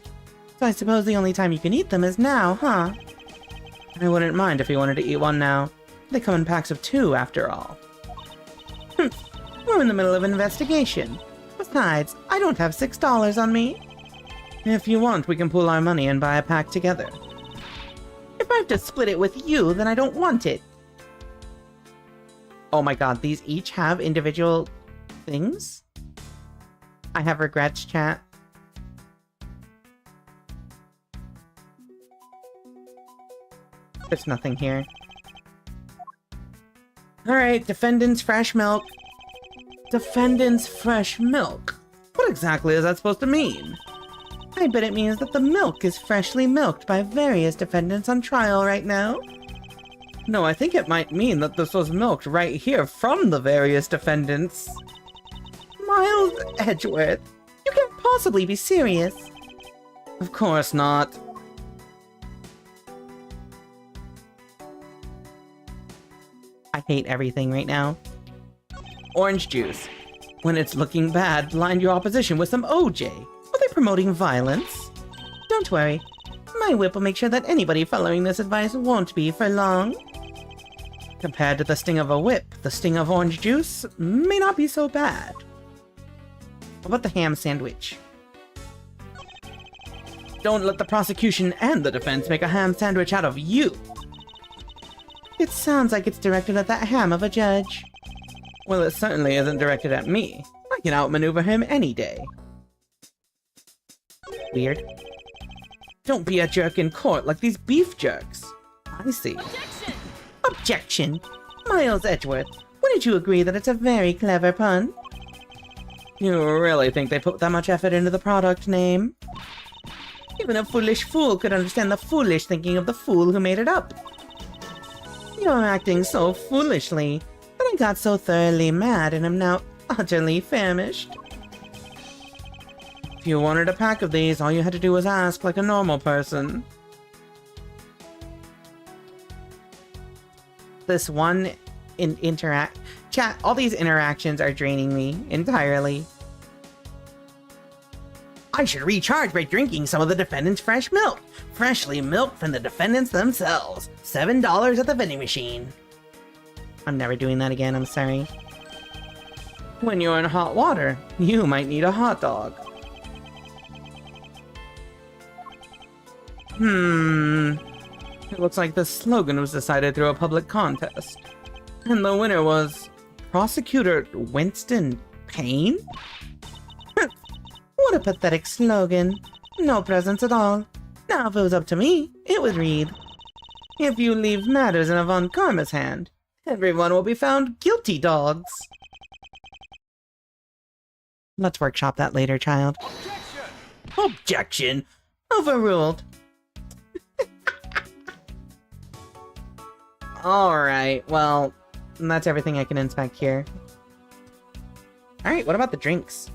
so I suppose the only time you can eat them is now, huh? I wouldn't mind if you wanted to eat one now. They come in packs of 2, after all. We're in the middle of an investigation. Besides, I don't have $6 on me. If you want, we can pool our money and buy a pack together. If I have to split it with you, then I don't want it. Oh my god, these each have individual things? I have regrets, chat. There's nothing here. Alright, defendant's fresh milk. Defendant's fresh milk? What exactly is that supposed to mean? I bet it means that the milk is freshly milked by various defendants on trial right now. No, I think it might mean that this was milked right here from the various defendants. Miles Edgeworth, you can't possibly be serious. Of course not. I hate everything right now. Orange juice. When it's looking bad, blind your opposition with some OJ. Are they promoting violence? Don't worry. My whip will make sure that anybody following this advice won't be for long. Compared to the sting of a whip, the sting of orange juice may not be so bad. What about the ham sandwich? Don't let the prosecution and the defense make a ham sandwich out of you. It sounds like it's directed at that ham of a judge. Well, it certainly isn't directed at me. I can outmaneuver him any day. Weird. Don't be a jerk in court like these beef jerks. I see.
Objection!
Objection! Miles Edgeworth, wouldn't you agree that it's a very clever pun? You really think they put that much effort into the product name? Even a foolish fool could understand the foolish thinking of the fool who made it up. You're acting so foolishly that I got so thoroughly mad and am now utterly famished. If you wanted a pack of these, all you had to do was ask like a normal person. This one chat, all these interactions are draining me entirely. I should recharge by drinking some of the defendant's fresh milk. Freshly milked from the defendants themselves. $7 at the vending machine. I'm never doing that again, I'm sorry. When you're in hot water, you might need a hot dog. It looks like the slogan was decided through a public contest. And the winner was Prosecutor Winston Payne? What a pathetic slogan. No presents at all. Now if it was up to me, it would read, if you leave matters in a Von Karma's hand, everyone will be found guilty dogs. Let's workshop that later, child. Objection! Objection! Overruled. Alright, well, that's everything I can inspect here. Alright, what about the drinks?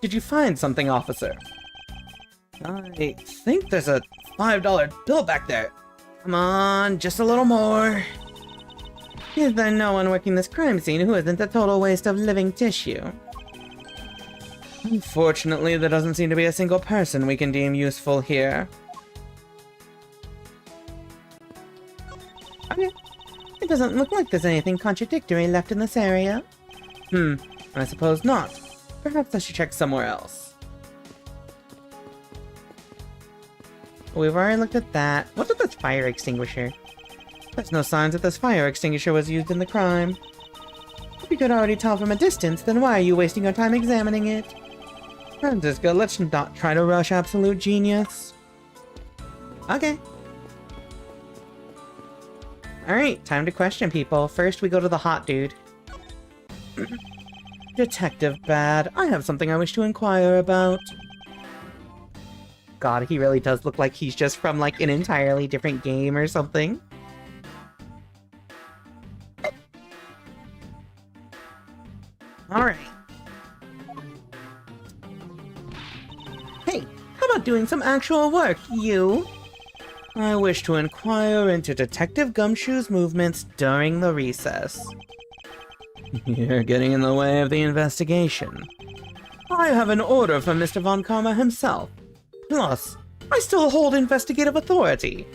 Did you find something, officer? I think there's a $5 bill back there. Come on, just a little more. Is there no one working this crime scene who isn't a total waste of living tissue? Unfortunately, there doesn't seem to be a single person we can deem useful here. Okay. It doesn't look like there's anything contradictory left in this area. I suppose not. Perhaps I should check somewhere else. We've already looked at that. What's with this fire extinguisher? There's no signs that this fire extinguisher was used in the crime. If you could already tell from a distance, then why are you wasting your time examining it? Franziska, let's not try to rush absolute genius. Okay. Alright, time to question people. First, we go to the hot dude. Detective Bad, I have something I wish to inquire about. God, he really does look like he's just from, like, an entirely different game or something. Alright. Hey, how about doing some actual work, you? I wish to inquire into Detective Gumshoe's movements during the recess. You're getting in the way of the investigation. I have an order from Mr. Von Karma himself. Plus, I still hold investigative authority.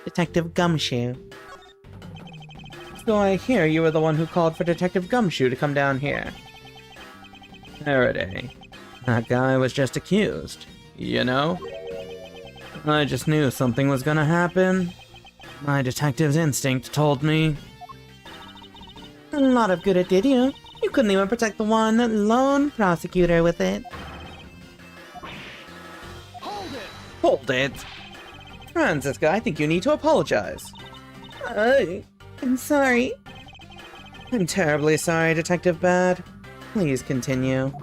Detective Gumshoe. So I hear you were the one who called for Detective Gumshoe to come down here. Faraday. That guy was just accused, you know? I just knew something was gonna happen. My detective's instinct told me. A lot of good it did you. You couldn't even protect the one lone prosecutor with it.
Hold it!
Hold it! Franziska, I think you need to apologize. I'm sorry. I'm terribly sorry, Detective Bad. Please continue.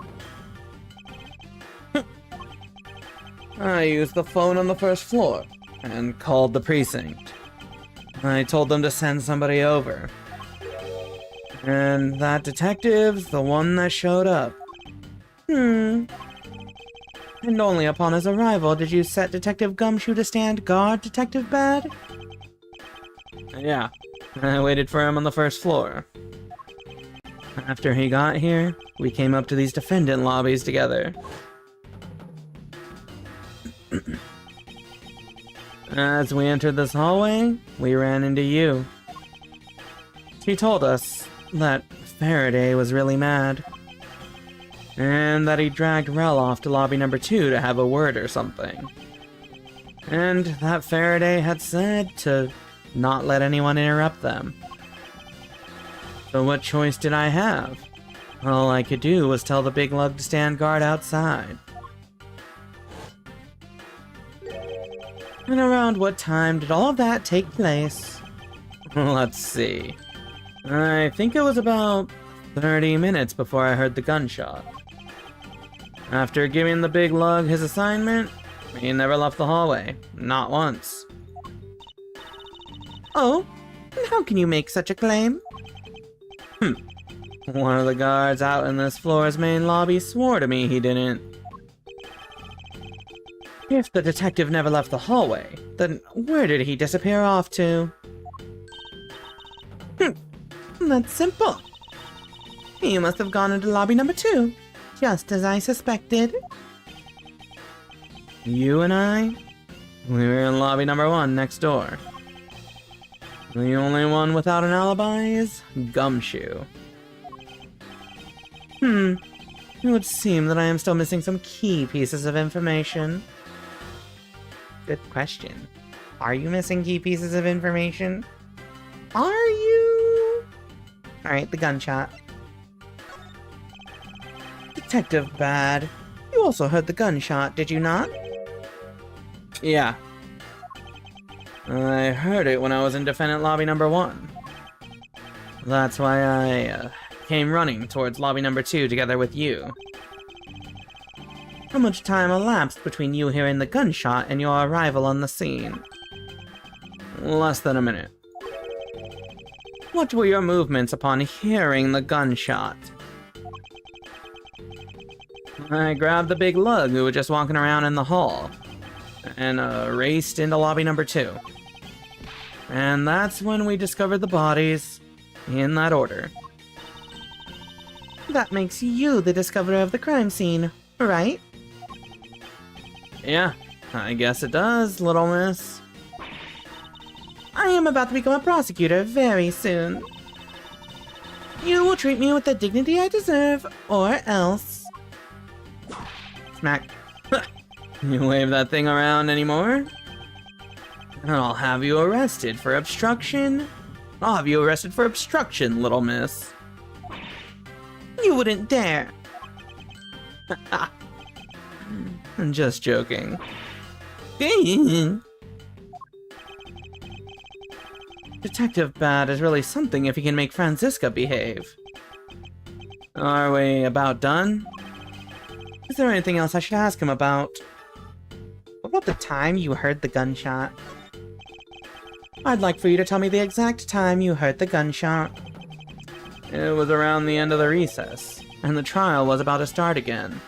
I used the phone on the first floor and called the precinct. I told them to send somebody over. And that detective's the one that showed up. And only upon his arrival did you set Detective Gumshoe to stand guard, Detective Bad? Yeah, I waited for him on the first floor. After he got here, we came up to these defendant lobbies together. As we entered this hallway, we ran into you. She told us that Faraday was really mad, and that he dragged Rel off to lobby number 2 to have a word or something. And that Faraday had said to not let anyone interrupt them. So what choice did I have? All I could do was tell the big lug to stand guard outside. And around what time did all of that take place? Let's see. I think it was about 30 minutes before I heard the gunshot. After giving the big lug his assignment, he never left the hallway. Not once. Oh? And how can you make such a claim? One of the guards out in this floor's main lobby swore to me he didn't. If the detective never left the hallway, then where did he disappear off to? That's simple. He must have gone into lobby number 2, just as I suspected. You and I? We were in lobby number 1 next door. The only one without an alibi is Gumshoe. It would seem that I am still missing some key pieces of information. Good question. Are you missing key pieces of information? Are you? Alright, the gunshot. Detective Bad, you also heard the gunshot, did you not? Yeah. I heard it when I was in defendant lobby number 1. That's why I came running towards lobby number 2 together with you. How much time elapsed between you hearing the gunshot and your arrival on the scene? Less than a minute. What were your movements upon hearing the gunshot? I grabbed the big lug who was just walking around in the hall, and raced into lobby number 2. And that's when we discovered the bodies, in that order. That makes you the discoverer of the crime scene, right? Yeah, I guess it does, little miss. I am about to become a prosecutor very soon. You will treat me with the dignity I deserve, or else. Smack. You wave that thing around anymore? And I'll have you arrested for obstruction. I'll have you arrested for obstruction, little miss. You wouldn't dare. I'm just joking. Detective Bad is really something if he can make Franziska behave. Are we about done? Is there anything else I should ask him about? What about the time you heard the gunshot? I'd like for you to tell me the exact time you heard the gunshot. It was around the end of the recess, and the trial was about to start again.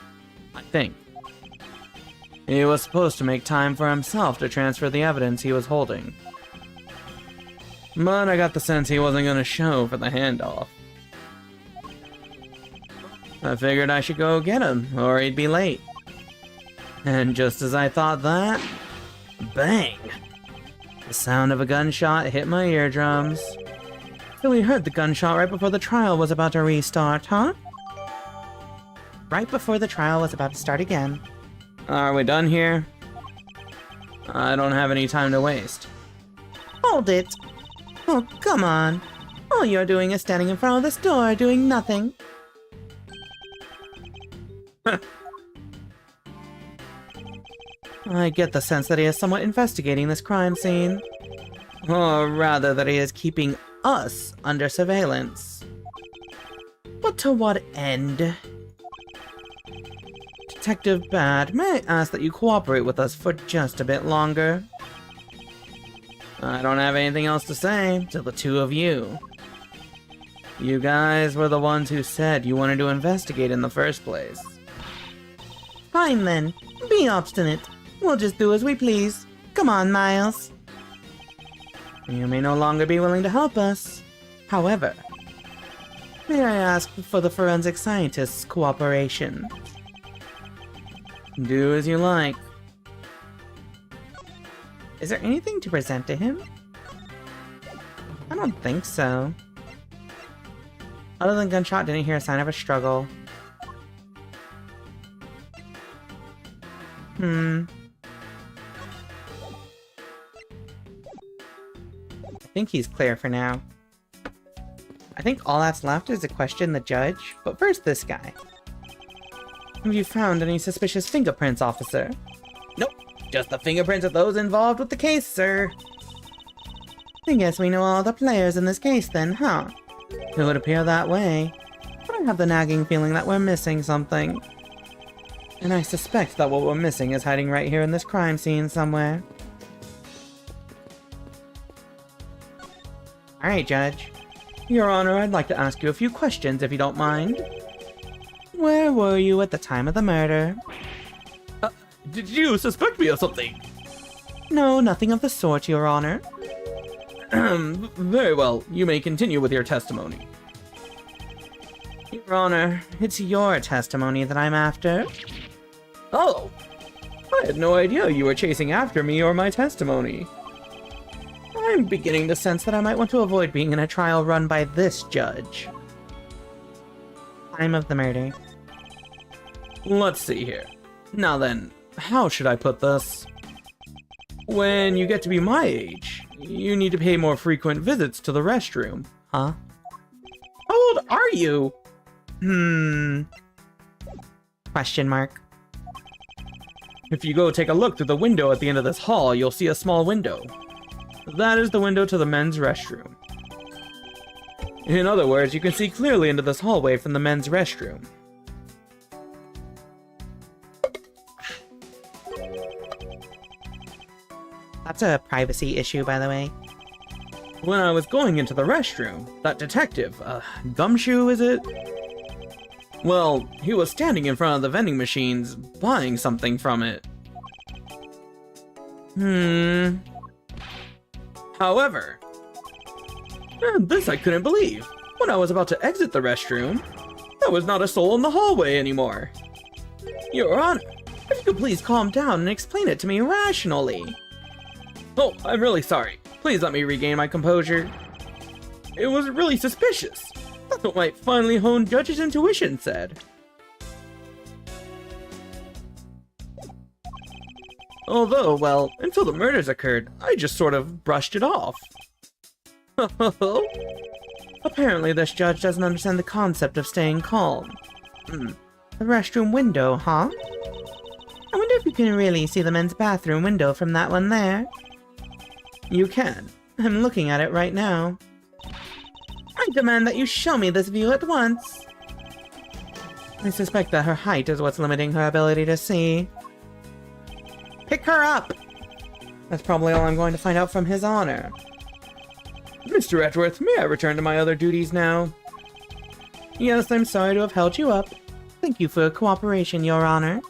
I think. He was supposed to make time for himself to transfer the evidence he was holding. But I got the sense he wasn't going to show for the handoff. I figured I should go get him, or he'd be late. And just as I thought that, bang! The sound of a gunshot hit my eardrums. So we heard the gunshot right before the trial was about to restart, huh? Right before the trial was about to start again. Are we done here? I don't have any time to waste. Hold it! Oh, come on. All you're doing is standing in front of this door, doing nothing. I get the sense that he is somewhat investigating this crime scene. Or rather, that he is keeping us under surveillance. But to what end? Detective Bad, may I ask that you cooperate with us for just a bit longer? I don't have anything else to say to the two of you. You guys were the ones who said you wanted to investigate in the first place. Fine then, be obstinate. We'll just do as we please. Come on, Miles. You may no longer be willing to help us. However, may I ask for the forensic scientist's cooperation? Do as you like. Is there anything to present to him? I don't think so. Other than gunshot, didn't hear a sign of a struggle. I think he's clear for now. I think all that's left is to question the judge, but first this guy. Have you found any suspicious fingerprints, officer? Nope, just the fingerprints of those involved with the case, sir. I guess we know all the players in this case then, huh? It would appear that way. But I have the nagging feeling that we're missing something. And I suspect that what we're missing is hiding right here in this crime scene somewhere. Alright, Judge. Your Honor, I'd like to ask you a few questions if you don't mind. Where were you at the time of the murder?
Did you suspect me of something?
No, nothing of the sort, Your Honor.
Very well, you may continue with your testimony.
Your Honor, it's your testimony that I'm after.
Oh! I had no idea you were chasing after me or my testimony.
I'm beginning to sense that I might want to avoid being in a trial run by this judge. Time of the murder.
Let's see here. Now then, how should I put this? When you get to be my age, you need to pay more frequent visits to the restroom.
Huh?
How old are you?
Question mark.
If you go take a look through the window at the end of this hall, you'll see a small window. That is the window to the men's restroom. In other words, you can see clearly into this hallway from the men's restroom.
That's a privacy issue, by the way.
When I was going into the restroom, that detective, Gumshoe, is it? Well, he was standing in front of the vending machines, buying something from it. However, this I couldn't believe. When I was about to exit the restroom, there was not a soul in the hallway anymore. Your Honor, if you could please calm down and explain it to me rationally. Oh, I'm really sorry. Please let me regain my composure. It was really suspicious. That's what my finely honed judge's intuition said. Although, well, until the murders occurred, I just sort of brushed it off.
Apparently this judge doesn't understand the concept of staying calm. The restroom window, huh? I wonder if you can really see the men's bathroom window from that one there. You can. I'm looking at it right now. I demand that you show me this view at once. I suspect that her height is what's limiting her ability to see. Pick her up! That's probably all I'm going to find out from His Honor.
Mr. Edgeworth, may I return to my other duties now?
Yes, I'm sorry to have held you up. Thank you for your cooperation, Your Honor.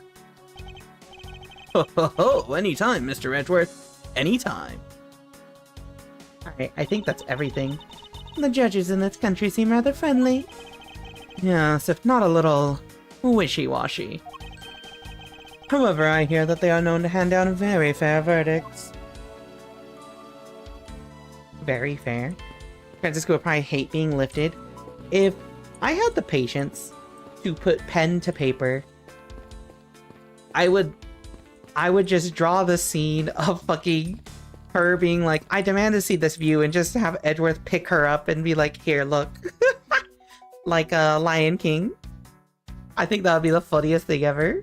Ho ho ho, anytime, Mr. Edgeworth. Anytime.
Alright, I think that's everything. The judges in this country seem rather friendly. Yes, if not a little wishy-washy. However, I hear that they are known to hand down very fair verdicts. Very fair. Franziska would probably hate being lifted. If I had the patience to put pen to paper, I would just draw the scene of fucking her being like, I demand to see this view, and just have Edgeworth pick her up and be like, here, look. Like a Lion King. I think that would be the funniest thing ever.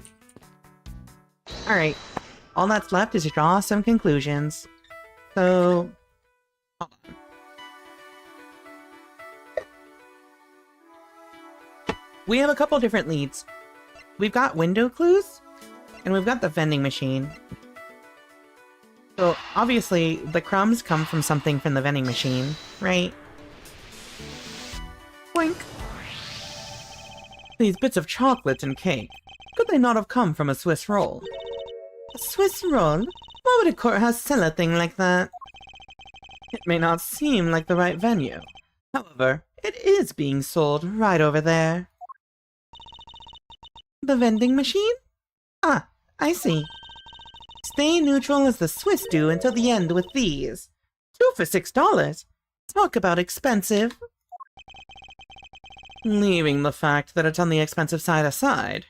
Alright, all that's left is to draw some conclusions. So... hold on. We have a couple different leads. We've got window clues, and we've got the vending machine. So, obviously, the crumbs come from something from the vending machine, right? Wink. These bits of chocolate and cake, could they not have come from a Swiss roll? A Swiss roll? Why would a courthouse sell a thing like that? It may not seem like the right venue. However, it is being sold right over there. The vending machine? Ah, I see. Stay neutral as the Swiss do until the end with these. 2 for $6. Talk about expensive. Leaving the fact that it's on the expensive side aside,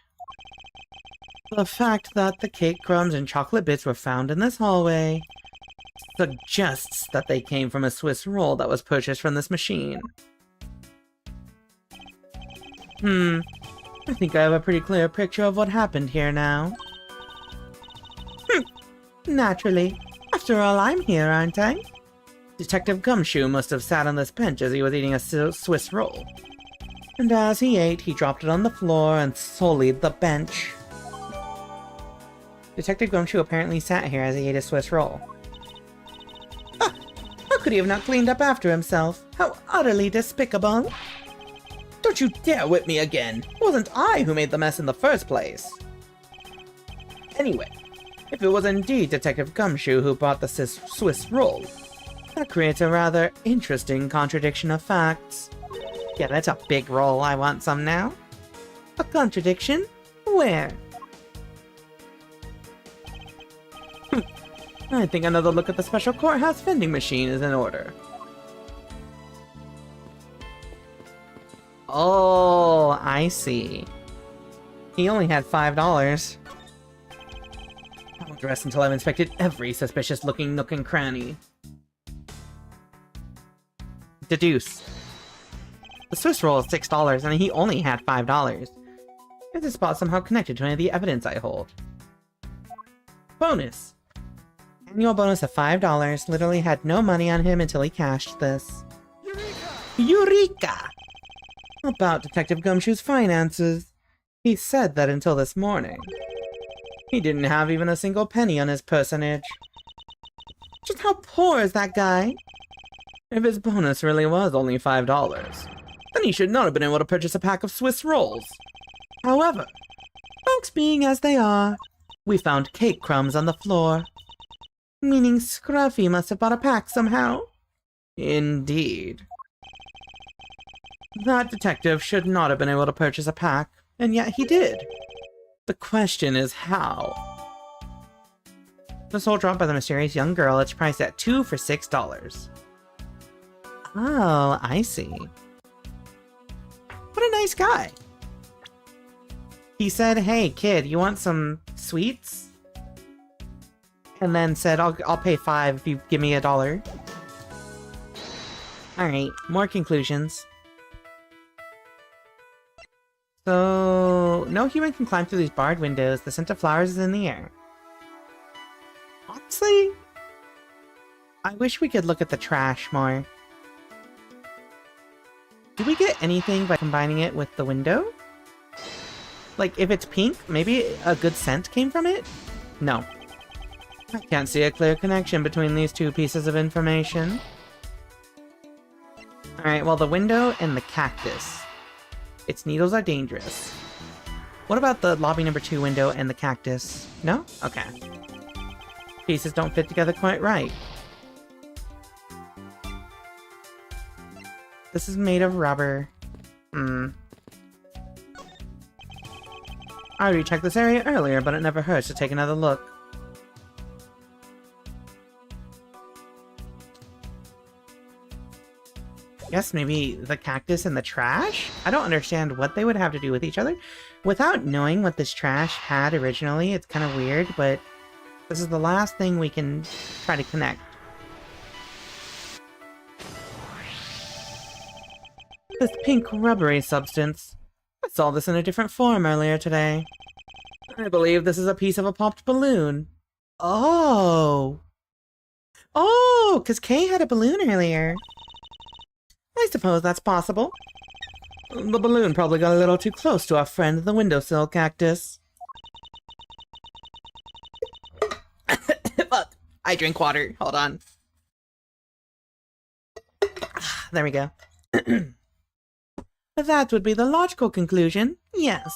the fact that the cake crumbs and chocolate bits were found in this hallway suggests that they came from a Swiss roll that was purchased from this machine. I think I have a pretty clear picture of what happened here now. Naturally. After all, I'm here, aren't I? Detective Gumshoe must have sat on this bench as he was eating a Swiss roll. And as he ate, he dropped it on the floor and sullied the bench. Detective Gumshoe apparently sat here as he ate a Swiss roll. Ah! How could he have not cleaned up after himself? How utterly despicable!
Don't you dare whip me again! It wasn't I who made the mess in the first place!
Anyway, if it was indeed Detective Gumshoe who bought the Swiss roll, that creates a rather interesting contradiction of facts. Yeah, that's a big roll. I want some now. A contradiction? Where? I think another look at the special courthouse vending machine is in order. Oh, I see. He only had $5. I won't rest until I've inspected every suspicious-looking nook and cranny. Deduce. The Swiss roll is $6, and he only had $5. Is this spot somehow connected to any of the evidence I hold? Bonus. Annual bonus of $5. Literally had no money on him until he cashed this. Eureka! About Detective Gumshoe's finances. He said that until this morning. He didn't have even a single penny on his personage. Just how poor is that guy? If his bonus really was only $5, then he should not have been able to purchase a pack of Swiss rolls. However, folks being as they are, we found cake crumbs on the floor. Meaning Scruffy must have bought a pack somehow. Indeed. That detective should not have been able to purchase a pack, and yet he did. The question is how. The soul dropped by the mysterious young girl, it's priced at 2 for $6. Oh, I see. What a nice guy. He said, hey kid, you want some sweets? And then said, I'll pay $5 if you give me $1. Alright, more conclusions. So, no human can climb through these barred windows. The scent of flowers is in the air. Honestly, I wish we could look at the trash more. Do we get anything by combining it with the window? Like, if it's pink, maybe a good scent came from it? No. I can't see a clear connection between these two pieces of information. Alright, well, the window and the cactus. Its needles are dangerous. What about the lobby number 2 window and the cactus? No? Okay. Pieces don't fit together quite right. This is made of rubber. I already checked this area earlier, but it never hurts to take another look. Guess maybe the cactus and the trash? I don't understand what they would have to do with each other. Without knowing what this trash had originally, it's kind of weird, but this is the last thing we can try to connect. This pink rubbery substance. I saw this in a different form earlier today. I believe this is a piece of a popped balloon. Oh! Oh, because Kay had a balloon earlier. I suppose that's possible. The balloon probably got a little too close to our friend the windowsill cactus. Fuck. I drink water. Hold on. There we go. That would be the logical conclusion. Yes.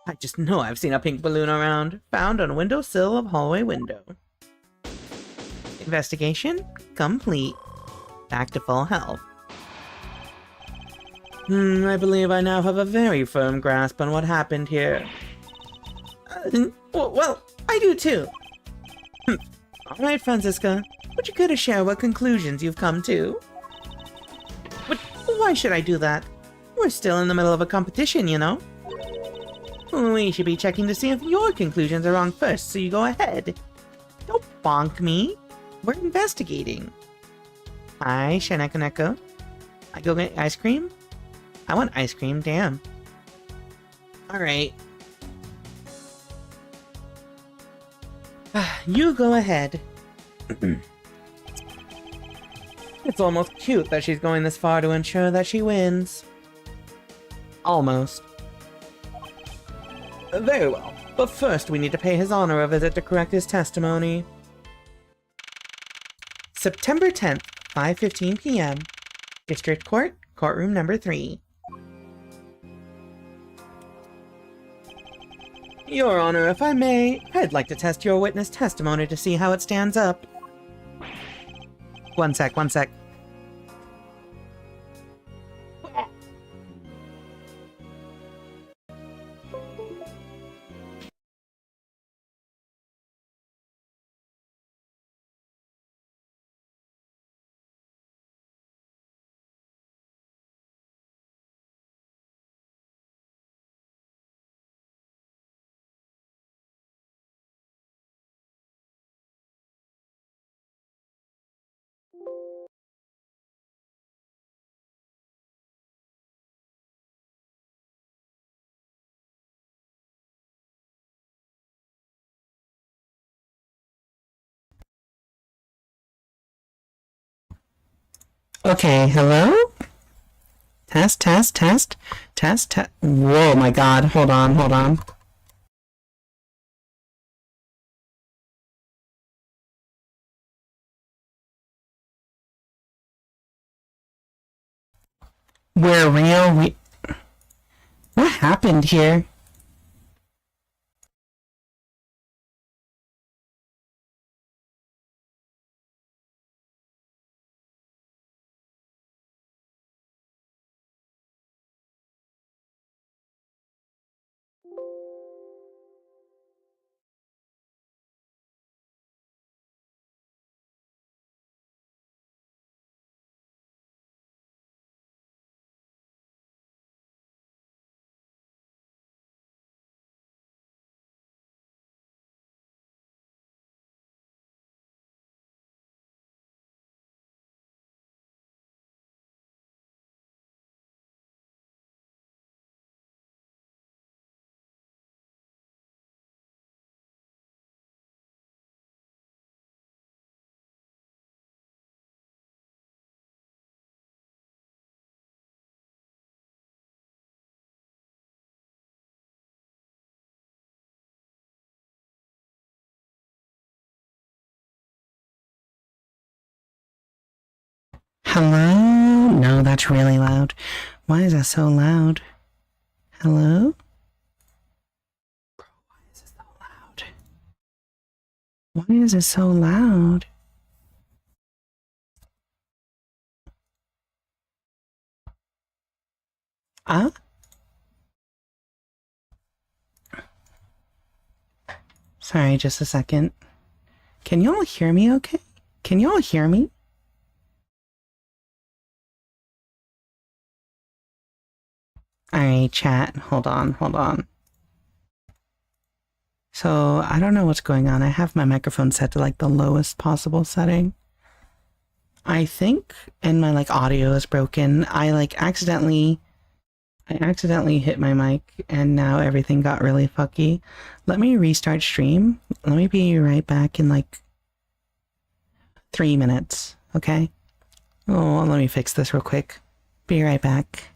I just know I've seen a pink balloon around. Found on windowsill of hallway window. Investigation complete. Back to full health. I believe I now have a very firm grasp on what happened here. Well, I do too. Alright, Franziska, would you care to share what conclusions you've come to? But why should I do that? We're still in the middle of a competition, you know? We should be checking to see if your conclusions are wrong first, so you go ahead. Don't bonk me. We're investigating. Hi, Shaneko. I go get ice cream? I want ice cream, damn. Alright. You go ahead. It's almost cute that she's going this far to ensure that she wins. Almost. Very well, but first we need to pay His Honor a visit to correct his testimony. September 10th, 5:15 p.m. District Court, Courtroom number 3. Your Honor, if I may, I'd like to test your witness testimony to see how it stands up. One sec. Okay, hello? Test. Whoa, my god, hold on. We're real, What happened here? Hello? No, that's really loud. Why is that so loud? Hello? Bro, why is it so loud? Why is it so loud? Ah? Sorry, just a second. Can y'all hear me okay? Can y'all hear me? Alright, chat. Hold on. So, I don't know what's going on. I have my microphone set to like the lowest possible setting. I think, and my like audio is broken. I accidentally hit my mic and now everything got really fucky. Let me restart stream. Let me be right back in like 3 minutes, okay? Oh, let me fix this real quick. Be right back.